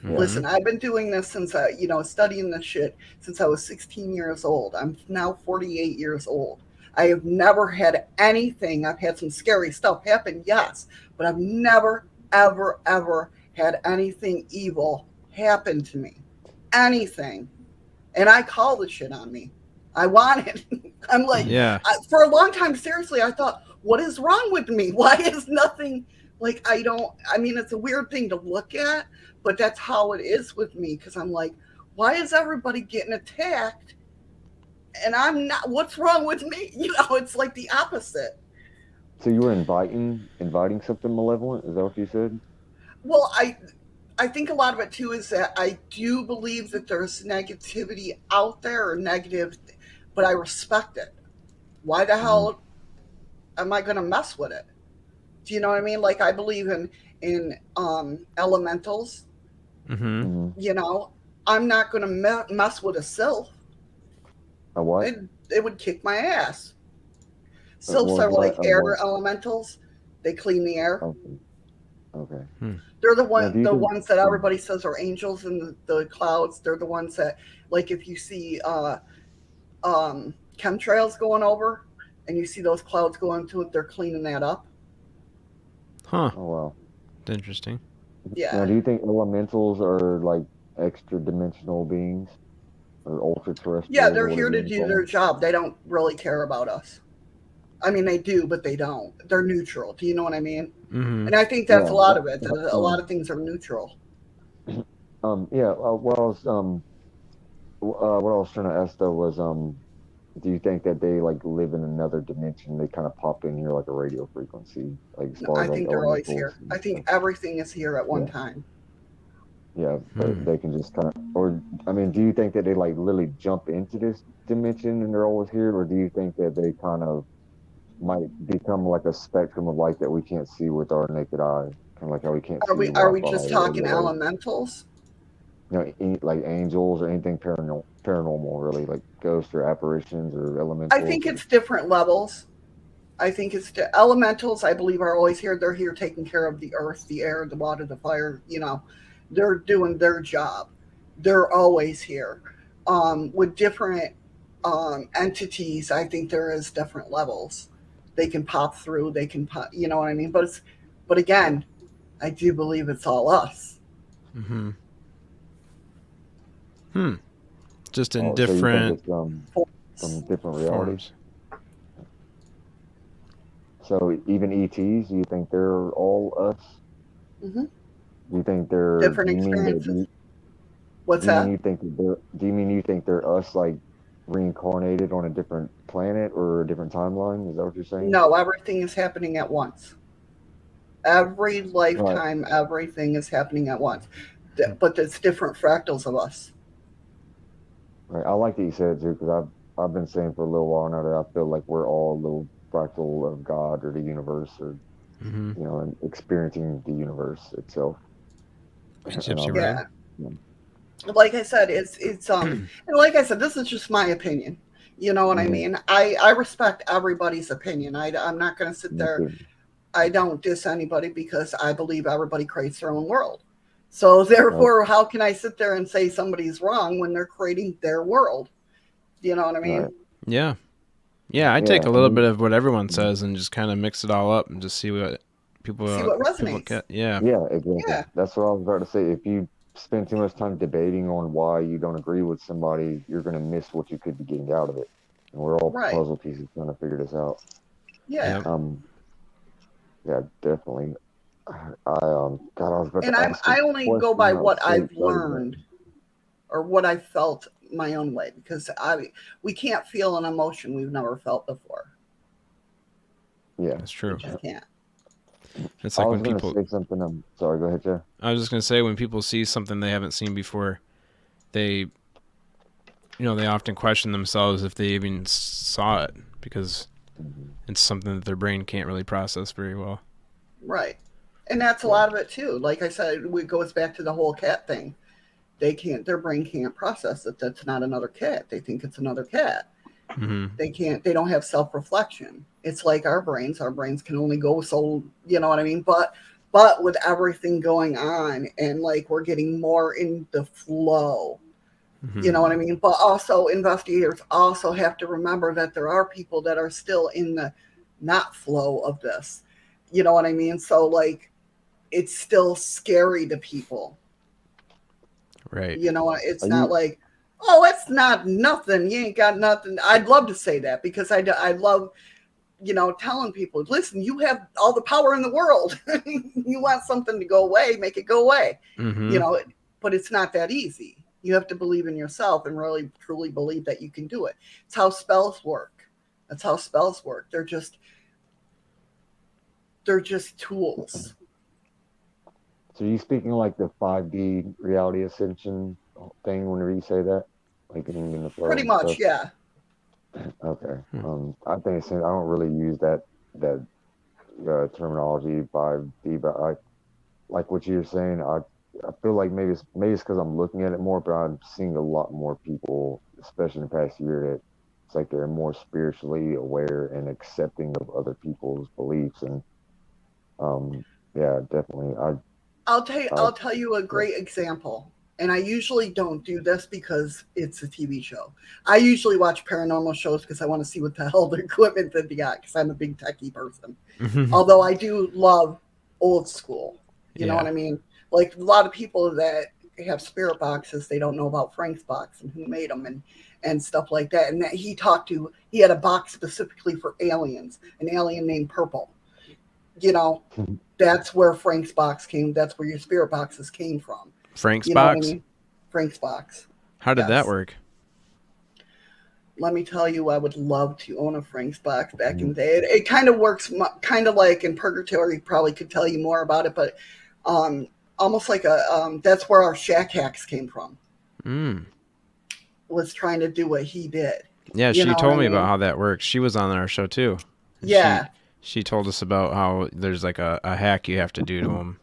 Mhm. Listen, I've been doing this since studying this shit since I was 16 years old. I'm now 48 years old. I have never had anything. I've had some scary stuff happen, yes, but I've never, ever, ever had anything evil happen to me. Anything. And I call the shit on me. I want it. I'm like, Yeah. For a long time, seriously, I thought, what is wrong with me? Why is nothing like it's a weird thing to look at, but that's how it is with me. Cause I'm like, why is everybody getting attacked? And I'm not, what's wrong with me? It's like the opposite. So you were inviting something malevolent? Is that what you said? Well, I think a lot of it too is that I do believe that there's negativity out there or negative, but I respect it. Why the hell am I going to mess with it? Do you know what I mean? Like I believe in elementals. Mm-hmm. I'm not going to mess with a sylph. A what? It would kick my ass. Sylphs are like air elementals. They clean the air. Okay. They're the ones that everybody says are angels in the clouds. They're the ones that, like, if you see chemtrails going over and you see those clouds going to it, they're cleaning that up. Huh. Oh wow. That's interesting. Yeah. Now, do you think elementals are like extra dimensional beings or ultra terrestrial? Yeah, they're here to do their job. They don't really care about us. I mean, they do, but they don't. They're neutral. Do you know what I mean? Mm-hmm. And I think that's a lot of it. A lot of things are neutral. What I was trying to ask though was, do you think that they like live in another dimension? They kind of pop in here like a radio frequency, like as far I as like think they're always here. elementals. I think everything is here at one time. Yeah, but they can just kind of, or I mean, do you think that they like literally jump into this dimension and they're always here, or do you think that they kind of might become like a spectrum of light that we can't see with our naked eye, kind of like how we can't see Are we Wi-Fi just or talking radio? elementals? Like angels or anything paranormal, really, like ghosts or apparitions or elementals. I think it's different levels. I think it's elementals. I believe are always here. They're here taking care of the earth, the air, the water, the fire. They're doing their job. They're always here. With different entities, I think there is different levels. They can pop through. They can pop. You know what I mean? But again, I do believe it's all us. Mm-hmm. Just in So different from different realities. forms. So even ETs, do you think they're all us? Mm-hmm. Do you think they're Different experiences. What's that? Do you mean you think they're us, like reincarnated on a different planet or a different timeline? Is that what you're saying? No, everything is happening at once. Every lifetime, everything is happening at once. But it's different fractals of us. Right. I like that you said it too, because I've been saying for a little while now that I feel like we're all a little fractal of God or the universe, or and experiencing the universe itself. Yeah. Like I said, it's and like I said, this is just my opinion. You know what I mean? I respect everybody's opinion. I'm not going to sit there. I don't diss anybody because I believe everybody creates their own world. So therefore, how can I sit there and say somebody's wrong when they're creating their world? You know what I mean? Right. Yeah. Yeah, I take a little bit of what everyone says and just kind of mix it all up and just see what people resonates. Get. Yeah. Yeah, exactly. Yeah. That's what I was about to say. If you spend too much time debating on why you don't agree with somebody, you're going to miss what you could be getting out of it. And we're all puzzle pieces trying to figure this out. Yeah. Yeah, definitely. God, I was about And to ask a I only go question. by I was what so I've excited about learned or what I felt my own way, because we can't feel an emotion we've never felt before. it. Yeah. That's We true. just can't. It's I like was when gonna people. say something. Sorry. Go ahead, Joe. I was just gonna say when people see something they haven't seen before, they, they often question themselves if they even saw it because Hmm. it's something that their brain can't really process very well. Right. And that's a Yeah. lot of it too. Like I said, it goes back to the whole cat thing. Their brain can't process that that's not another cat. They think it's another cat. Mm-hmm. They don't have self-reflection. It's like our brains can only go so, you know what I mean? But with everything going on and like we're getting more in the flow, you Mm-hmm. know what I mean? But also investigators also have to remember that there are people that are still in the not flow of this. You know what I mean? So like it's still scary to people. Right. You know, Are it's not you? like, oh, it's not nothing. You ain't got nothing. I'd love to say that because I love, telling people, listen, you have all the power in the world. You want something to go away, make it go away. You Mm-hmm. know, but it's not that easy. You have to believe in yourself and really truly believe that you can do it. It's how spells work. That's how spells work. They're just tools. So you speaking like the 5D reality ascension thing whenever you say that, like getting in the flow Pretty and much, stuff? yeah. Okay. Hmm. I think it's, I don't really use that terminology 5D, but I like what you're saying. I feel like maybe it's because I'm looking at it more, but I'm seeing a lot more people, especially in the past year, that it's like they're more spiritually aware and accepting of other people's beliefs, and um, yeah, definitely. I I'll tell you a yeah. great example. And I usually don't do this because it's a TV show. I usually watch paranormal shows because I want to see what the hell the equipment that they got because I'm a big techie person. Although I do love old school. You know what Yeah. I mean? Like a lot of people that have spirit boxes, they don't know about Frank's box and who made them and stuff like that. And that he had a box specifically for aliens, an alien named Purple. You know, that's where Frank's box came. That's where your spirit boxes came from. Frank's You know what I box. mean? Frank's box. How did that Yes. work? Let me tell you, I would love to own a Frank's box back in Mhm. the day. It kind of works, kind of like in Purgatory. Probably could tell you more about it, but um, almost like that's where our Shack hacks came from. Mm. Was trying to do what he did. Yeah, You she know what I told me about mean? how that works. She was on our show too. And she Yeah, she told us about how there's like a hack you have to do to them.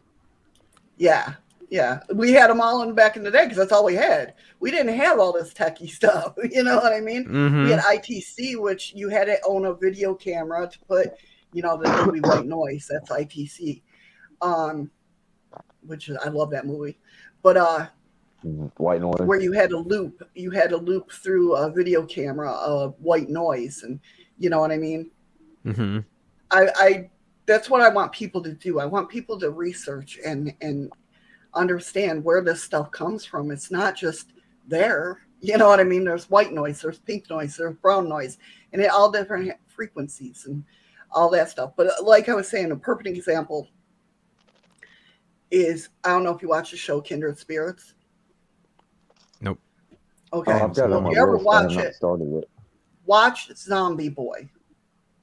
yeah, yeah. We had them all in back in the day because that's all we had. We didn't have all this techie stuff. You know what I mean? We had Mm-hmm. ITC, which you had to own a video camera to put, the movie White Noise. That's ITC. Um, which I love that movie. But White noise. where you had to loop through a video camera of White Noise, and you know what I mean. Mm-hmm. I that's what I want people to do. I want people to research and understand where this stuff comes from. It's not just there. You know what I mean? There's white noise, there's pink noise, there's brown noise, and it all different frequencies and all that stuff. But like I was saying, a perfect example is I don't know if you watch the show Kindred Spirits. Nope. Oh, Okay. I've got it Well, on if my you ever list. I have watch not it, started it. watch Zombie Boy.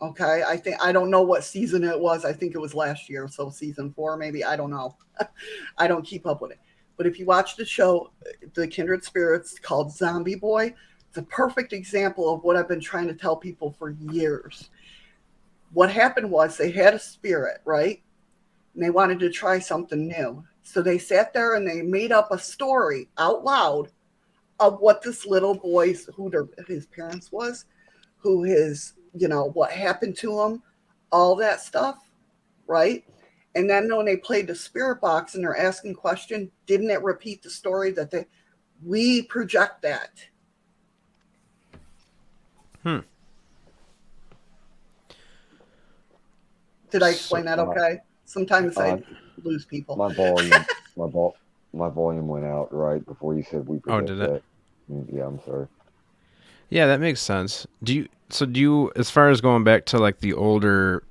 Okay. I don't know what season it was. I think it was last year. So season 4, maybe. I don't know. I don't keep up with it. But if you watch the show, The Kindred Spirits, called Zombie Boy, it's a perfect example of what I've been trying to tell people for years. What happened was they had a spirit, right? And they wanted to try something new. So they sat there and they made up a story out loud of what this little boy's, his parents was, who his, what happened to him, all that stuff, right? And then when they played the spirit box and they're asking question, didn't it repeat the story we project that? Hmm. Did I So explain that okay? Sometimes Uh, I lose people. my volume, my vol, my volume went out right before you said we oh, project did it? that. Yeah, I'm sorry. Yeah, that makes sense. Do you as far as going back to like the older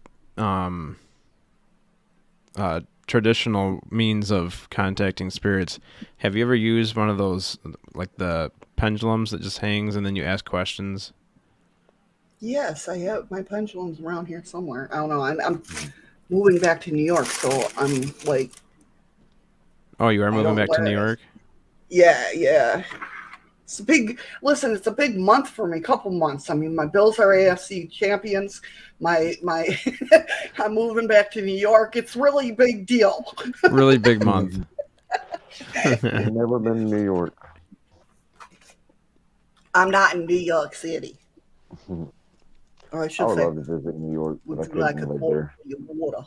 traditional means of contacting spirits. Have you ever used one of those, like the pendulums that just hangs and then you ask questions? Yes, I have my pendulums around here somewhere. I don't know. I'm moving back to New York, so I'm like, Oh, you are I moving don't know back to where New it is. York? Yeah. It's a big listen. It's a big month for me. Couple months. I mean, my Bills are AFC champions. My I'm moving back to New York. It's really a big deal. Really big month. I've never been to New York. I'm not in New York City, I or I should would say, love to visit New York, but I would you like a couldn't live cold there. water?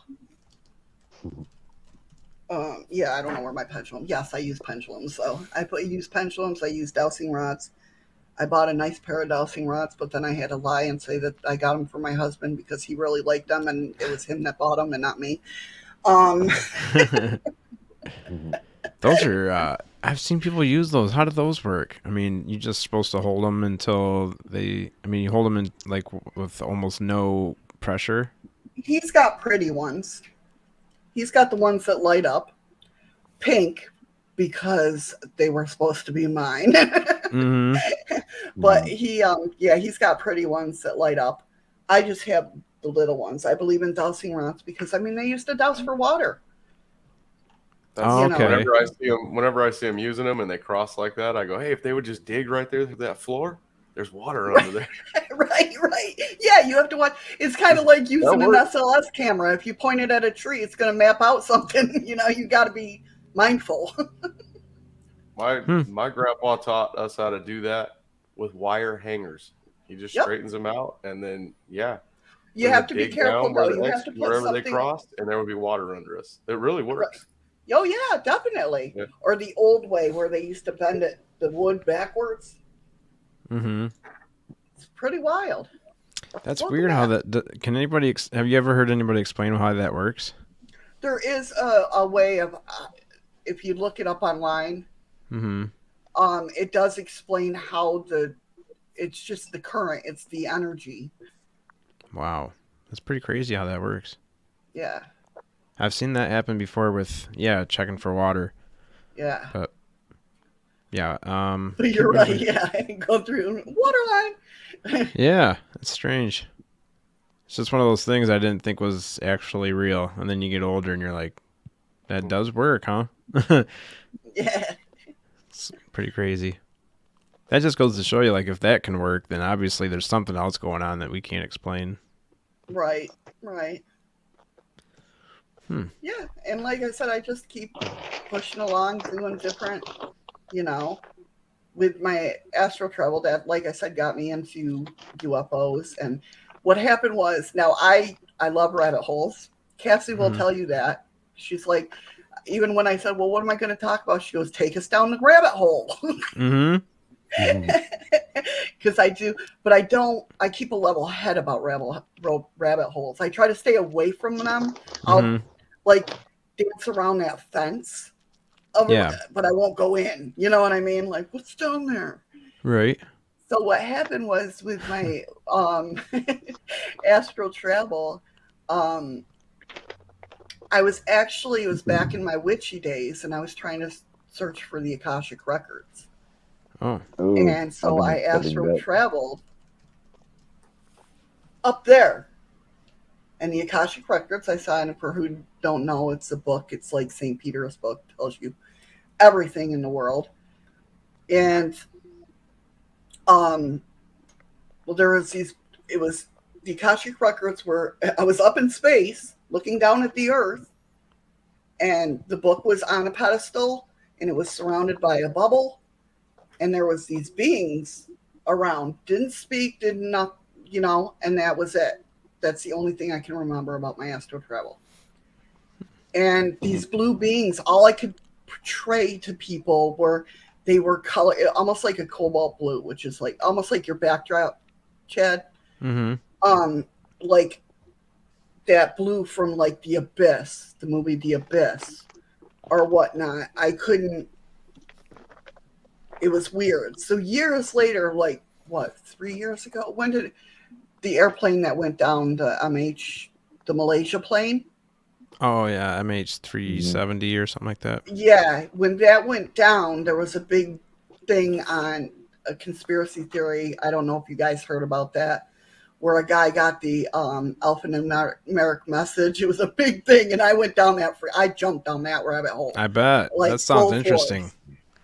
Yeah, I don't know where my pendulum. Yes, I use pendulums. So use pendulums. I use dowsing rods. I bought a nice pair of dowsing rods, but then I had to lie and say that I got them for my husband because he really liked them, and it was him that bought them and not me. Those are, I've seen people use those. How do those work? I mean, you're just supposed to hold them until you hold them in like with almost no pressure. He's got pretty ones. He's got the ones that light up pink because they were supposed to be mine. Mm-hmm. But he's got pretty ones that light up. I just have the little ones. I believe in dowsing rods because they used to douse for water. Oh, okay. Whenever I see them using them and they cross like that, I go, hey, if they would just dig right there through that floor, there's water under there. Right. Yeah, you have to watch. It's kind of like using an SLS camera. If you point it at a tree, it's going to map out something. You got to be mindful. My grandpa taught us how to do that with wire hangers. He just straightens them out, and then you have to be careful though. You have to put wherever something. They crossed, and there would be water under us. It really works. Oh yeah, definitely. Yeah. Or the old way where they used to bend the wood backwards. Mm-hmm. It's pretty wild. That's weird how that. Can anybody? Have you ever heard anybody explain how that works? There is a way of, if you look it up online, it does explain how it's just the current, it's the energy. Wow, that's pretty crazy how that works. Yeah. I've seen that happen before with checking for water. Yeah. But yeah, But you're right. Yeah, go through water line. Yeah, it's strange. It's just one of those things I didn't think was actually real, and then you get older and you're like, that does work, huh? Yeah. It's pretty crazy. That just goes to show you, like, if that can work, then obviously there's something else going on that we can't explain. Right. Yeah, and like I said, I just keep pushing along, doing different, with my astral travel that, like I said, got me into UFOs. And what happened was, now I love rabbit holes. Cassie will tell you that. She's like, even when I said, well, what am I going to talk about? She goes, take us down the rabbit hole. Because I do, but I don't. I keep a level head about rabbit holes. I try to stay away from them. I'll like dance around that fence, but I won't go in. You know what I mean? Like, what's down there? Right. So what happened was with my astral travel, it was back in my witchy days, and I was trying to search for the Akashic records. Oh. And so I astral traveled up there. And the Akashic Records I saw, and for who don't know, it's a book. It's like St. Peter's book, tells you everything in the world. And well, there was the Akashic Records where I was up in space looking down at the earth, and the book was on a pedestal, and it was surrounded by a bubble, and there was these beings around, didn't speak, did not, and that was it. That's the only thing I can remember about my astral travel. And these blue beings, all I could portray to people they were color, almost like a cobalt blue, which is like almost like your backdrop, Chad. Like that blue from like The Abyss, the movie The Abyss, or whatnot. I couldn't. It was weird. So years later, like 3 years ago, when did the airplane that went down, the MH, the Malaysia plane, Oh yeah, MH370 or something like that. Yeah, when that went down, there was a big thing on a conspiracy theory. I don't know if you guys heard about that, where a guy got the alphanumeric message. It was a big thing, and I went down I jumped down that rabbit hole, I bet. like That sounds full interesting. force,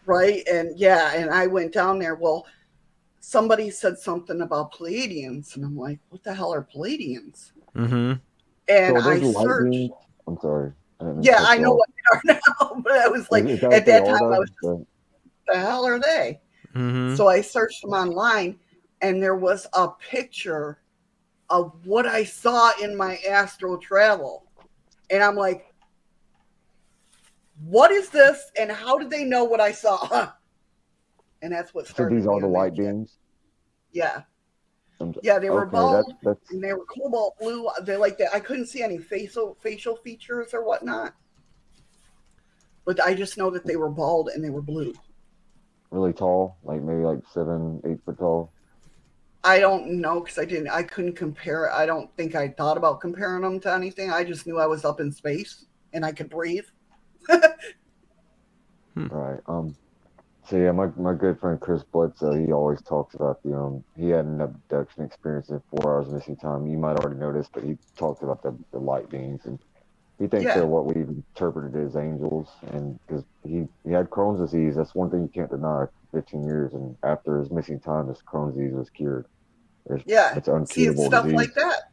right? And yeah, and I went down there. Well, somebody said something about Palladians, and I'm like, what the hell are Palladians? Mm-hmm. And So I those light searched. beams. I'm sorry. I didn't mean to Yeah, cut I you know off. what they are now, but I was like, Is that at what they that are, time, I was though? just, the hell are they? Mm-hmm. So I searched them online, and there was a picture of what I saw in my astral travel. And I'm like, what is this? And how did they know what I saw? And that's what So started these are me the on that light kick. beams. Yeah. I'm- Yeah, they were Okay, bald that's and they were cobalt blue. They like that. I couldn't see any facial features or whatnot. But I just know that they were bald and they were blue. really tall, like maybe like 7, 8 foot tall. I don't know because I couldn't compare. I don't think I thought about comparing them to anything. I just knew I was up in space and I could breathe. Right. So yeah, my good friend Chris Bledsoe, he always talks about he had an abduction experience in 4 hours missing time. You might already know this, but he talks about the light beings, and he thinks they're Yeah, what we've interpreted as angels. And because he had Crohn's disease, that's one thing you can't deny. 15 years, and after his missing time, his Crohn's disease was cured. yeah. It's See, it's uncurable stuff disease. like that.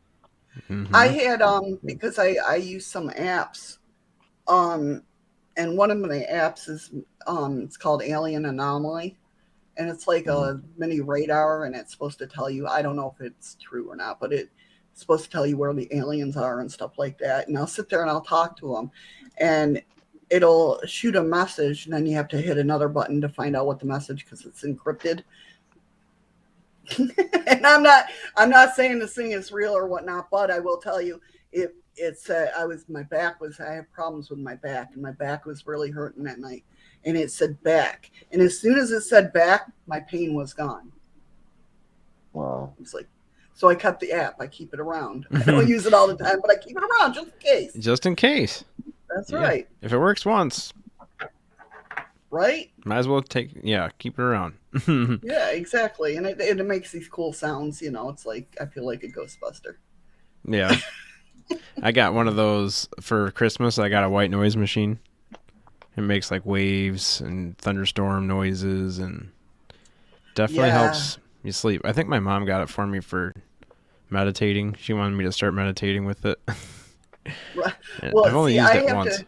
I Mm-hmm. had because I use some apps, and one of my apps is it's called Alien Anomaly, and it's like Mhm. a mini radar, and it's supposed to tell you. I don't know if it's true or not, but it's supposed to tell you where the aliens are and stuff like that. And I'll sit there and I'll talk to them, and it'll shoot a message, and then you have to hit another button to find out what the message because it's encrypted. And I'm not saying this thing is real or whatnot, but I will tell you it's I have problems with my back, and my back was really hurting that night, and it said back, and as soon as it said back, my pain was gone. Wow. It's like, so I kept the app. I keep it around. I don't use it all the time, but I keep it around just in case. Just in case. That's Yeah. right. If it works once, Right? might as well keep it around. Yeah, exactly. And it makes these cool sounds. It's like I feel like a Ghostbuster. Yeah. I got one of those for Christmas. I got a white noise machine. It makes like waves and thunderstorm noises and definitely Yeah. helps you sleep. I think my mom got it for me for meditating. She wanted me to start meditating with it. Right. And Well, I've only see, used it once.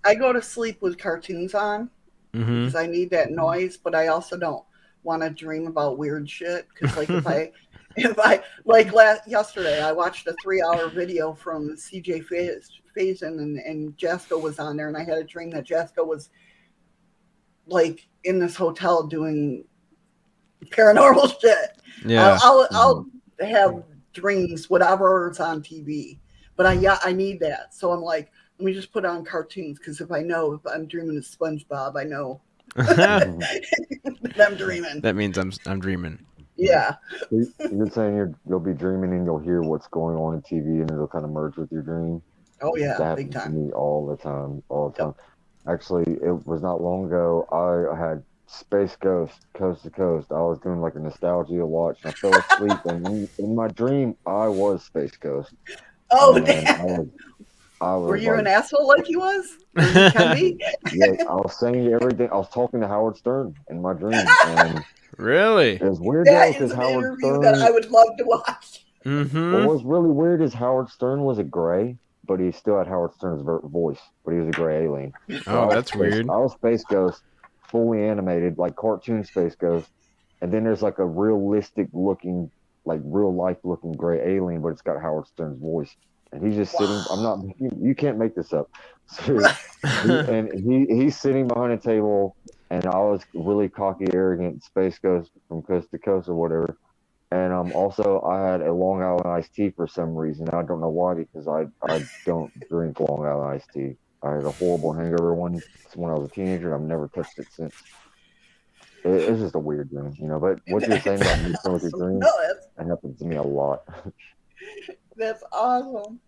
I go to sleep with cartoons on Mm-hmm. because I need that noise, but I also don't want to dream about weird shit. Because like if I like yesterday, I watched a 3-hour video from CJ Faison and Jasko was on there, and I had a dream that Jasko was like in this hotel doing paranormal shit. Yeah. I'll have dreams whatever's on TV, but I need that. So I'm like, let me just put on cartoons because if I'm dreaming of SpongeBob, I know that I'm dreaming. That means I'm dreaming. Yeah, You're saying you'll be dreaming and you'll hear what's going on in TV and it'll kind of merge with your dream. oh yeah, That big happens to time. me all the time, all the Yep. time. Actually, it was not long ago. I had Space Ghost Coast to Coast. I was doing like a nostalgia watch, and I fell asleep. And in my dream, I was Space Ghost, Oh and damn! I Were was you an like, asshole like he was? Or you can be? yes, I was saying everything. I was talking to Howard Stern in my dream, and Really? it was weird though That is because an Howard interview that I Stern. would love to watch. What Mm-hmm. was really weird is Howard Stern was a gray, but he still had Howard Stern's voice, but he was a gray alien. So Oh, that's weird. I was Space Ghost, fully animated, like cartoon Space Ghost, and then there's like a realistic looking, like real life looking gray alien, but it's got Howard Stern's voice, and he's just sitting. I'm not. You can't make this up. So, he's sitting behind a table, and I was really cocky, arrogant Space Ghost from coast to coast or whatever. And also I had a Long Island iced tea for some reason. I don't know why because I don't drink Long Island iced tea. I had a horrible hangover one when I was a teenager. I've never touched it since. It's just a weird dream, But what you're saying about me with your Awesome. dreams, No, that happens to me a lot. that's awesome.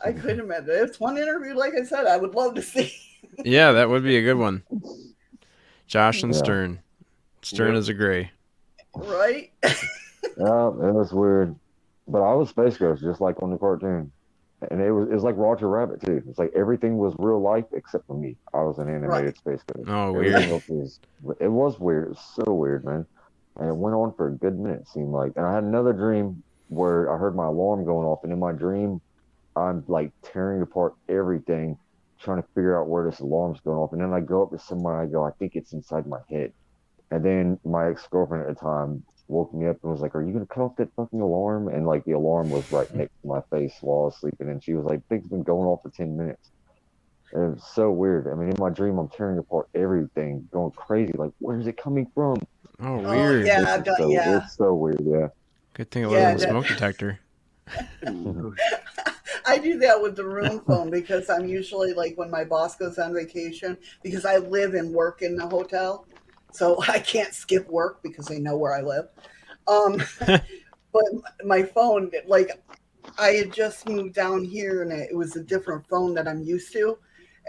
I couldn't imagine. It's one interview, like I said, I would love to see. Yeah, that would be a good one. Josh and Yeah. Stern. Stern Yep. is a gray. Right? Yeah, it was weird. But I was Space Ghost, just like on the cartoon. And it was like Roger Rabbit too. It's like everything was real life except for me. I was an animated Right. Space Ghost. Oh, Everything weird. else was it was weird. It was so weird, man. And it went on for a good minute, it seemed like. And I had another dream where I heard my alarm going off, and in my dream I'm like tearing apart everything, trying to figure out where this alarm's going off. And then I go up to someone, I go, I think it's inside my head. And then my ex-girlfriend at the time woke me up and was like, "Are you gonna cut off that fucking alarm?" And like the alarm was right next to my face while I was sleeping, and she was like, "Thing's been going off for 10 minutes." And it was so weird. I mean, in my dream, I'm tearing apart everything, going crazy. Like, where's it coming from? Oh, Oh, weird. yeah, I've done, yeah. It's so weird. Yeah. Good thing it Yeah, wasn't a smoke detector. I do that with the room phone because I'm usually like when my boss goes on vacation, because I live and work in the hotel. So I can't skip work because they know where I live. Um, but my phone, like I had just moved down here and it was a different phone that I'm used to.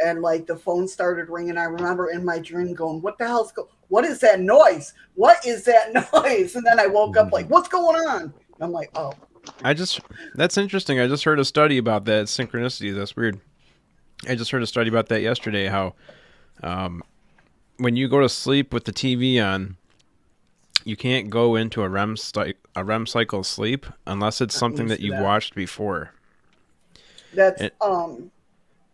And like the phone started ringing. I remember in my dream going, what the hell's what is that noise? What is that noise? And then I woke up like, what's going on? And I'm like, oh. That's interesting. I just heard a study about that synchronicity. That's weird. I just heard a study about that yesterday, how when you go to sleep with the TV on, you can't go into a REM cycle sleep unless it's something that you've watched before. That's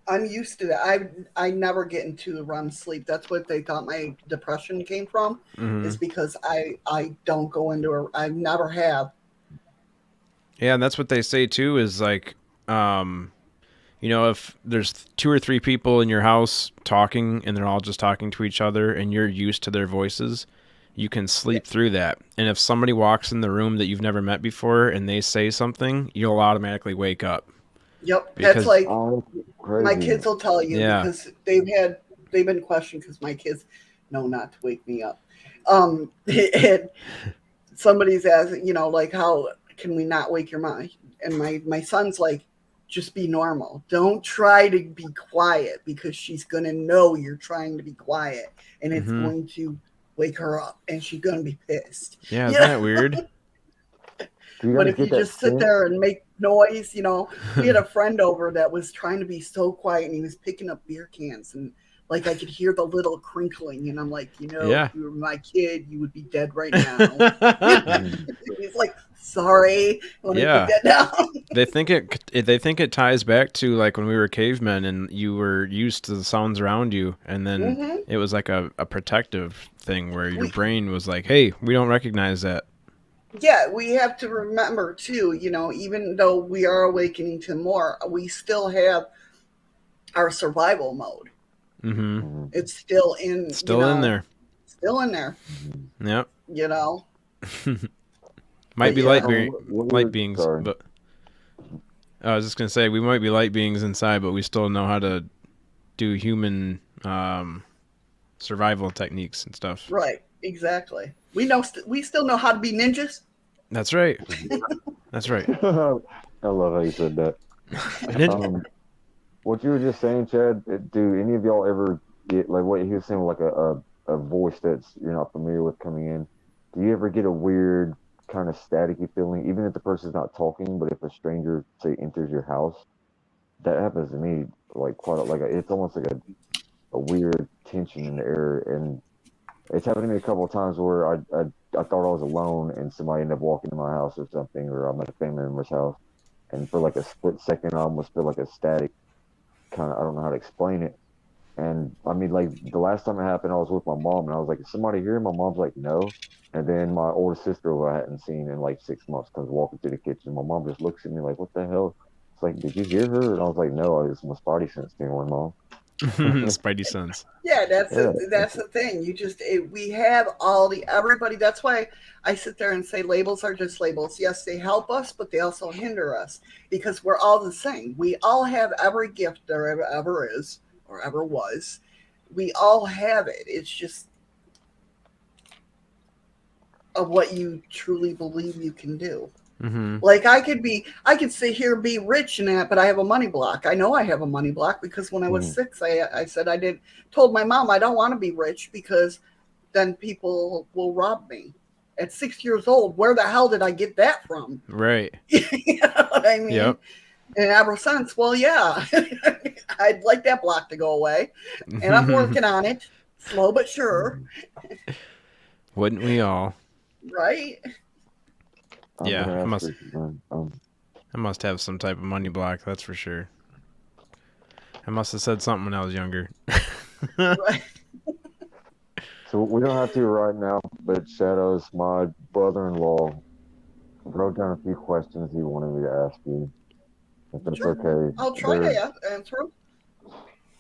I'm used to that. I never get into REM sleep. That's what they thought my depression came from. Is because I don't go into I never have. Yeah, and that's what they say too. Is like, if there's 2 or 3 people in your house talking and they're all just talking to each other and you're used to their voices, you can sleep through that. And if somebody walks in the room that you've never met before and they say something, you'll automatically wake up. Yep, Because, that's like crazy. my kids will tell you Yeah. because they've been questioned because my kids know not to wake me up. And somebody's asking, like how can we not wake your mom? And my son's like, just be normal. Don't try to be quiet because she's going to know you're trying to be quiet and it's going to wake her up and she's going to be pissed. Yeah, isn't that weird? But if you just sit there and make noise, we had a friend over that was trying to be so quiet and he was picking up beer cans and like I could hear the little crinkling and I'm like, Yeah. if you were my kid, you would be dead right now. He's like, sorry, let me put that down. They think it ties back to like when we were cavemen and you were used to the sounds around you, and then it was like a protective thing where your brain was like, hey, we don't recognize that. Yeah, we have to remember too, even though we are awakening to more, we still have our survival mode. It's still in there. Still in there. Yep. But Might be yeah. light beings, but I was just gonna say we might be light beings inside, but we still know how to do human survival techniques and stuff. Right. Exactly. We still know how to be ninjas. That's right. That's right. I love how you said that. What you were just saying, Chad, do any of y'all ever get like what he was saying, like a voice that's you're not familiar with coming in? Do you ever get a weird kind of staticky feeling, even if the person's not talking, but if a stranger say enters your house? That happens to me like quite it's almost like a weird tension in the air, and it's happened to me a couple of times where I thought I was alone and somebody ended up walking to my house or something, or I'm at a family member's house, and for like a split second I almost feel like a static kind of, I don't know how to explain it. And I mean, like the last time it happened, I was with my mom and I was like, is somebody here? My mom's like, no. And then my older sister, who I hadn't seen in like 6 months, comes walking through the kitchen. My mom just looks at me like, what the hell? It's like, did you hear her? And I was like, no, it's my spidey sense tingling, Mom. Spidey sense. Yeah, that's the thing. We have everybody. That's why I sit there and say labels are just labels. Yes, they help us, but they also hinder us because we're all the same. We all have every gift there ever is or ever was. We all have it. It's just of what you truly believe you can do. Mm-hmm. Like I could sit here and be rich and that, but I have a money block. I know I have a money block because when I was 6, I said told my mom I don't want to be rich because then people will rob me. At 6 years old, where the hell did I get that from? Right. You know what I mean? Yep. And ever since, well, yeah, I'd like that block to go away, and I'm working on it, slow but sure. Wouldn't we all? Right? I'm Yeah, gonna I ask must. her, I must have some type of money block. That's for sure. I must have said something when I was younger. Right. so we don't have to right now, but Shadows, my brother-in-law, wrote down a few questions he wanted me to ask you. If that's Sure. okay. I'll try to answer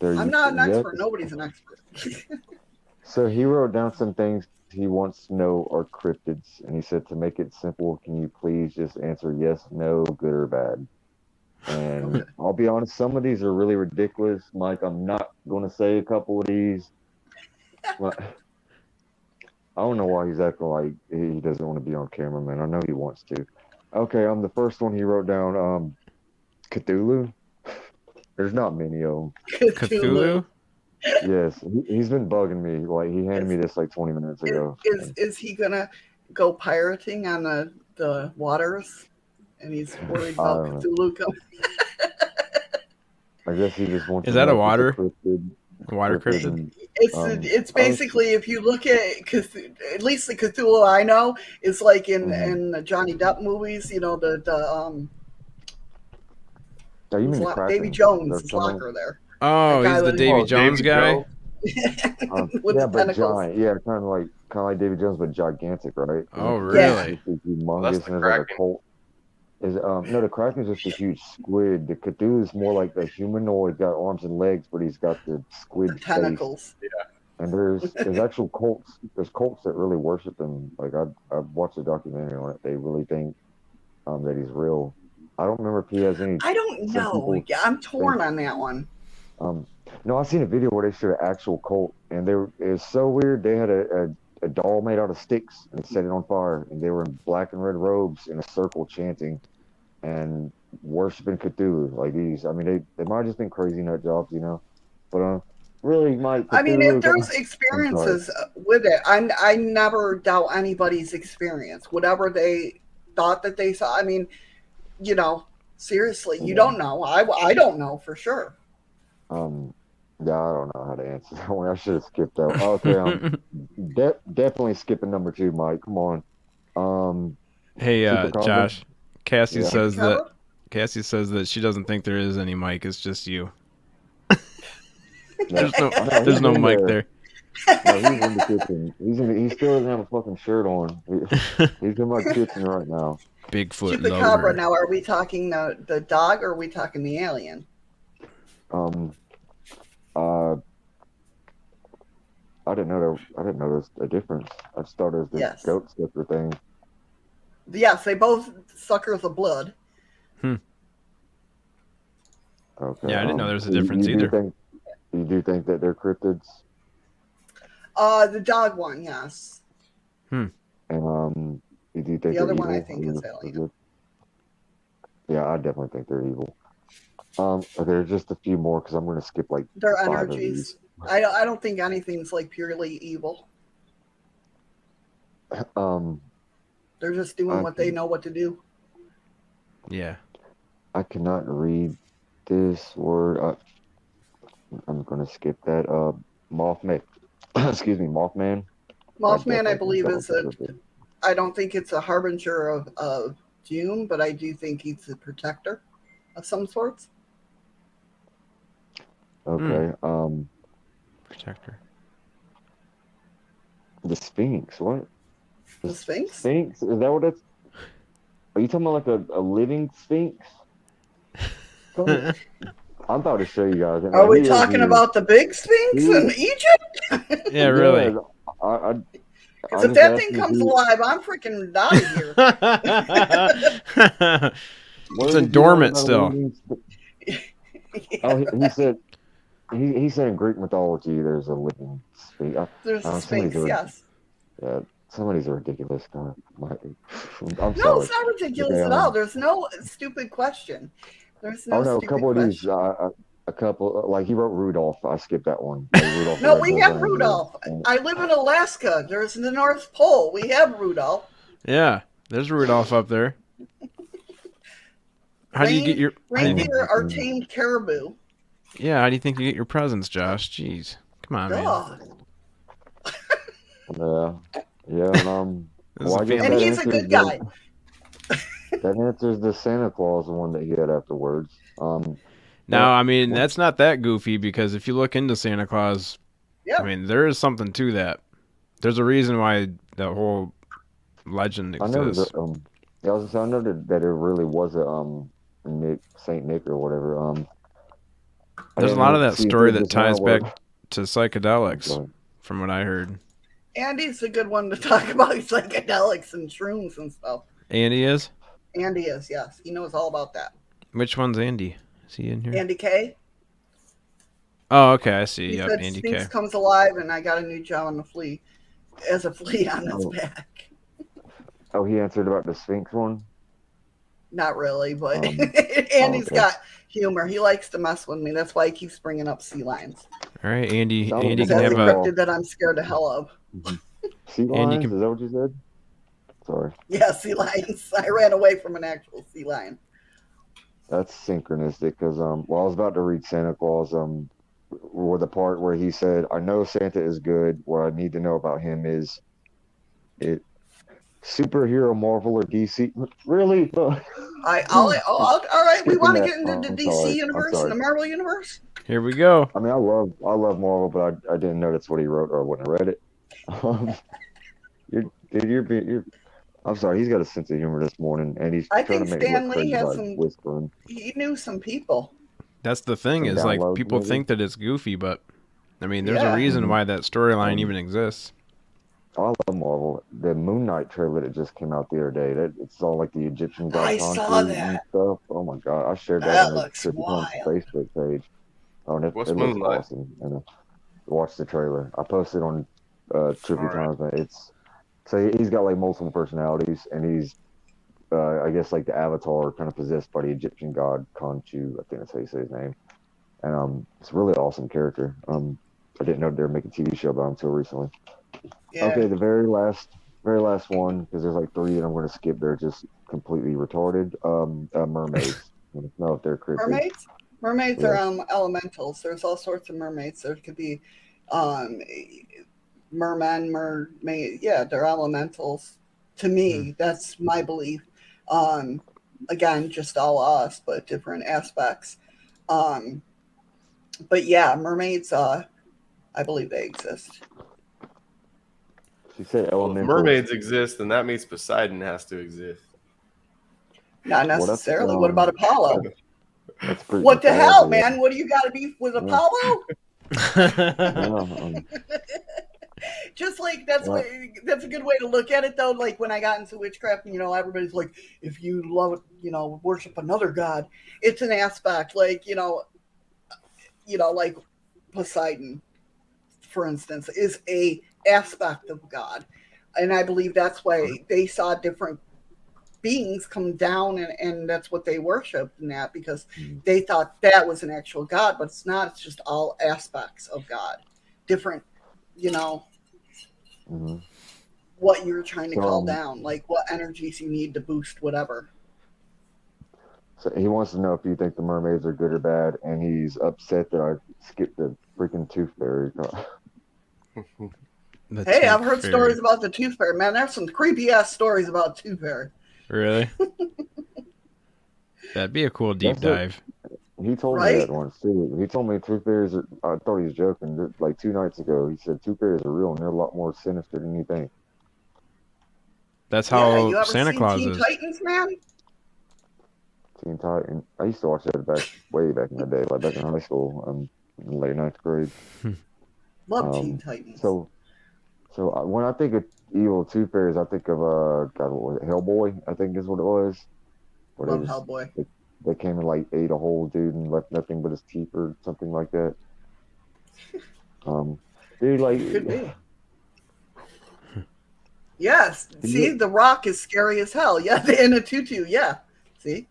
them. I'm not an expert. Nobody's an expert. So he wrote down some things he wants to know are cryptids, and he said to make it simple, can you please just answer yes, no, good or bad? And Okay. I'll be honest, some of these are really ridiculous. Mike, I'm not going to say a couple of these. But I don't know why he's acting like he doesn't want to be on camera, man. I know he wants to. Okay, the first one he wrote down, Cthulhu. There's not many of them. Cthulhu? Yes, he's been bugging me. Like he handed me this like 20 minutes ago. Is he gonna go pirating on the waters? And he's worried about Cthulhu coming. I guess he just wants. Is to that know a water? if it's A water cryptid? and, It's basically if you look at at least the Cthulhu I know is like in the Johnny Depp movies. You know the Oh, you mean the Kraken? Davy Jones is locker there. Oh, he's the Davy Jones guy. With yeah, the but tentacles. giant. Yeah, kind of like Davy Jones, but gigantic, right? Oh, Yeah. really? It's humongous, That's and the it's like a Kraken. cult. No, the Kraken is just a huge squid. The Cthulhu is more like a humanoid, got arms and legs, but he's got the squid The face. tentacles. And there's actual cults. There's cults that really worship him. Like I've watched a documentary on it. They really think that he's real. I don't remember if he has any. I don't some know. people Yeah, I'm torn think- on that one. No, I seen a video where they showed an actual cult, and it was so weird. They had a doll made out of sticks and set it on fire, and they were in black and red robes in a circle chanting and worshiping Cthulhu. Like these, I mean, they might have just been crazy nut jobs, you know. But really, Mike. I mean, if there's I'm experiences with it, I never doubt anybody's experience. Whatever they thought that they saw. I mean, you know, seriously, you don't know. I don't know for sure. Yeah, I don't know how to answer that one. I should have skipped that. Okay, definitely skipping number 2, Mike. Come on. Hey, Chupacabra? Josh. Cassie Yeah. says Chupacabra? that she doesn't think there is any mic. It's just you. No, There's no he's in mic there. there. No, he's in the kitchen. He still doesn't have a fucking shirt on. He's in my kitchen right now. Bigfoot Chupacabra. lover. Now, are we talking the dog or are we talking the alien? I didn't know there's a difference. I just thought it was the Yes. goat skipper thing. Yes, they both suckers of blood. Okay. Yeah, I didn't know there was a you- difference you do either. You do think that they're cryptids? The dog one, yes. And you do think The they're other one I evil? think is alien. Yeah, I definitely think they're evil. There's just a few more because I'm going to skip like Their 5 of energies. these. I don't think anything's like purely evil. They're just doing what they know what to do. Yeah. I cannot read this word. I'm going to skip that. Mothman. Excuse me, Mothman. Mothman, I definitely believe, think is that a. was cryptid. I don't think it's a harbinger of doom, but I do think he's a protector of some sorts. Okay. Protector. The Sphinx. What? The Sphinx? Sphinx? Is that what that's? Are you talking about like a living Sphinx? I'm about to show you guys. Are we talking about the big Sphinx in Egypt? Yeah, really. Because if that thing comes alive, I'm freaking out of here. It's in dormant still. Oh, he said. He said in Greek mythology there's a living Sphinx. There's a Sphinx, yes. Yeah, some of these are ridiculous. God, I'm No, sorry. it's not ridiculous Okay, at all. There's no stupid question. There's oh no no, a stupid couple of these, question. a couple like he wrote Rudolph. I skipped that one. Like Rudolph the No, we Red-Nosed have Reindeer. Rudolph. I live in Alaska. There's the North Pole. We have Rudolph. Yeah, there's Rudolph up there. How do you get your? How do you think? Reindeer are tamed caribou. Yeah, how do you think you get your presents, Josh? Jeez, come on, man. Duh. Yeah, and This is well, a I guess family. And that he's a answers good guy. that answers the Santa Claus, the one that he had afterwards. Now, But I mean, that's not that goofy because if you look into Santa Claus, Yeah. I mean, there is something to that. There's a reason why that whole legend I know exists. that yeah, I was gonna say, I know that it really was a Saint Nick or whatever. I There's a didn't lot of that see story through that just now ties where back to psychedelics, Sorry. from what I heard. Andy's a good one to talk about psychedelics and shrooms and stuff. Andy is? Andy is, yes. He knows all about that. Which one's Andy? Is he in here? Andy K. Oh, okay, I see. He Yep, said Andy Sphinx K. comes alive and I got a new job on the flea. As a flea on its Oh. back. Oh, he answered about the Sphinx one. Not really, but Um, Andy's okay. got humor. He likes to mess with me. That's why he keeps bringing up sea lions. All right, Andy. Sounds Andy like can That's have a a. cryptid that I'm scared to hell of. Sea Andy lions? can- Is that what you said? Sorry, Yeah, sea lions. I ran away from an actual sea lion. that's synchronistic. Because well, I was about to read Santa Claus. Where the part where he said, "I know Santa is good. What I need to know about him is it superhero, Marvel, or DC." Really? All right. We Skipping want to that. get into the I'm DC sorry. I'm universe and sorry. the Marvel universe. Here we go. I mean, I love Marvel, but I didn't know that's what he wrote, or I wouldn't have read it. You're I'm sorry. He's got a sense of humor this morning, and he's I trying to think make me look Stan Lee crazy has by some. whispering. He knew some people. That's the thing Some is like downloads, people maybe? think that it's goofy, but I mean, there's Yeah. a reason why that storyline Um, even exists. I love Marvel. The Moon Knight trailer that just came out the other day. It's all like the Egyptian god I saw Khonshu and that. stuff. Oh my god! I shared that That on the looks Trippy Hunt wild. Facebook page. Oh, and What's it looks Moonlight? awesome. And watch the trailer. I posted on Trippy All right. Times. But he's got like multiple personalities, and he's I guess like the avatar kind of possessed by the Egyptian god Khonshu. I think that's how you say his name. And it's a really awesome character. I didn't know they were making a TV show about him until recently. Yeah. Okay, the very last one, because there's like three that I'm going to skip. They're just completely retarded. Mermaids. I don't know if they're creepy. Mermaids. Mermaids Yeah. are elementals. There's all sorts of mermaids. There could be mermen, mermaid. Yeah, they're elementals. To me, that's my belief. Again, just all us, but different aspects. But yeah, mermaids. I believe they exist. She said Well, if elemental. mermaids exist, then that means Poseidon has to exist. Not Well, that's, necessarily. What about Apollo? That's pretty What the hell, mythology. man? What do you got to be with Yeah. Apollo? Yeah, Just like that's a good way to look at it, though. Like when I got into witchcraft, everybody's like, if you love, worship another god, it's an aspect. Like like Poseidon, for instance, is a aspect of God, and I believe that's why they saw different beings come down, and that's what they worshipped in that, because they thought that was an actual God, but it's not. It's just all aspects of God, different, mm-hmm. what you're trying to call down, like what energies you need to boost whatever. So he wants to know if you think the mermaids are good or bad, and he's upset that I skipped the freaking tooth fairy. Hey, I've heard stories about the tooth fairy. Man, there's some creepy ass stories about tooth fairy. Really? That'd be a cool deep dive. He told me that once too. He told me tooth fairies are. I thought he was joking. Like 2 nights ago, he said tooth fairies are real and they're a lot more sinister than you think. That's how you ever Santa seen Claus Teen is. Titans, man? Teen Titan. I used to watch that way back in the day, like back in high school, in late 9th grade. Love Teen Titans. So when I think of evil tooth fairies, I think of God, what was it? Hellboy, I think is what it was. Love Hellboy. They came and like ate a whole dude and left nothing but his teeth or something like that. Dude, like Could be. Yes. See, The Rock is scary as hell. Yeah, in a tutu. Yeah. See?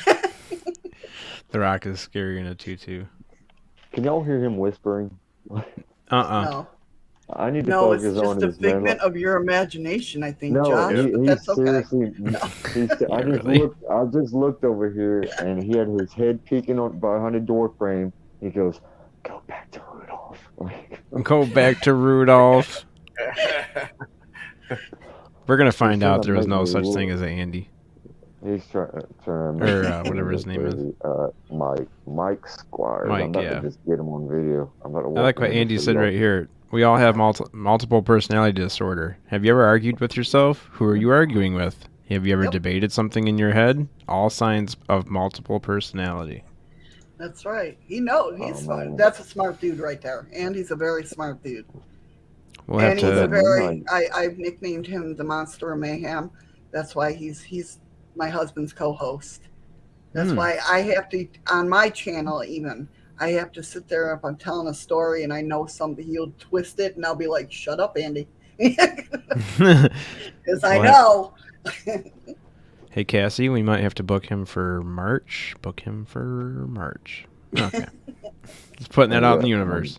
The Rock is scary in a tutu. Can y'all hear him whispering? No. I need to No, it's focus on just a this, man. figment of your imagination, I think, No, Josh. But he's that's okay. seriously. Yeah, really. I just looked over here, and he had his head peeking on behind a door frame. He goes, "Go back to Rudolph." Go back to Rudolph. We're gonna find trying out to there was make no me such look- thing as an Andy. He's trying to make Or, me whatever look his name is. crazy. Mike Squires. Mike, I'm about yeah. to just get him on video. I'm about to I walk like what in and Andy just said say, right here. We all have multiple personality disorder. Have you ever argued with yourself? Who are you arguing with? Have you ever Yep. debated something in your head? All signs of multiple personality. That's right. He knows. He's smart. man. That's a smart dude right there. And he's a very smart dude. We'll have And he's a to. very, I've nicknamed him the Monster of Mayhem. That's why he's my husband's co-host. That's why I have to, on my channel even, I have to sit there if I'm telling a story and I know something, he'll twist it and I'll be like, shut up, Andy. Because I know. Hey, Cassie, we might have to book him for March. Okay. Just putting that out in the universe.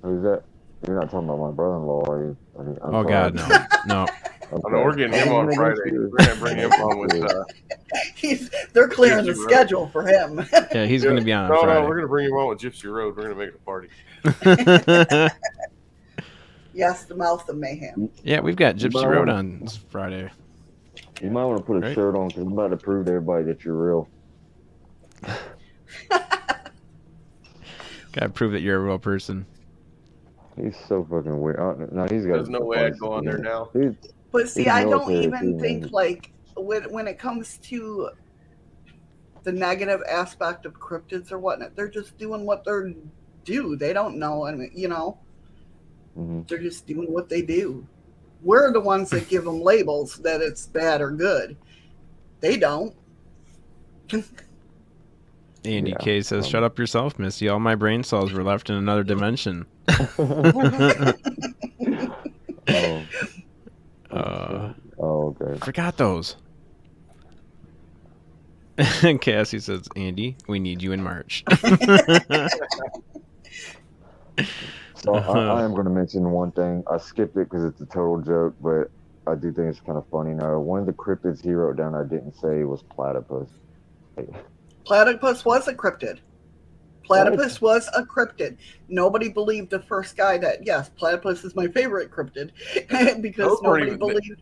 Who's that? You're not talking about my brother-in-law, are you? I'm Oh, sorry. God, no. No. I know we're getting him on Friday. We're gonna bring him on with. They're clearing the Gypsy Road. schedule for him. Yeah, he's going to be on No, Friday. we're gonna bring him on with Gypsy Road. We're gonna make it a party. Yes, the mouth of mayhem. Yeah, we've got Gypsy Road on this Friday. You might want to put a Right? shirt on because I'm about to prove to everybody that you're real. Gotta prove that you're a real person. He's so fucking weird. No, he's got. There's no way I'd go on there now. But see, He's I don't military even too, think man. like when it comes to the negative aspect of cryptids or whatnot, they're just doing what they're do. They don't know, and they're just doing what they do. We're the ones that give them labels that it's bad or good. They don't. Andy K says, "Shut up yourself, Missy. All my brain cells were left in another dimension." Okay. Forgot those. Cassie says, "Andy, we need you in March." So I am going to mention one thing. I skipped it because it's a total joke, but I do think it's kind of funny. Now, one of the cryptids he wrote down I didn't say was platypus. Platypus was a cryptid. Platypus was a cryptid. Nobody believed the first guy that, yes, platypus is my favorite cryptid because nobody believed.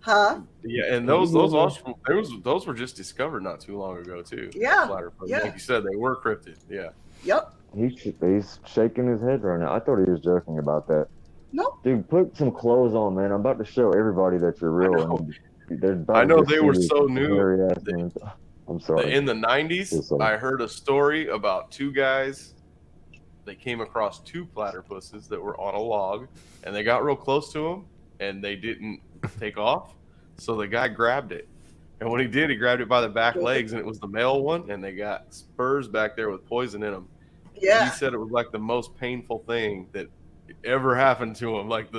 Huh? Yeah, and those were just discovered not too long ago too. Yeah. Platypus. Yeah. Like you said, they were cryptid. Yeah. Yep. He's shaking his head right now. I thought he was joking about that. Nope. Dude, put some clothes on, man. I'm about to show everybody that you're real. I know they were so new. I'm sorry. In the 90s, I heard a story about two guys. They came across two platypuses that were on a log, and they got real close to them, and they didn't take off. So the guy grabbed it. And when he did, he grabbed it by the back legs, and it was the male one, and they got spurs back there with poison in them. Yeah. He said it was like the most painful thing that ever happened to him. Like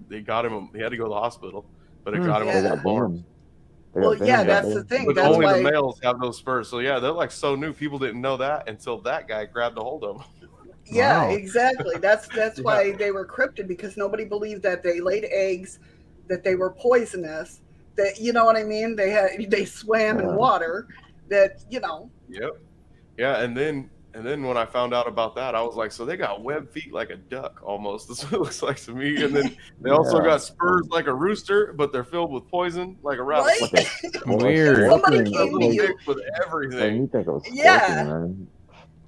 they got him. He had to go to the hospital, but it got him on the farm. Well, yeah, that's the thing. But That's only why the males have those spurs. So yeah, they're like so new. People didn't know that until that guy grabbed a hold of them. Yeah, exactly. That's why they were cryptid, because nobody believed that they laid eggs, that they were poisonous, that, you know what I mean? They swam in water, that, Yep. Yeah, and then when I found out about that, I was like, so they got web feet like a duck almost. That's what it looks like to me. And then they also got spurs like a rooster, but they're filled with poison like a rattlesnake. Right? Weird. Somebody came to you. With everything. You think I was Yeah. man.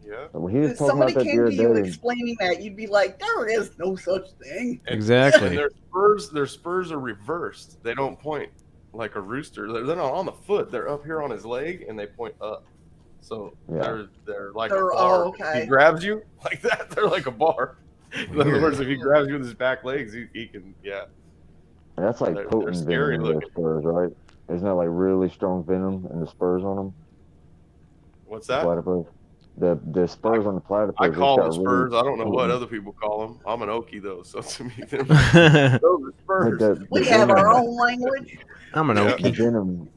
Yeah. He was If talking somebody about that came the to you other day. explaining that, you'd be like, there is no such thing. Exactly. And their spurs are reversed. They don't point like a rooster. They're not on the foot. They're up here on his leg, and they point up. So they're like a bar. If he grabs you like that, they're like a bar. In other words, if he grabs you with his back legs, he can, yeah. And that's like potent scary venom in those spurs, right? Isn't that like really strong venom in the spurs on them? What's that? Platypus. The spurs on the platypus. I it's call got them spurs. really I don't know what potent- other people call them. I'm an Okie though, so to me, those are but spurs. the We have our venom, own language. I'm an Yeah. the Okie. venom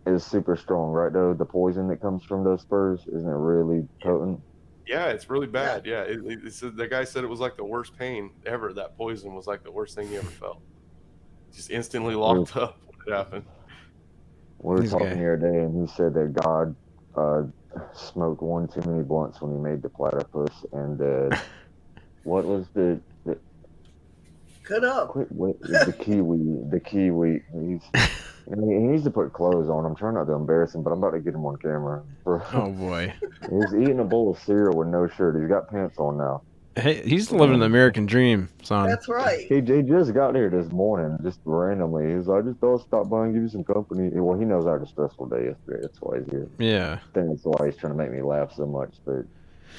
is super strong, right? Though the poison that comes from those spurs isn't it really potent? Yeah, it's really bad. Yeah, the guy said it was like the worst pain ever. That poison was like the worst thing he ever felt. Just instantly locked up when it happened. We were This talking guy. the other day, and he said that God smoked one too many blunts when he made the platypus, and what was the Good up. quit wait, the kiwi? The kiwi. He needs to put clothes on. I'm trying not to embarrass him, but I'm about to get him on camera. Oh boy. He's eating a bowl of cereal with no shirt. He's got pants on now. Hey, he's living the American dream, son. That's right. He just got here this morning, just randomly. He's like, I just thought I'd stop by and give you some company. Well, he knows I had a stressful day yesterday. That's why he's here. Yeah, I think that's why he's trying to make me laugh so much. But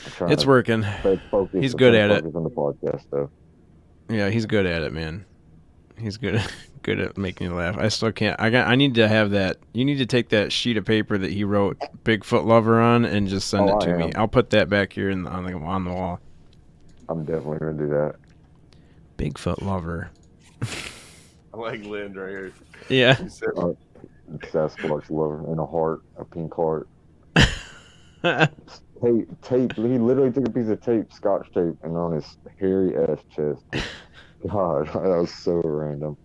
I'm trying it's to working. stay focused. He's I'm good trying to at it. focus on the podcast, though. Yeah, he's good at it, man. He's good good at making you laugh. I still can't. I need to have that. You need to take that sheet of paper that he wrote Bigfoot Lover on and just send Oh, it to I me. am. I'll put that back here on the wall. I'm definitely going to do that. Bigfoot Lover. I like Lynn right here. Yeah. He said, Sasquatch lover in a heart, a pink heart. Tape. He literally took a piece of tape, scotch tape, and on his hairy ass chest. God, that was so random.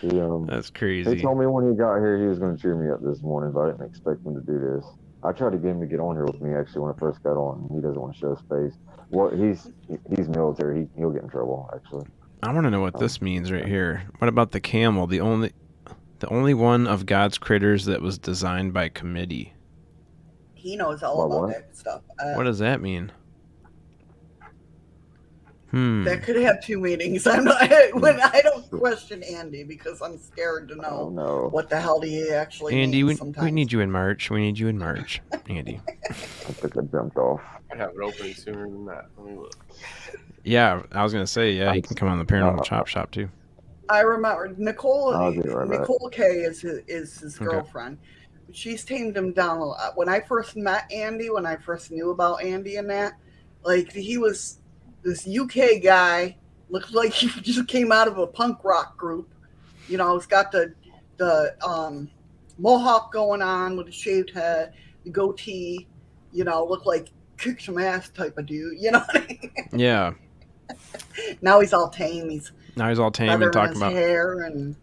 That's He crazy. told me when he got here he was going to cheer me up this morning, but I didn't expect him to do this. I tried to get him to get on here with me actually when I first got on. And he doesn't want to show his face. Well, he's military. He'll get in trouble actually. I want to know what this means right here. What about the camel? The only one of God's critters that was designed by committee. He knows all about What? that stuff. What does that mean? That could have two meanings. I'm not. When I don't question Andy because I'm scared to Oh know no! what the hell he actually Andy, means. we need you in March. We need you in March, Andy. I think I jumped off. I'd have it opening sooner than that. Let me look. Yeah, I was gonna say, yeah, he can come on the Paranormal Chop Shop too. I remember Nicole. I'll get right back. Nicole K is his girlfriend. She's tamed him down a lot. When I first met Andy, when I first knew about Andy and that, like he was this UK guy, looked like he just came out of a punk rock group. You know, he's got the mohawk going on with a shaved head, the goatee. You know, looked like kick some ass type of dude. You know what I mean? Yeah. Now he's all tame. He's Now he's all tame and feathering talking his about hair and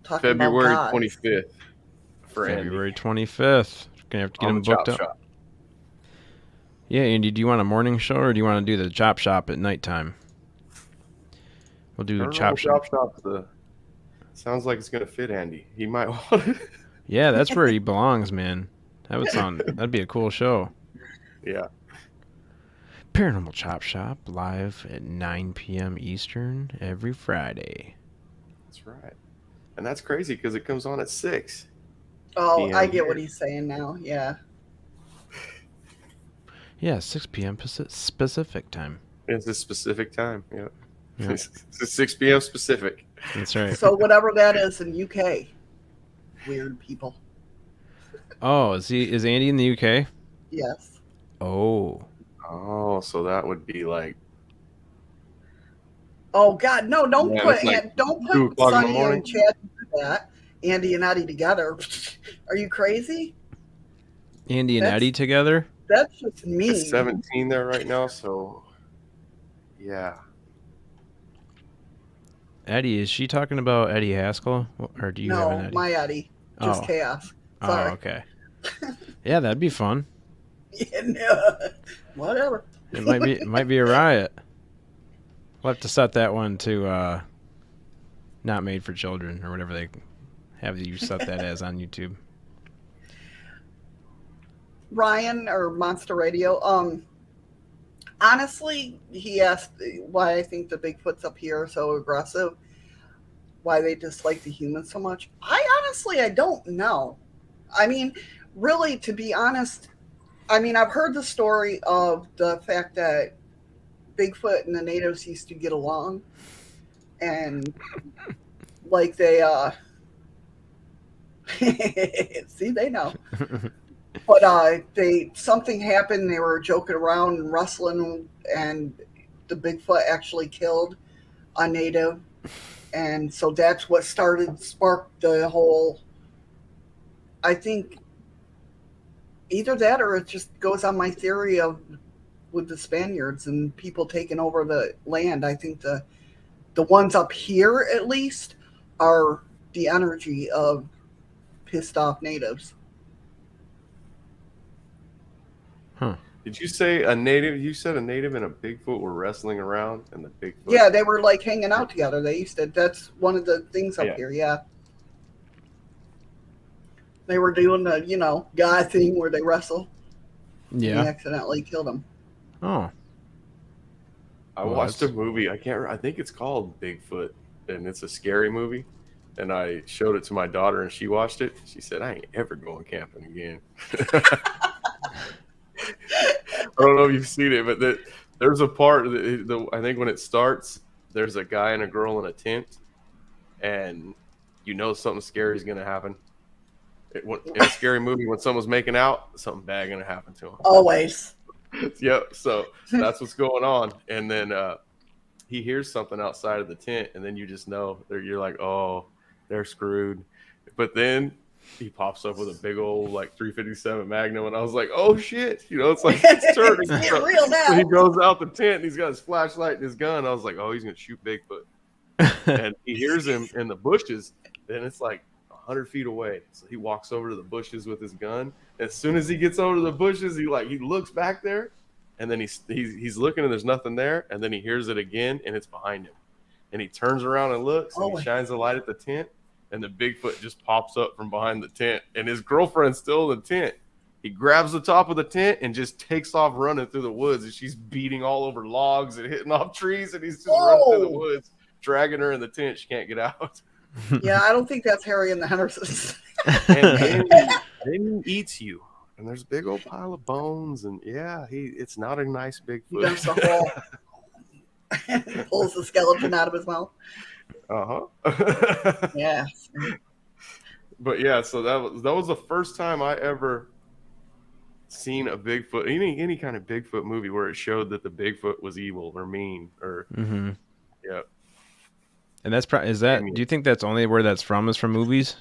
talking February about God. 25th for February 25th. Gonna have to get Andy. him On the booked Chop up. Shop. Yeah, Andy, do you want a morning show or do you want to do the Chop Shop at nighttime? We'll do the Chop Shop. Sounds like it's gonna fit Andy. He might want it. Yeah, that's where he belongs, man. That'd be a cool show. Yeah. Paranormal Chop Shop live at 9 p.m. Eastern every Friday. That's right. And that's crazy because it comes on at 6. Oh, PM I get here. what he's saying now. Yeah. Yeah, 6 p.m. Pacific time. It's a specific time. Yeah. Yeah. It's 6 p.m. specific. That's right. So whatever that is in UK, weird people. Oh, is Andy in the UK? Yes. Oh. Oh, so that would be like Oh God, no! Don't Yeah, put it's like don't 2 put o'clock in the Sonny morning. and Chad into that. Andy and Eddie together. Are you crazy? Andy and That's- Eddie together? That's just mean. it's 17 there right now. So yeah. Eddie, is she talking about Eddie Haskell? Or do you have an No, Eddie? my Eddie. Just Oh. chaos. Oh, Sorry. okay. Yeah, that'd be fun. Yeah, no. Whatever. It might be a riot. We'll have to set that one to not made for children or whatever they have you set that as on YouTube. Ryan or Monster Radio. Honestly, he asked why I think the Bigfoots up here are so aggressive. Why they dislike the humans so much. I don't know. I mean, really, to be honest, I've heard the story of the fact that Bigfoot and the natives used to get along, and like they see, they know. But something happened. They were joking around and wrestling, and the Bigfoot actually killed a native, and so that's what sparked the whole. I think either that or it just goes on my theory of with the Spaniards and people taking over the land. I think the ones up here at least are the energy of pissed off natives. Huh. Did you say a native? You said a native and a Bigfoot were wrestling around, and the Bigfoot. Yeah, they were like hanging out together. They used to. That's one of the things up Yeah. here. Yeah, they were doing the guy thing where they wrestle. And he Yeah. accidentally killed him. Oh. I Well, watched a that's- movie. I think it's called Bigfoot, and it's a scary movie. And I showed it to my daughter, and she watched it. She said, "I ain't ever going camping again." I don't know if you've seen it, but there's a part. I think when it starts, there's a guy and a girl in a tent, and you know something scary is going to happen. In a scary movie, when someone's making out, something bad going to happen to them. Always. Yep. So that's what's going on. And then he hears something outside of the tent, and then you just know you're like, oh, they're screwed. But then he pops up with a big old like 357 Magnum, and I was like, oh shit, it's like it's turning. It's getting real now. So he goes out the tent, and he's got his flashlight and his gun. I was like, oh, he's gonna shoot Bigfoot. And he hears him in the bushes, and it's like 100 feet away. So he walks over to the bushes with his gun. As soon as he gets over to the bushes, he looks back there, and then he's looking, and there's nothing there. And then he hears it again, and it's behind him. And he turns around and looks, and he shines the light at the tent, and the Bigfoot just pops up from behind the tent, and his girlfriend's still in the tent. He grabs the top of the tent and just takes off running through the woods, and she's beating all over logs and hitting off trees, and he's just running through the woods, dragging her in the tent. She can't get out. Yeah, I don't think that's Harry and the Hendersons. And then he eats you, and there's a big old pile of bones, and yeah, it's not a nice Bigfoot. He does the whole pulls the skeleton out of his mouth. Yeah. But yeah, so that was the first time I ever seen a Bigfoot, any kind of Bigfoot movie where it showed that the Bigfoot was evil or mean or yeah. And that's do you think that's only where that's from? Is from movies?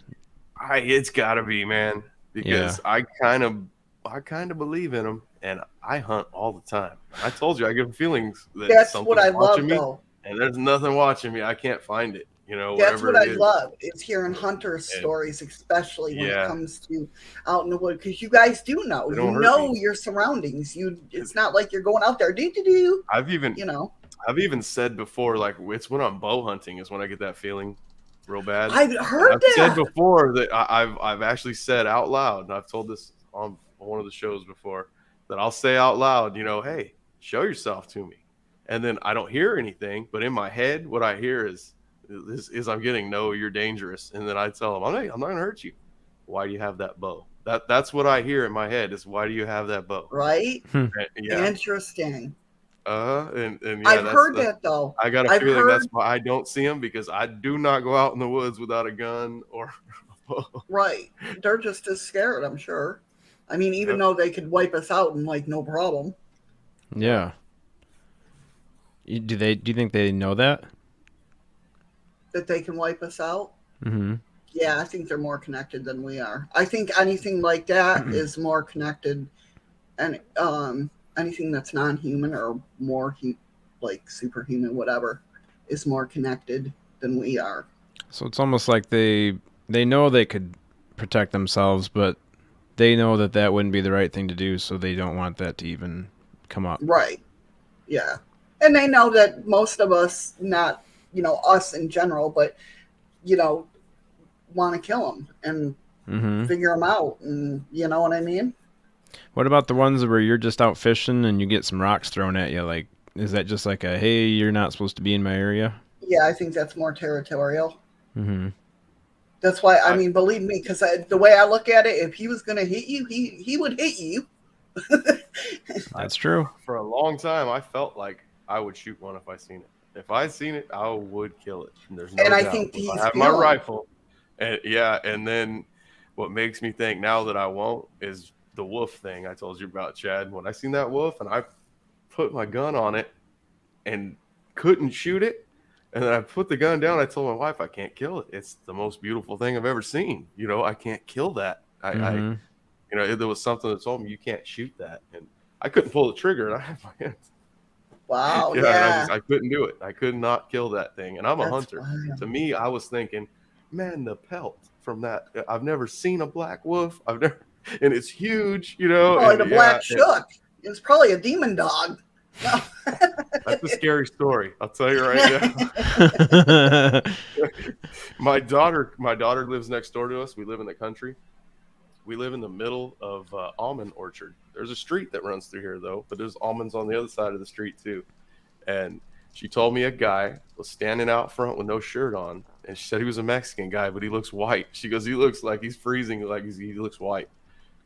It's got to be, man, because I kind of believe in them, and I hunt all the time. I told you I get feelings that that's something's what I love, me, though. And there's nothing watching me. I can't find it. That's what I love. It's hearing hunters' stories, especially when it comes to out in the wood, because you guys do know. You know your surroundings. It's not like you're going out there. I've even said before, like it's when I'm bow hunting is when I get that feeling real bad. I've heard that. I've said before that I've actually said out loud, and I've told this on one of the shows before, that I'll say out loud, hey, show yourself to me. And then I don't hear anything, but in my head, what I hear is I'm getting, no, you're dangerous. And then I tell them, I'm not going to hurt you. Why do you have that bow? That's what I hear in my head is, why do you have that bow? Right? Yeah. Interesting. And yeah, I've heard that though. I got a feeling that's why I don't see them, because I do not go out in the woods without a gun or a bow. Right. They're just as scared, I'm sure. I mean, even though they could wipe us out and no problem. Yeah. Do you think they know that? That they can wipe us out? Mm-hmm. Yeah, I think they're more connected than we are. I think anything like that is more connected, and anything that's non-human or more like superhuman, whatever, is more connected than we are. So it's almost like they know they could protect themselves, but they know that wouldn't be the right thing to do, so they don't want that to even come up. Right. Yeah. And they know that most of us, not, us in general, but, want to kill them and figure them out. And you know what I mean? What about the ones where you're just out fishing and you get some rocks thrown at you? Like, is that just like a, hey, you're not supposed to be in my area? Yeah, I think that's more territorial. Mm-hmm. That's why, I mean, believe me, because the way I look at it, if he was going to hit you, he would hit you. That's true. For a long time, I felt like I would shoot one if I seen it. If I seen it, I would kill it. And there's no doubt. I think I have my rifle, and then what makes me think now that I won't is the wolf thing I told you about, Chad. When I seen that wolf and I put my gun on it and couldn't shoot it, and then I put the gun down, I told my wife, I can't kill it. It's the most beautiful thing I've ever seen. You know, I can't kill that. Mm-hmm. You know, there was something that told me you can't shoot that, and I couldn't pull the trigger, and I had my hands. Wow. Yeah, Yeah. and I couldn't do it. I could not kill that thing, and I'm a That's hunter. wild. To me, I was thinking, man, the pelt from that. I've never seen a black wolf. I've never, and it's huge, you know. Probably and, the black and shook. It was probably a demon dog. No. that's a scary story. I'll tell you right now. My daughter lives next door to us. We live in the country. We live in the middle of almond orchard. There's a street that runs through here though, but there's almonds on the other side of the street too. And she told me a guy was standing out front with no shirt on, and she said he was a Mexican guy, but he looks white. She goes, he looks like he's freezing, like he looks white.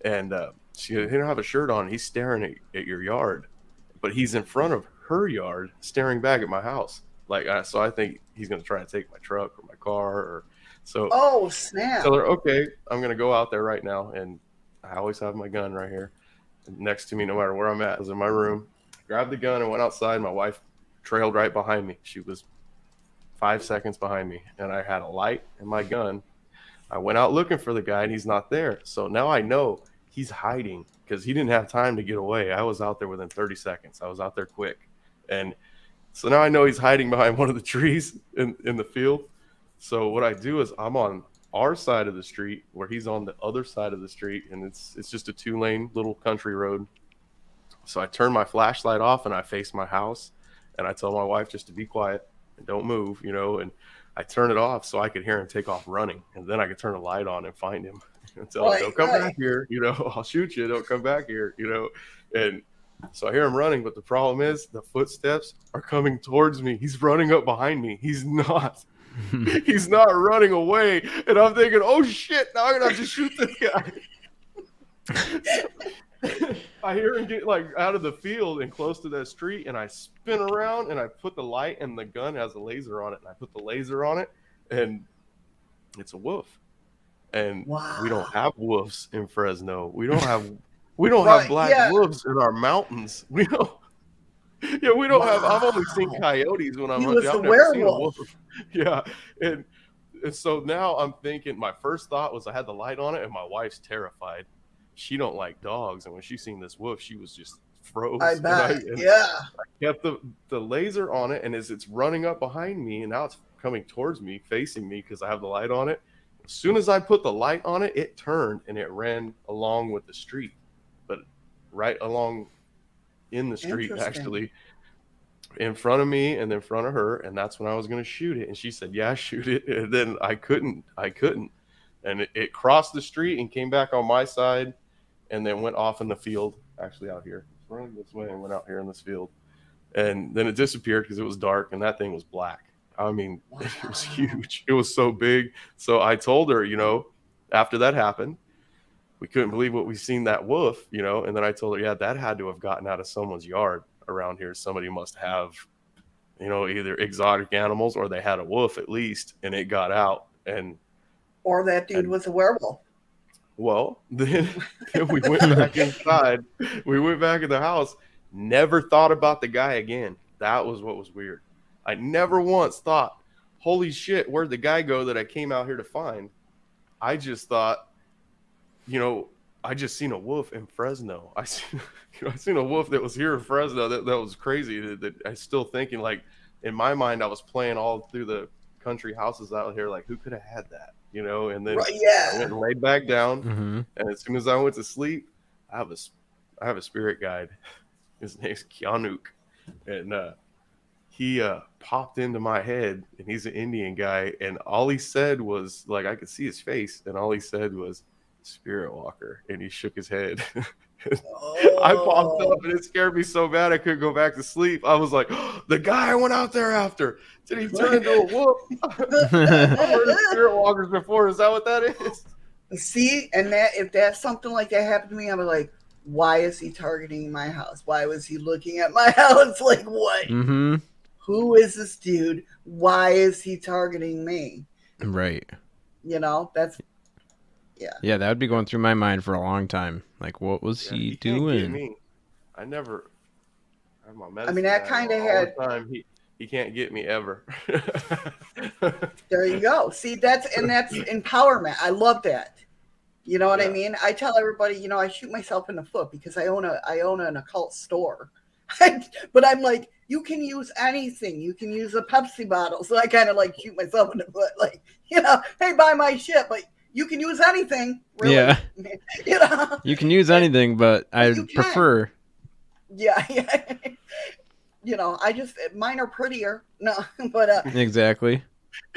And she goes, he don't have a shirt on. He's staring at your yard, but he's in front of her yard, staring back at my house. Like, so I think he's gonna try to take my truck or my car, or so. Oh, snap. Tell her, okay, I'm gonna go out there right now, and I always have my gun right here next to me, no matter where I'm at. I was in my room, grabbed the gun, and went outside. My wife trailed right behind me. She was 5 seconds behind me, and I had a light and my gun. I went out looking for the guy, and he's not there. So now I know he's hiding because he didn't have time to get away. I was out there within 30 seconds. I was out there quick, and so now I know he's hiding behind one of the trees in the field. So what I do is I'm on our side of the street where he's on the other side of the street, and it's just a 2-lane little country road. So I turn my flashlight off and I face my house, and I tell my wife just to be quiet and don't move, you know, and I turn it off so I could hear him take off running, and then I could turn the light on and find him and tell him, don't come back here, you know, I'll shoot you, don't come back here, you know. And so I hear him running, but the problem is the footsteps are coming towards me. He's running up behind me. He's not running away. And I'm thinking, oh shit, now I'm gonna have to shoot this guy. I hear him get like out of the field and close to that street, and I spin around and I put the light, and the gun has a laser on it, and I put the laser on it, and it's a wolf. And we don't have wolves in Fresno. We don't have black wolves in our mountains. We don't. Yeah, we don't have. I've only seen coyotes when I'm hunting. I've never seen a wolf. Yeah, and so now I'm thinking. My first thought was I had the light on it, and my wife's terrified. She don't like dogs, and when she seen this wolf, she was just froze. I bet. I kept the laser on it, and as it's running up behind me, and now it's coming towards me, facing me because I have the light on it. As soon as I put the light on it, it turned and it ran along with the street, but right along in the street, actually, in front of me and in front of her. And that's when I was going to shoot it. And she said, yeah, shoot it. And then I couldn't. And it crossed the street and came back on my side and then went off in the field, actually out here. It's running this way and went out here in this field. And then it disappeared because it was dark, and that thing was black. I mean, it was huge. It was so big. So I told her, you know, after that happened, we couldn't believe what we seen that wolf, you know. And then I told her, yeah, that had to have gotten out of someone's yard around here. Somebody must have, you know, either exotic animals or they had a wolf at least, and it got out. Or that dude was a werewolf. Well, then we went back inside. We went back in the house. Never thought about the guy again. That was what was weird. I never once thought, holy shit, where'd the guy go that I came out here to find? I just thought, you know, I just seen a wolf in Fresno. I seen a wolf that was here in Fresno. That was crazy. That I still thinking, like, in my mind, I was playing all through the country houses out here, like, who could have had that, you know? And then I went and laid back down, and as soon as I went to sleep, I have a spirit guide. His name's Kianuk, and he popped into my head, and he's an Indian guy, and all he said was, like, I could see his face, and all he said was, Spirit Walker, and he shook his head. I popped up, and it scared me so bad I couldn't go back to sleep. I was like, oh, the guy I went out there after, did he turn into a wolf? I've heard of Spirit Walkers before. Is that what that is? See, and that if that's something like that happened to me, I was like, why is he targeting my house? Why was he looking at my house? Like, what? Mm-hmm. Who is this dude? Why is he targeting me? Right. You know, that's Yeah, that would be going through my mind for a long time. Like, what was Yeah, he he can't get doing? me. I never. I'm my I medicine mean, that bag kind of all had. the time. He can't get me ever. There you go. See, that's empowerment. I love that. You know what I Yeah. mean? I tell everybody, you know, I shoot myself in the foot because I own an occult store. But I'm like, you can use anything. You can use a Pepsi bottle. So I kind of like shoot myself in the foot, like, you know, hey, buy my shit, but you can use anything, really. Yeah. You know, You can use anything, but but I you can. prefer. Yeah, yeah. You know, I just mine are prettier. No, but Exactly.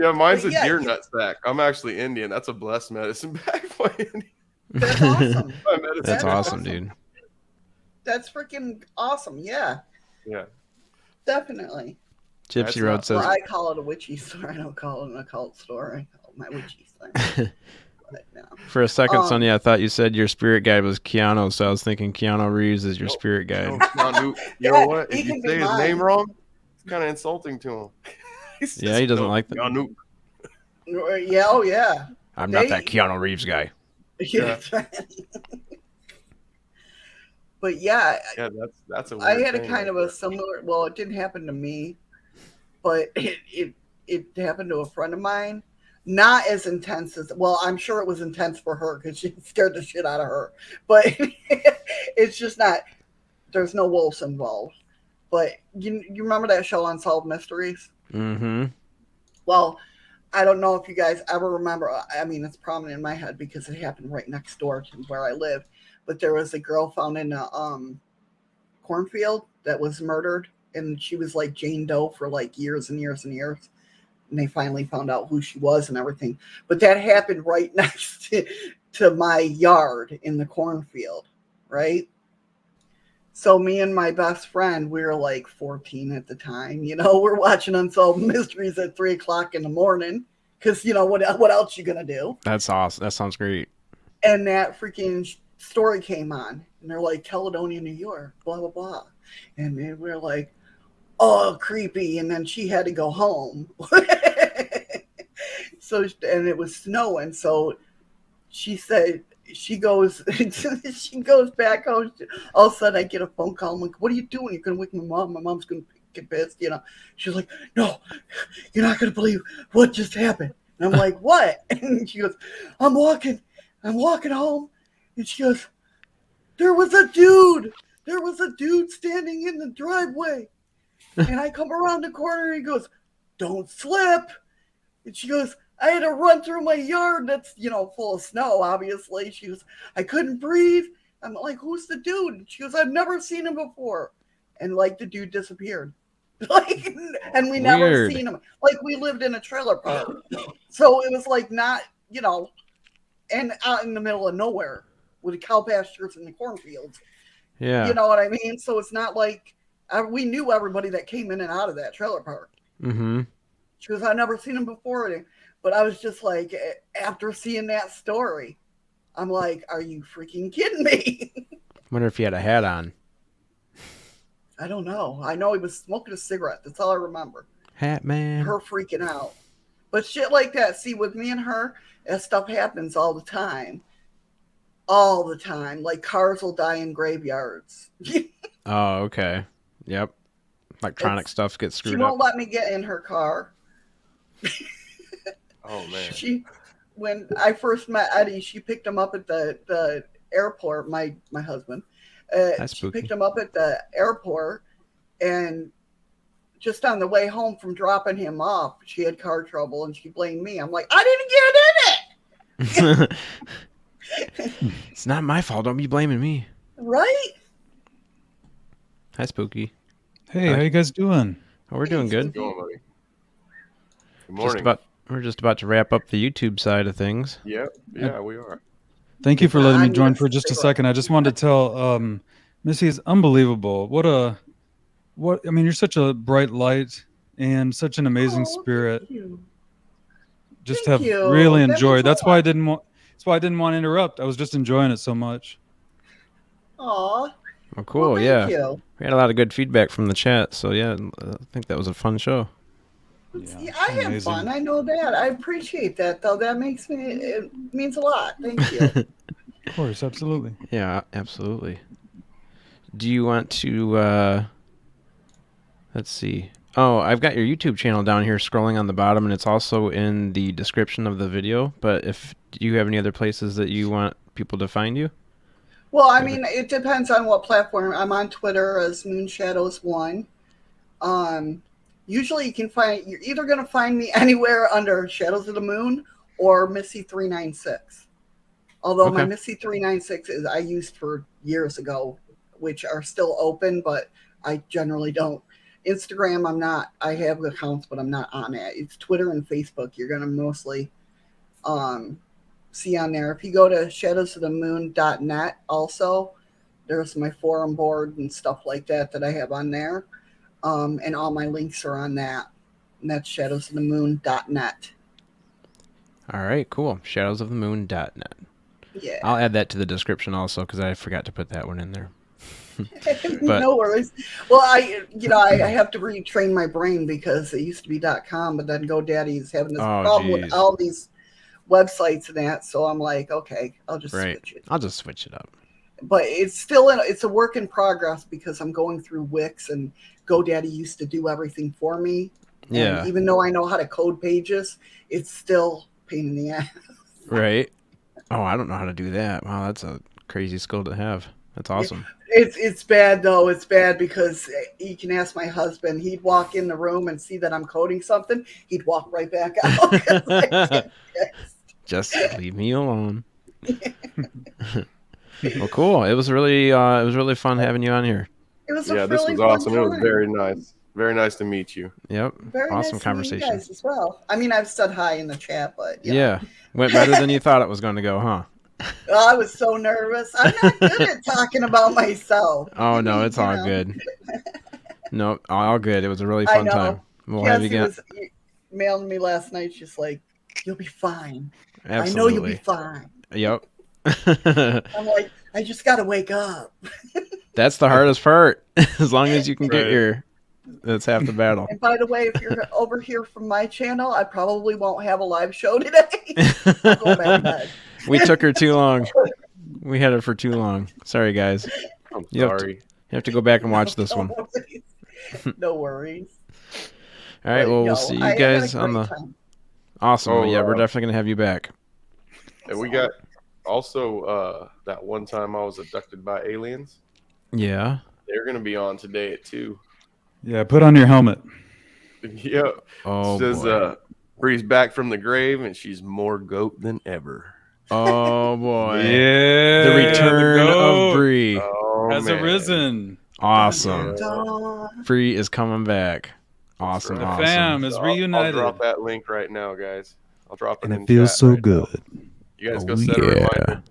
Yeah, mine's but a yeah, deer nut sack. I'm actually Indian. That's a blessed medicine bag for Indian. that's awesome. My medicine That's That's bag. awesome, dude. That's freaking awesome. Yeah, Yeah. definitely. Gypsy That's Road not- says, Or I call it a witchy store. I don't call it an occult store. I call it my witchy thing. But no. for a second, Sonny, Um, I thought you said your spirit guide was Keanu, so I was thinking Keanu Reeves is your Nope. spirit guide. No, Keanu, you know Yeah, what? he If you can be say his name mine. wrong, it's kind of insulting to him. Yeah, he doesn't like that. Keanu. Yeah, oh yeah. I'm not They- that Keanu Reeves guy. Yeah. But yeah, Yeah, that's a I weird had a thing kind right of a there. similar. Well, it didn't happen to me, but it happened to a friend of mine. Not as intense as well. I'm sure it was intense for her because she scared the shit out of her. But it's just not. There's no wolves involved. But you remember that show Unsolved Mysteries? Mm-hmm. Well, I don't know if you guys ever remember. I mean, it's prominent in my head because it happened right next door to where I live. But there was a girl found in a cornfield that was murdered, and she was like Jane Doe for like years and years and years. And they finally found out who she was and everything. But that happened right next to my yard in the cornfield, right? So me and my best friend, we were like 14 at the time. You know, we're watching Unsolved Mysteries at 3:00 in the morning because you know what else you gonna do? That's awesome. That sounds great. And that freaking story came on, and they're like Caledonia, New York, blah blah blah, and then we're like, oh, creepy. And then she had to go home. So, and it was snowing, so she said she goes she goes back home. All of a sudden I get a phone call. I'm like, what are you doing? You're gonna wake my mom. My mom's gonna get pissed, you know. She's like, no, you're not gonna believe what just happened. And I'm like, what? And she goes, I'm walking home, and she goes, there was a dude standing in the driveway. And I come around the corner and he goes, don't slip. And she goes, I had to run through my yard that's, you know, full of snow, obviously. She goes, I couldn't breathe. I'm like, who's the dude? And she goes, I've never seen him before. And like the dude disappeared. Like, and we never Weird. seen him. Like we lived in a trailer park. So it was like not, you know, and out in the middle of nowhere with cow pastures and the cornfields. Yeah. You know what I mean? So it's not like we knew everybody that came in and out of that trailer park. Mm-hmm. She goes, I've never seen him before. But I was just like, after seeing that story, I'm like, are you freaking kidding me? Wonder if he had a hat on. I don't know. I know he was smoking a cigarette. That's all I remember. Hat man. Her freaking out. But shit like that, see, with me and her, that stuff happens all the time. All the time. Like cars will die in graveyards. Oh, okay. Yep. Electronic stuff gets She screwed won't up. let me get in her car. Oh man. When I first met Eddie, she picked him up at the airport. My husband, That's she spooky. picked him up at the airport, and just on the way home from dropping him off, she had car trouble, and she blamed me. I'm like, I didn't get in it, It's not my fault. Don't be blaming me. right? Hi, Spooky. Hey, how you guys doing? Oh, we're doing How's it good. going, buddy? Good Just morning. we're just about to wrap up the YouTube side of things. Yeah, we are. Thank you for letting me I'm join gonna for just a stay second. I just wanted to tell Missy, it's unbelievable. I mean, you're such a bright light and such an amazing Oh, spirit. thank you. Just Thank have you. really That means enjoyed. a That's why I lot. didn't want. That's why I didn't want to interrupt. I was just enjoying it so much. Aw. Oh, cool. Well, Yeah. thank you. We had a lot of good feedback from the chat. So, yeah, I think that was a fun show. Yeah, I have amazing. fun. I know that. I appreciate that, though. That makes me. It means a lot. Thank you. Of course, absolutely. Yeah, absolutely. Do you want to, let's see. Oh, I've got your YouTube channel down here scrolling on the bottom, and it's also in the description of the video. But do you have any other places that you want people to find you? Well, I mean, it depends on what platform. I'm on Twitter as Moonshadows1. Usually you're either going to find me anywhere under Shadows of the Moon or Missi396. Although my Missi396 is I used for years ago, which are still open, but I generally don't. Instagram, I'm not. I have accounts, but I'm not on it. It's Twitter and Facebook. You're going to mostly see on there. If you go to shadowsofthemoon.net also, there's my forum board and stuff like that I have on there. And all my links are on that. And that's shadowsofthemoon.net. All right, cool. Shadowsofthemoon.net. Yeah. I'll add that to the description also because I forgot to put that one in there. But, no worries. Well, I have to retrain my brain because it used to be .com, but then GoDaddy's having this problem with all these websites and that. So I'm like, okay, I'll just switch it. I'll just switch it up. But it's still it's a work in progress because I'm going through Wix and GoDaddy used to do everything for me. Yeah. And even though I know how to code pages, it's still a pain in the ass. Right. Oh, I don't know how to do that. Wow, that's a crazy skill to have. That's awesome. It's bad though. It's bad because you can ask my husband. He'd walk in the room and see that I'm coding something. He'd walk right back out. Just leave me alone. Well, cool. It was really fun having you on here. It was this really was awesome. Fun It was very nice. Very nice to meet you. Yep. Very awesome nice conversation. To meet you guys as well. I mean, I've said hi in the chat, but yeah, went better than you thought it was going to go, huh? Oh, I was so nervous. I'm not good at talking about myself. Oh no, it's all good. No, all good. It was a really fun time. We'll have you again. She mailed me last night. She's like, "You'll be fine. Absolutely. I know you'll be fine." Yep. I'm like, I just gotta wake up. That's the hardest part. As long as you can get that's half the battle. And by the way, if you're over here from my channel, I probably won't have a live show today. I'll go back to bed. We took her too long. We had her for too long. Sorry, guys. I'm sorry. You have to go back and watch this one. No worries. All right. Well, we'll see you guys on the. Time. Awesome. Yeah, we're definitely gonna have you back. And we got also that one time I was abducted by aliens. Yeah. They're gonna be on today at 2. Yeah, put on your helmet. Yep. Oh, it says Bree's back from the grave and she's more goat than ever. Oh boy. Yeah. The return of Bree has arisen. Awesome. Bree is coming back. Awesome. Right. Awesome. The fam is reunited. I'll drop that link right now, guys. I'll drop it. And it feels so good. Now. You guys go set a reminder.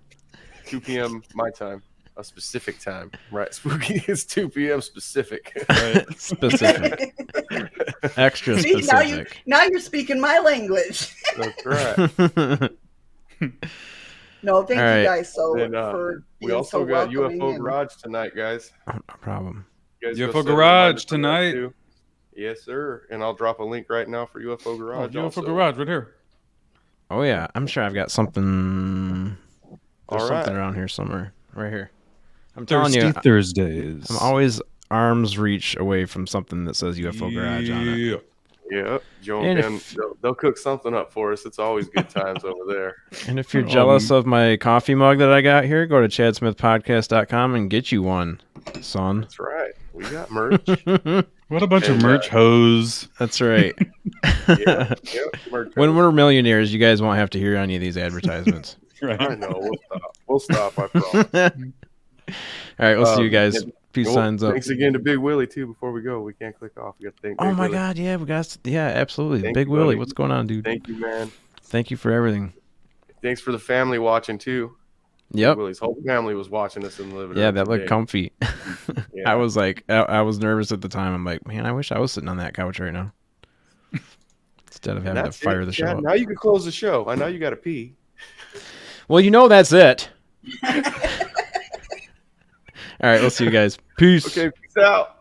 2 p.m. my time. A specific time, right? Spooky is 2 p.m. specific. Right? Specific. Extra specific. See, now you're speaking my language. That's right. No, thank you guys for being we also so got welcoming UFO Garage tonight, guys. No problem. UFO Garage tonight. Yes, sir. And I'll drop a link right now for UFO Garage. UFO Garage right here. Oh yeah, I'm sure I've got something. There's something right. around here somewhere. Right here. I'm telling Thirsty you, Thursdays. I'm always arm's reach away from something that says UFO Garage on it. Yeah, Joe and Ben, they'll cook something up for us. It's always good times over there. And if you're jealous of my coffee mug that I got here, go to chadsmithpodcast.com and get you one, son. That's right. We got merch. What a bunch of merch hoes. That's right. When we're millionaires, you guys won't have to hear any of these advertisements. Right. I know. We'll stop. I promise. All right, we'll see you guys. Peace signs up. Thanks again to Big Willie too. Before we go, we can't click off. We got to thank. Oh my God, yeah, absolutely. Thank Big you, Willie, buddy. what's going on, dude? Thank you, man. Thank you for everything. Thanks for the family watching too. Yep. Willie's whole family was watching us in the living room. Yeah, that looked today. comfy. Yeah. I was like, I was nervous at the time. I'm like, man, I wish I was sitting on that couch right now instead of having to fire the show up. Now you can close the show. I know you got to pee. Well, that's it. All right, we'll see you guys. Peace. Okay, peace out.